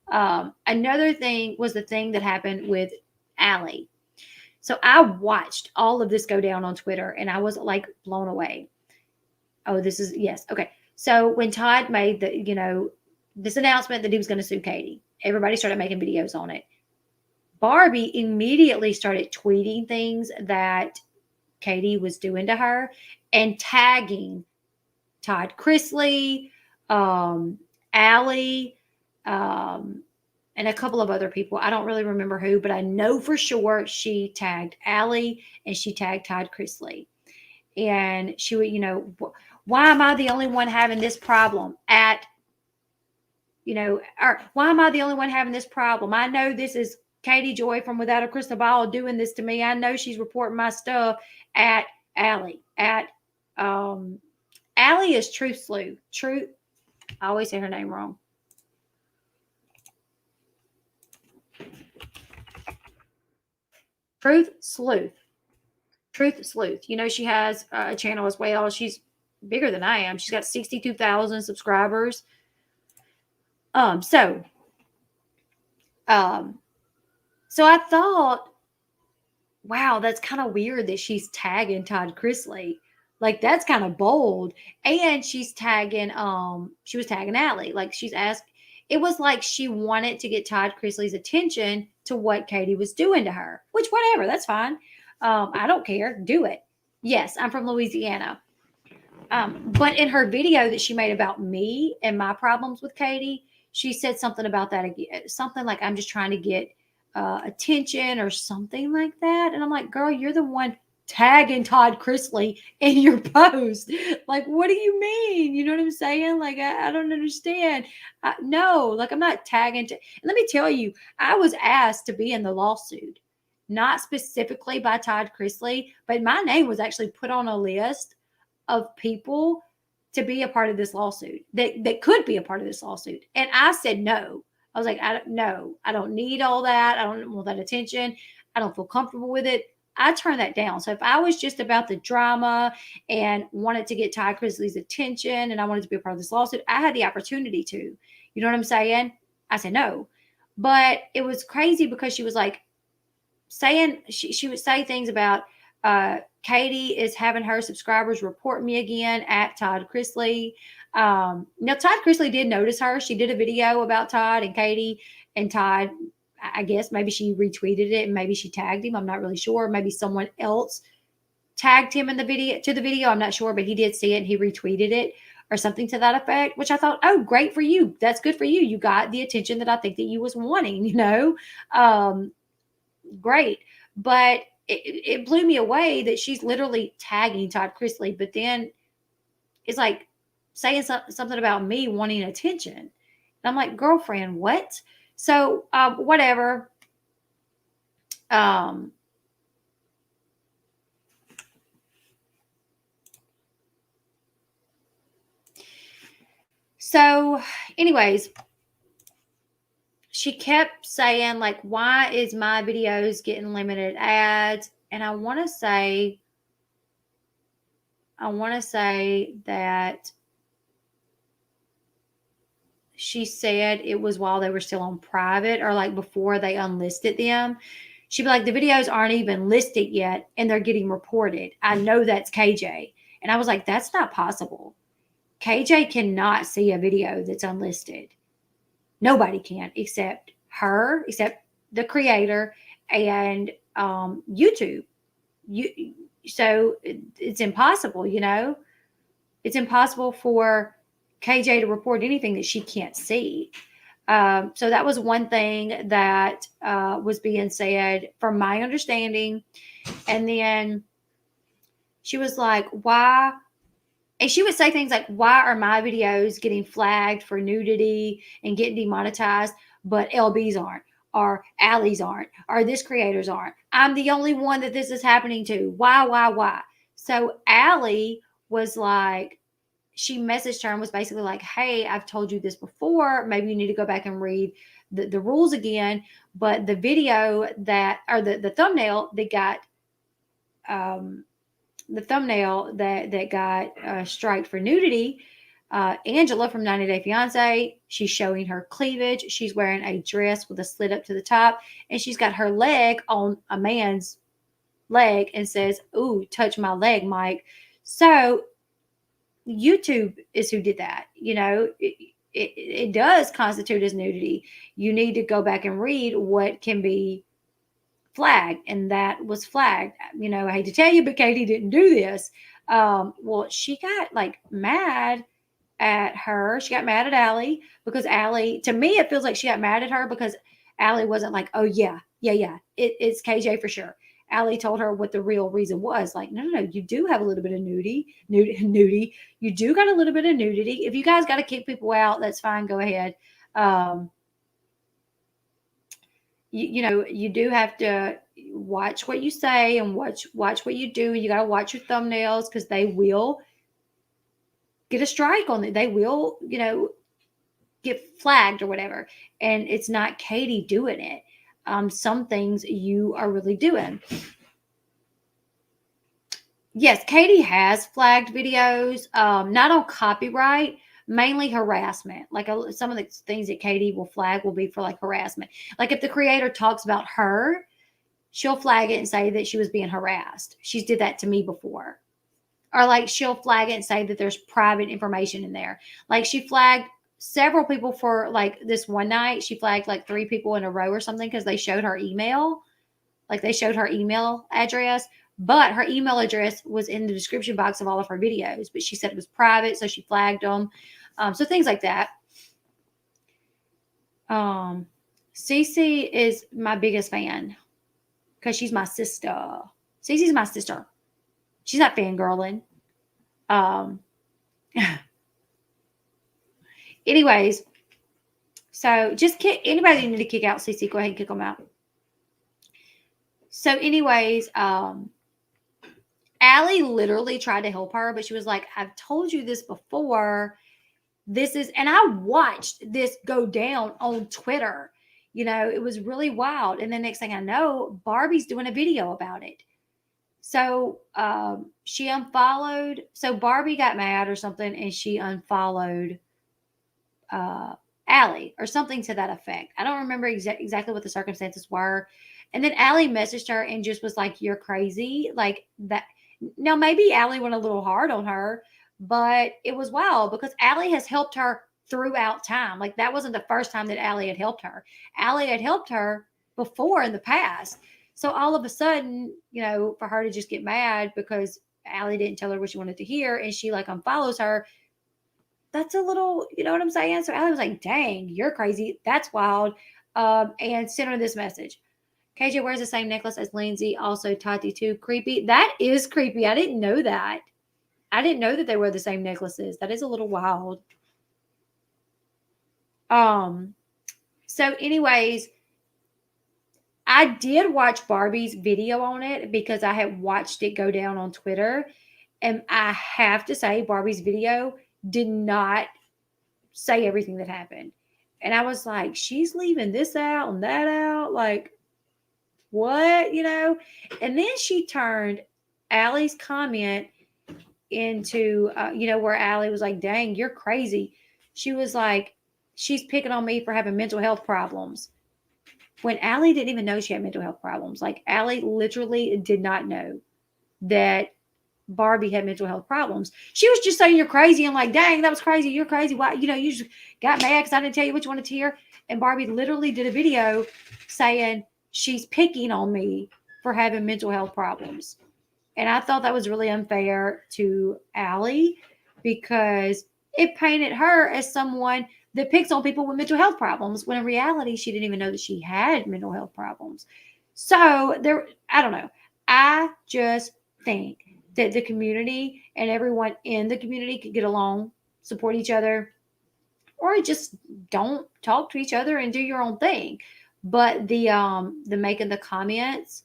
Another thing was the thing that happened with Allie. So I watched all of this go down on Twitter, and I was like blown away. Oh, yes. Okay. So when Todd made this announcement that he was going to sue Katie, everybody started making videos on it. Barbie immediately started tweeting things that Katie was doing to her and tagging Todd Chrisley, Allie, and a couple of other people. I don't really remember who, but I know for sure she tagged Allie and she tagged Todd Chrisley. And she would, why am I the only one having this problem or why am I the only one having this problem? I know this is Katie Joy from Without a Crystal Ball doing this to me. I know she's reporting my stuff at Allie. Allie is Truth Sleuth. I always say her name wrong. Truth Sleuth. She has a channel as well. She's bigger than I am. She's got 62,000 subscribers. So I thought, wow, that's kind of weird that she's tagging Todd Chrisley. Like, that's kind of bold. And she's tagging, she was tagging Allie. Like, it was like she wanted to get Todd Chrisley's attention to what Katie was doing to her, which, whatever, that's fine. I don't care. Do it. Yes, I'm from Louisiana. But in her video that she made about me and my problems with Katie, she said something about that again. Something like, I'm just trying to get attention or something like that. And I'm like, girl, you're the one tagging Todd Chrisley in your post. Like, what do you mean? You know what I'm saying? Like, I don't understand. No, like, I'm not tagging. Let me tell you, I was asked to be in the lawsuit, not specifically by Todd Chrisley, but my name was actually put on a list of people to be a part of this lawsuit that could be a part of this lawsuit. And I said no. I was like, I don't need all that. I don't want that attention. I don't feel comfortable with it. I turned that down. So if I was just about the drama and wanted to get Todd Chrisley's attention and I wanted to be a part of this lawsuit, I had the opportunity to. You know what I'm saying? I said no. But it was crazy because she was like saying, she would say things about, Katie is having her subscribers report me again at Todd Chrisley. Now, Todd Chrisley did notice her. She did a video about Todd and Katie, and Todd, I guess maybe she retweeted it and maybe she tagged him. I'm not really sure. Maybe someone else tagged him in the video. I'm not sure, but he did see it and he retweeted it or something to that effect, which I thought, oh, great for you. That's good for you. You got the attention that I think that you was wanting, great. But it blew me away that she's literally tagging Todd Chrisley, but then it's like saying something about me wanting attention. And I'm like, girlfriend, what? So whatever. So anyways, she kept saying, like, why is my videos getting limited ads? And I want to say that she said it was while they were still on private or like before they unlisted them. She'd be like, the videos aren't even listed yet and they're getting reported. I know that's KJ. And I was like, that's not possible. KJ cannot see a video that's unlisted. Nobody can except her, except the creator and YouTube. So it's impossible, you know? It's impossible for KJ to report anything that she can't see. So that was one thing that was being said from my understanding. And then she was like, why? And she would say things like, why are my videos getting flagged for nudity and getting demonetized, but Elle Bee's aren't, or Allie's aren't, or this creators aren't? I'm the only one that this is happening to. Why? So Allie was like, she messaged her and was basically like, hey, I've told you this before. Maybe you need to go back and read the rules again. But the video that, or the thumbnail that got, striked for nudity, Angela from 90 Day Fiance, she's showing her cleavage. She's wearing a dress with a slit up to the top, and she's got her leg on a man's leg and says, ooh, touch my leg, Mike. So YouTube is who did that. You know, it does constitute as nudity. You need to go back and read what can be flagged, and that was flagged. You know, I hate to tell you, but Katie didn't do this. Well, she got like mad at her. She got mad at Allie because Allie, to me, it feels like she got mad at her because Allie wasn't like, oh yeah, it's KJ for sure. Allie told her what the real reason was. Like, no, you do have a little bit of nudity. You do got a little bit of nudity. If you guys got to kick people out, that's fine. Go ahead. You know, you do have to watch what you say and watch what you do. You got to watch your thumbnails because they will get a strike on it. They will, you know, get flagged or whatever. And it's not Katie doing it. Some things you are really doing. Yes, Katie has flagged videos, not on copyright, mainly harassment. Like some of the things that Katie will flag will be for like harassment. Like if the creator talks about her, she'll flag it and say that she was being harassed. She's did that to me before. Or like she'll flag it and say that there's private information in there. Like she flagged several people for like this one night. She flagged like 3 people in a row or something because they showed her email. Like they showed her email address, but her email address was in the description box of all of her videos. But she said it was private, so she flagged them. So things like that. Cece is my biggest fan because she's my sister. Cece's my sister. She's not fangirling. Anyways, so just kick anybody you need to kick out, Cece, go ahead and kick them out. So anyways, Allie literally tried to help her, but she was like, I've told you this before. And I watched this go down on Twitter. You know, it was really wild. And the next thing I know, Barbie's doing a video about it. So she unfollowed. So Barbie got mad or something, and she unfollowed Allie or something to that effect. I don't remember exactly what the circumstances were. And then Allie messaged her and just was like, you're crazy. Like that. Now, maybe Allie went a little hard on her, but it was wild because Allie has helped her throughout time. Like that wasn't the first time that Allie had helped her. Allie had helped her before in the past. So all of a sudden, you know, for her to just get mad because Allie didn't tell her what she wanted to hear and she like unfollows her, that's a little, you know what I'm saying? So Allie was like, dang, you're crazy. That's wild. And sent her this message. KJ wears the same necklace as Lindsay. Also, Tati too. Creepy. That is creepy. I didn't know that. I didn't know that they wear the same necklaces. That is a little wild. So anyways, I did watch Barbie's video on it because I had watched it go down on Twitter. And I have to say, Barbie's video did not say everything that happened. And I was like, she's leaving this out and that out. Like, what? You know? And then she turned Allie's comment into, you know, where Allie was like, dang, you're crazy. She was like, she's picking on me for having mental health problems. When Allie didn't even know she had mental health problems. Like, Allie literally did not know that Barbie had mental health problems. She was just saying you're crazy and like, dang, that was crazy. You're crazy. Why? You just got mad because I didn't tell you what you wanted to hear. And Barbie literally did a video saying she's picking on me for having mental health problems. And I thought that was really unfair to Allie because it painted her as someone that picks on people with mental health problems when in reality she didn't even know that she had mental health problems. So I don't know. I just think that the community and everyone in the community could get along, support each other, or just don't talk to each other and do your own thing. But the making the comments,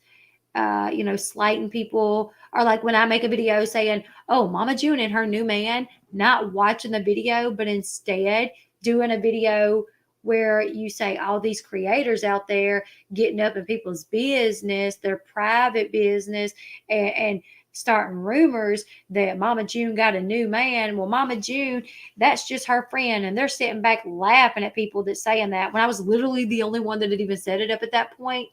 slighting people, or like when I make a video saying, "Oh, Mama June and her new man," not watching the video, but instead doing a video where you say all these creators out there getting up in people's business, their private business, and starting rumors that Mama June got a new man. Well, Mama June, that's just her friend, and they're sitting back laughing at people that saying that when I was literally the only one that had even set it up at that point.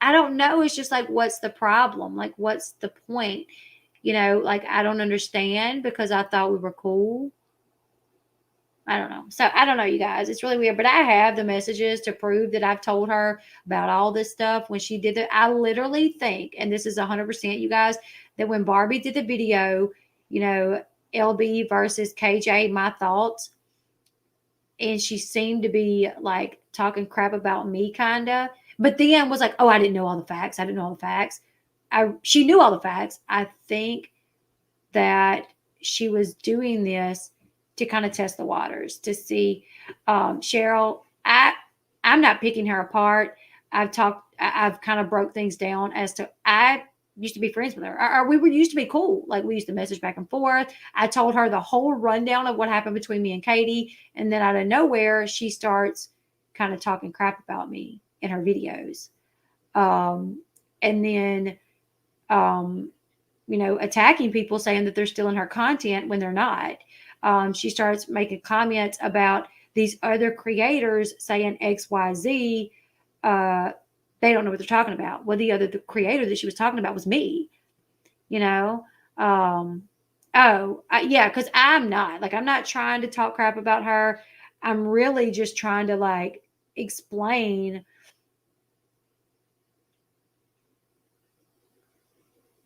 I don't know. It's just like, what's the problem? Like, what's the point? Like, I don't understand because I thought we were cool. I don't know. So I don't know, you guys. It's really weird. But I have the messages to prove that I've told her about all this stuff when she did it. I literally think, and this is 100%, you guys, that when Barbie did the video, Elle Bee versus KJ, my thoughts, and she seemed to be like talking crap about me, kind of. But then was like, "Oh, I didn't know all the facts. I didn't know all the facts." She knew all the facts. I think that she was doing this to kind of test the waters to see. Cheryl, I'm not picking her apart. I've kind of broke things down as to I used to be friends with her. We were used to be cool. Like, we used to message back and forth. I told her the whole rundown of what happened between me and Katie. And then out of nowhere, she starts kind of talking crap about me in her videos. And then, attacking people, saying that they're stealing her content when they're not. She starts making comments about these other creators saying XYZ. They don't know what they're talking about. Well, the creator that she was talking about was me, you know? Yeah, because I'm not trying to talk crap about her. I'm really just trying to like explain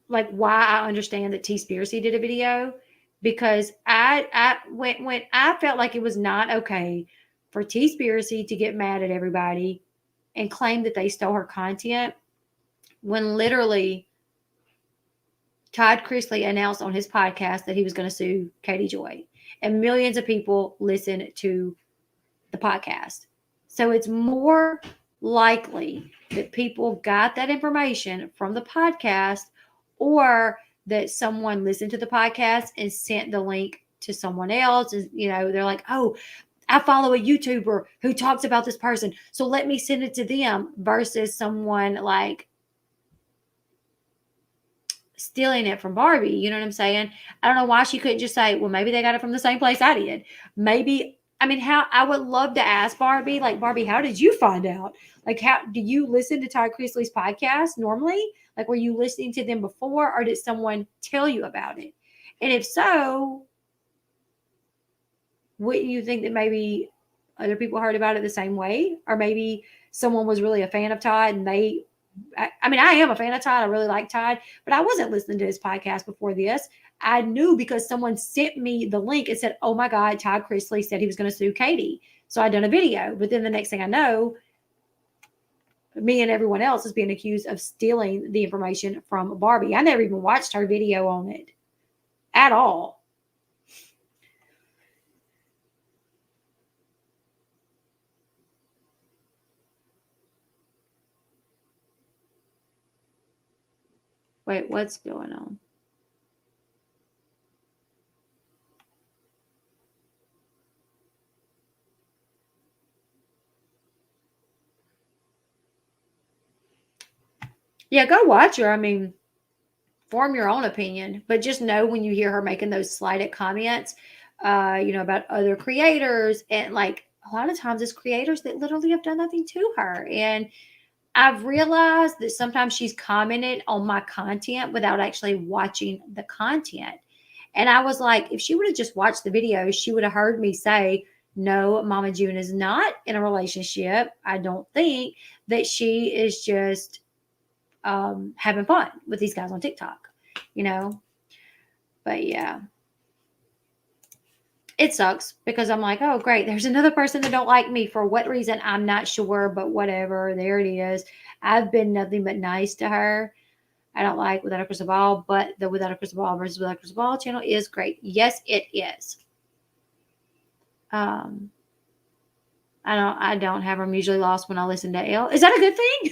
like why I understand that T-Spiracy did a video, because when I felt like it was not okay for T-Spiracy to get mad at everybody and claim that they stole her content when literally Todd Chrisley announced on his podcast that he was going to sue Katie Joy, and millions of people listen to the podcast. So it's more likely that people got that information from the podcast, or that someone listened to the podcast and sent the link to someone else. And, they're like, "Oh, I follow a YouTuber who talks about this person, so let me send it to them," versus someone like stealing it from Barbie. You know what I'm saying? I don't know why she couldn't just say, "Well, maybe they got it from the same place I did." Maybe, how I would love to ask Barbie, like, "Barbie, how did you find out? Like, how do you listen to Todd Chrisley's podcast normally? Like, were you listening to them before, or did someone tell you about it? And if so, wouldn't you think that maybe other people heard about it the same way? Or maybe someone was really a fan of Todd and I am a fan of Todd. I really like Todd, but I wasn't listening to his podcast before this. I knew because someone sent me the link and said, "Oh my God, Todd Chrisley said he was going to sue Katie." So I done a video, but then the next thing I know, me and everyone else is being accused of stealing the information from Barbie. I never even watched her video on it at all. Wait, what's going on? Yeah, go watch her. Form your own opinion, but just know when you hear her making those slighted comments, about other creators. And like a lot of times it's creators that literally have done nothing to her. And I've realized that sometimes she's commented on my content without actually watching the content. And I was like, if she would have just watched the video, she would have heard me say, no, Mama June is not in a relationship. I don't think that she is just having fun with these guys on TikTok, you know? But yeah, it sucks because I'm like, oh, great. There's another person that don't like me for what reason. I'm not sure, but whatever. There it is. I've been nothing but nice to her. I don't like Without a Crystal Ball, but the Without a Crystal Ball versus Without a Crystal Ball channel is great. Yes, it is. Um, I don't have her usually lost when I listen to Elle. Is that a good thing?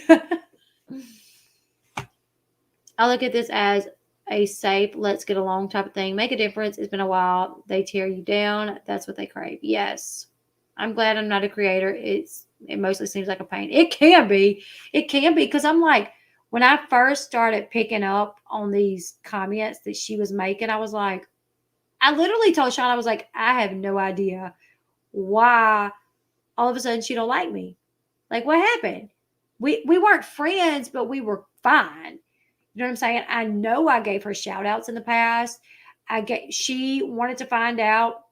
I look at this as a safe, let's get along type of thing. Make a difference. It's been a while. They tear you down. That's what they crave. Yes. I'm glad I'm not a creator. It mostly seems like a pain. It can be. It can be because I'm like, when I first started picking up on these comments that she was making, I was like, I literally told Sean, I was like, I have no idea why all of a sudden she don't like me. Like, what happened? We weren't friends, but we were fine. You know what I'm saying? I know I gave her shout outs in the past. She wanted to find out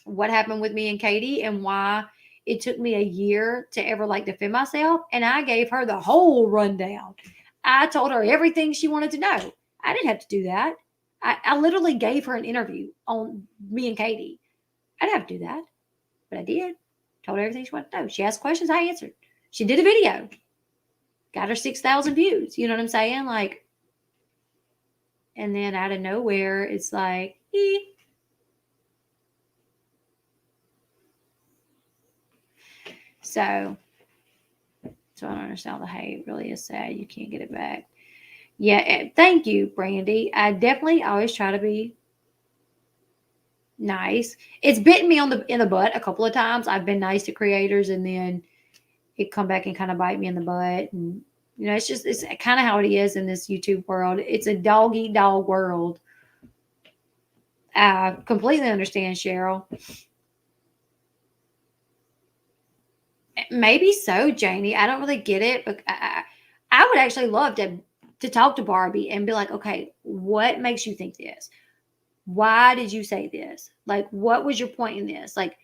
what happened with me and Katie and why it took me a year to ever like defend myself. And I gave her the whole rundown. I told her everything she wanted to know. I didn't have to do that. I literally gave her an interview on me and Katie. I didn't have to do that, but I did. Told her everything she wanted to know. She asked questions, I answered. She did a video, got her 6,000 views. You know what I'm saying? Like, and then out of nowhere, it's like, So I don't understand the hate. It really is sad. You can't get it back. Yeah, thank you, Brandy. I definitely always try to be nice. It's bitten me in the butt a couple of times. I've been nice to creators, and then it come back and kind of bite me in the butt. And it's kind of how it is in this YouTube world. It's a dog eat dog world. I completely understand, Cheryl. Maybe so, Janie. I don't really get it, but I would actually love to talk to Barbie and be like, okay, what makes you think this? Why did you say this? Like, what was your point in this? Like,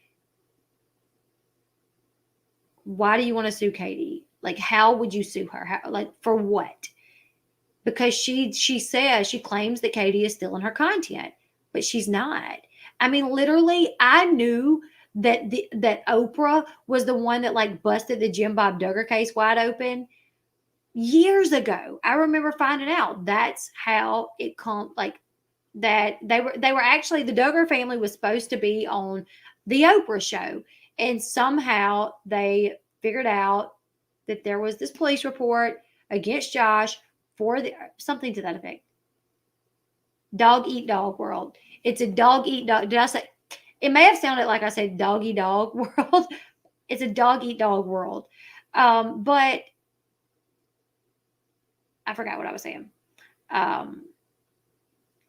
why do you want to sue Katie? Like, how would you sue her? Like, for what? Because she says, she claims that Katie is still in her content, but she's not. I mean, literally, I knew that that Oprah was the one that like busted the Jim Bob Duggar case wide open years ago. I remember finding out that's how it come, like, that they were actually, the Duggar family was supposed to be on the Oprah show, and somehow they figured out that there was this police report against Josh for something to that effect. Dog eat dog world. It's a dog eat dog. Did I say? It may have sounded like I said dog eat dog world. It's a dog eat dog world. But I forgot what I was saying. I'm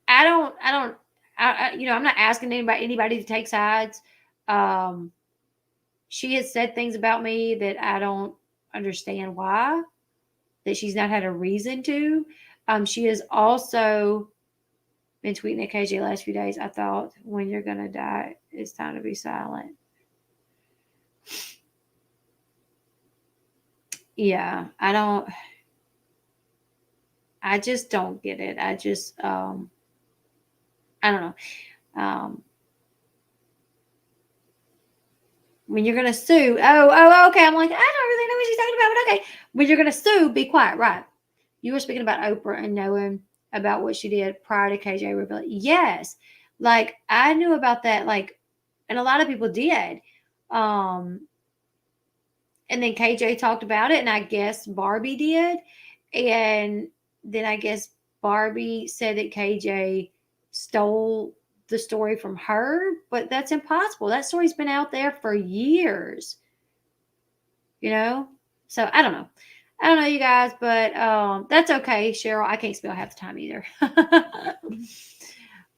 not asking anybody to take sides. She has said things about me that I don't understand why, that she's not had a reason to. She has also been tweeting at KJ the last few days. I thought, when you're going to die, it's time to be silent. Yeah, I just don't get it. I don't know. When you're going to sue, okay. I'm like, I don't really know what she's talking about, but okay. When you're going to sue, be quiet, right? You were speaking about Oprah and knowing about what she did prior to KJ revealing. Yes. Like, I knew about that, like, and a lot of people did. And then KJ talked about it, and I guess Barbie did. And then I guess Barbie said that KJ stole the story from her, but that's impossible. That story's been out there for years. So I don't know. I don't know, you guys, but that's okay, Cheryl. I can't spell half the time either.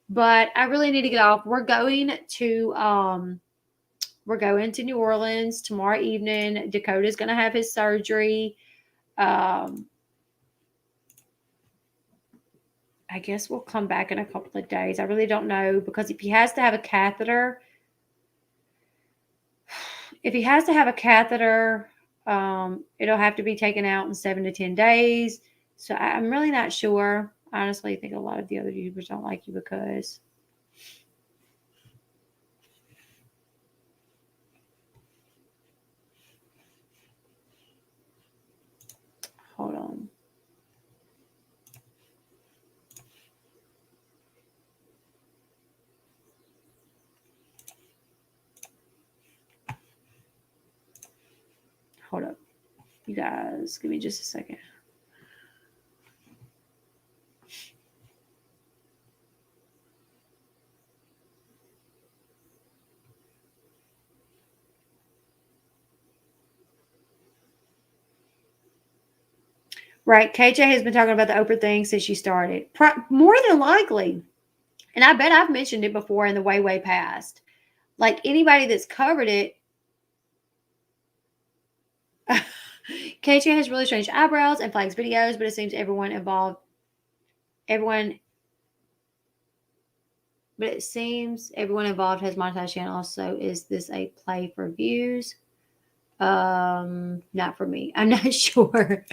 But I really need to get off. We're going to New Orleans tomorrow evening. Dakota's going to have his surgery. I guess we'll come back in a couple of days. I really don't know, because if he has to have a catheter, it'll have to be taken out in 7 to 10 days. So I'm really not sure. Honestly, I think a lot of the other YouTubers don't like you because hold on. Hold up. You guys, give me just a second. Right. KJ has been talking about the Oprah thing since she started. More than likely. And I bet I've mentioned it before in the way, way past. Like anybody that's covered it. KJ has really strange eyebrows and flags videos, but it seems everyone involved has monetized channels. So is this a play for views? Not for me. I'm not sure.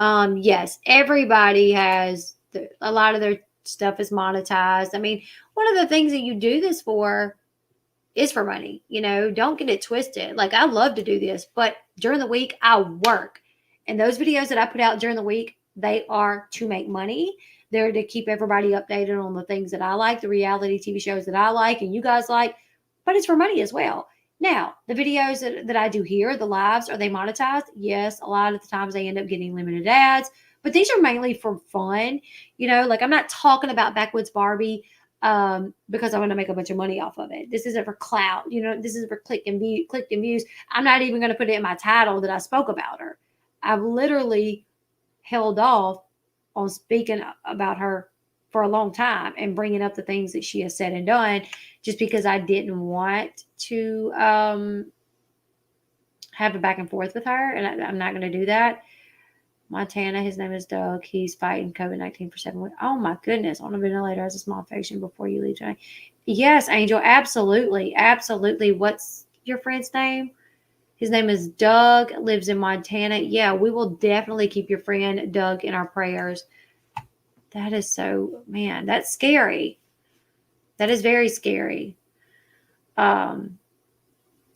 Yes, everybody has a lot of their stuff is monetized. I mean, one of the things that you do this for is for money. Don't get it twisted. Like, I love to do this, but during the week I work. And those videos that I put out during the week, they are to make money. They're to keep everybody updated on the things that I like, the reality TV shows that I like and you guys like, but it's for money as well. Now, the videos that I do here, the lives, are they monetized? Yes, a lot of the times they end up getting limited ads, but these are mainly for fun. Like, I'm not talking about Backwoods Barbie because I want to make a bunch of money off of it. This isn't for clout. This is for click and views. I'm not even going to put it in my title that I spoke about her. I've literally held off on speaking about her for a long time and bringing up the things that she has said and done, just because I didn't want to have a back and forth with her, and I'm not going to do that. Montana, his name is Doug. He's fighting COVID-19 for 7 weeks. Oh my goodness! On a ventilator as a small infection before you leave tonight. Yes, Angel, absolutely, absolutely. What's your friend's name? His name is Doug. Lives in Montana. Yeah, we will definitely keep your friend Doug in our prayers. That is so, man, that's scary. That is very scary.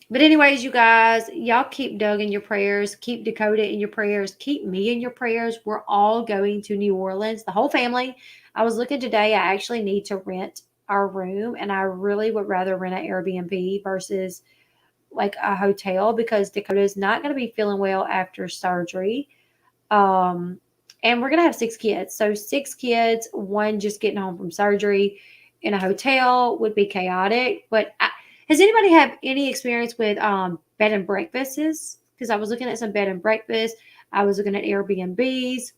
But anyways, you guys, y'all keep Doug in your prayers. Keep Dakota in your prayers. Keep me in your prayers. We're all going to New Orleans, the whole family. I was looking today. I actually need to rent our room, and I really would rather rent an Airbnb versus like a hotel, because Dakota's not going to be feeling well after surgery. And we're going to have 6 kids. So 6 kids, one just getting home from surgery in a hotel would be chaotic. But has anybody have any experience with bed and breakfasts? Because I was looking at some bed and breakfasts. I was looking at Airbnbs.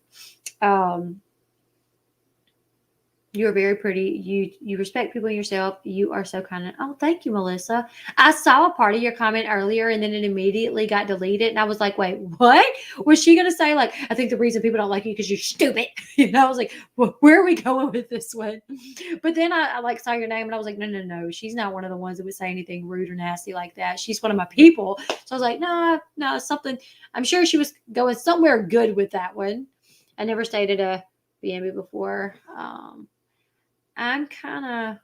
You're very pretty. You respect people and yourself. You are so kind. Oh, thank you, Melissa. I saw a part of your comment earlier and then it immediately got deleted. And I was like, wait, what? Was she going to say, like, I think the reason people don't like you because you're stupid? I was like, well, where are we going with this one? But then I like saw your name and I was like, no. She's not one of the ones that would say anything rude or nasty like that. She's one of my people. So I was like, no, something. I'm sure she was going somewhere good with that one. I never stayed at a B&B before. I'm kind of,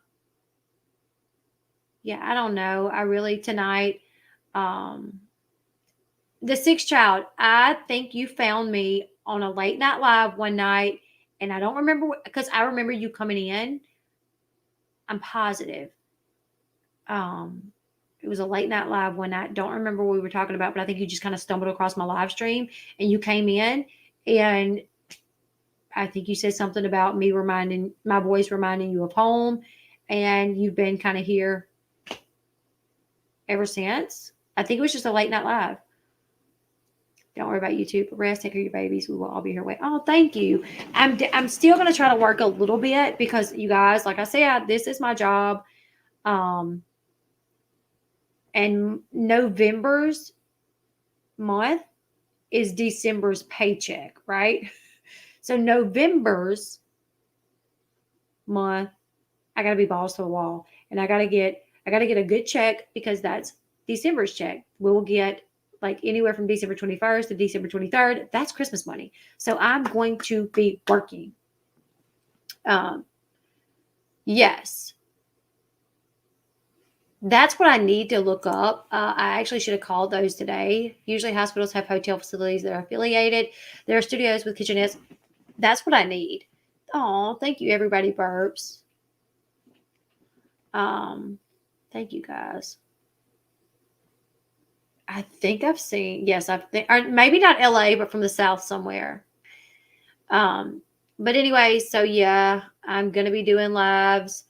yeah, I don't know. I really tonight, the 6th child, I think you found me on a late night live one night, and I don't remember because I remember you coming in. I'm positive. It was a late night live one night. Don't remember what we were talking about, but I think you just kind of stumbled across my live stream and you came in, and I think you said something about my voice reminding you of home, and you've been kind of here ever since. I think it was just a late night live. Don't worry about YouTube. Rest, take care of your babies. We will all be here. Wait. Oh, thank you. I'm still gonna try to work a little bit because you guys, like I said, this is my job. And November's month is December's paycheck, right? So November's month, I gotta be balls to the wall, and I gotta get a good check because that's December's check. We will get like anywhere from December 21st to December 23rd. That's Christmas money. So I'm going to be working. Yes. That's what I need to look up. I actually should have called those today. Usually hospitals have hotel facilities that are affiliated. There are studios with kitchenettes. That's what I need. Oh, thank you, everybody. Burps. Thank you, guys. I think I've seen. Yes, I think, or maybe not LA, but from the South somewhere. But anyway, so yeah, I'm gonna be doing lives.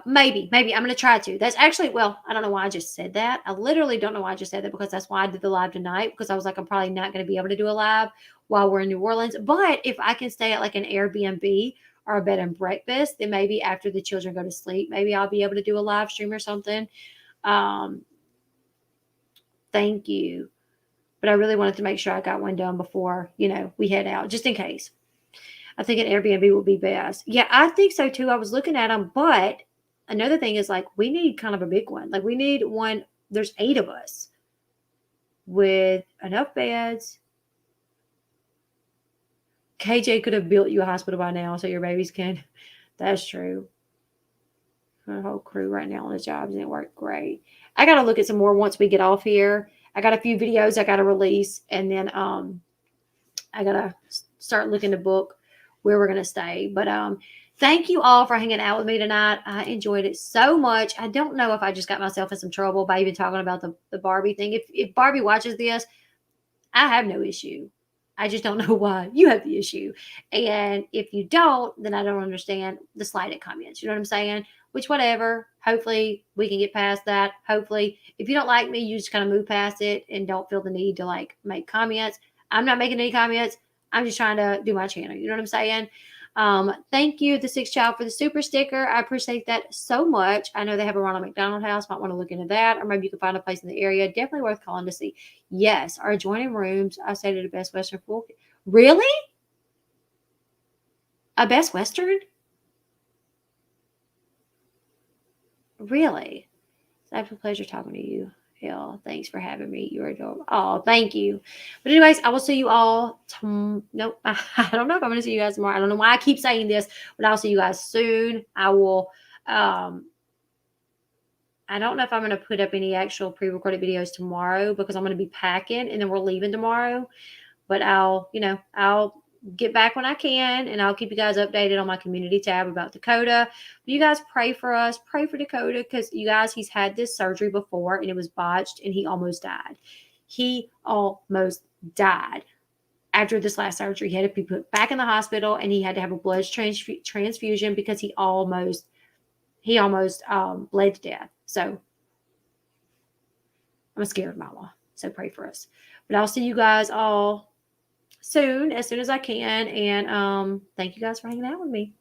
Maybe I'm gonna try to. That's actually, well, I don't know why I just said that. I literally don't know why I just said that because that's why I did the live tonight because I was like, I'm probably not gonna be able to do a live while we're in New Orleans. But if I can stay at like an Airbnb or a bed and breakfast, then maybe after the children go to sleep, maybe I'll be able to do a live stream or something. Um, thank you. But I really wanted to make sure I got one done before, we head out, just in case. I think an Airbnb would be best. Yeah, I think so too. I was looking at them, but another thing is like we need kind of a big one. Like we need one. There's 8 of us with enough beds. KJ could have built you a hospital by now, so your babies can. That's true. Our whole crew right now on the jobs and it worked great. I got to look at some more once we get off here. I got a few videos I got to release, and then I got to start looking to book where we're going to stay. But thank you all for hanging out with me tonight. I enjoyed it so much. I don't know if I just got myself in some trouble by even talking about the Barbie thing. If Barbie watches this, I have no issue. I just don't know why you have the issue. And if you don't, then I don't understand the slighted comments. You know what I'm saying? Which, whatever. Hopefully, we can get past that. Hopefully, if you don't like me, you just kind of move past it and don't feel the need to like make comments. I'm not making any comments. I'm just trying to do my channel. You know what I'm saying? Thank you, the 6th child, for the super sticker. I appreciate that so much. I know they have a Ronald McDonald House. Might want to look into that, or maybe you can find a place in the area. Definitely worth calling to see. Yes, our adjoining rooms. I stayed at a Best Western. Really? A Best Western? Really? It's an absolute pleasure talking to you, Phil. Thanks for having me. You're adorable. Oh, thank you. But anyways, I will see you all. Nope. I don't know if I'm going to see you guys tomorrow. I don't know why I keep saying this, but I'll see you guys soon. I will. I don't know if I'm going to put up any actual pre-recorded videos tomorrow because I'm going to be packing and then we're leaving tomorrow. But I'll get back when I can, and I'll keep you guys updated on my community tab about Dakota. But you guys pray for us, pray for Dakota, because you guys, he's had this surgery before and it was botched and he almost died. He almost died after this last surgery. He had to be put back in the hospital and he had to have a blood transfusion because he almost bled to death. So I'm a scared mama. So pray for us. But I'll see you guys all soon, as soon as I can. And thank you guys for hanging out with me.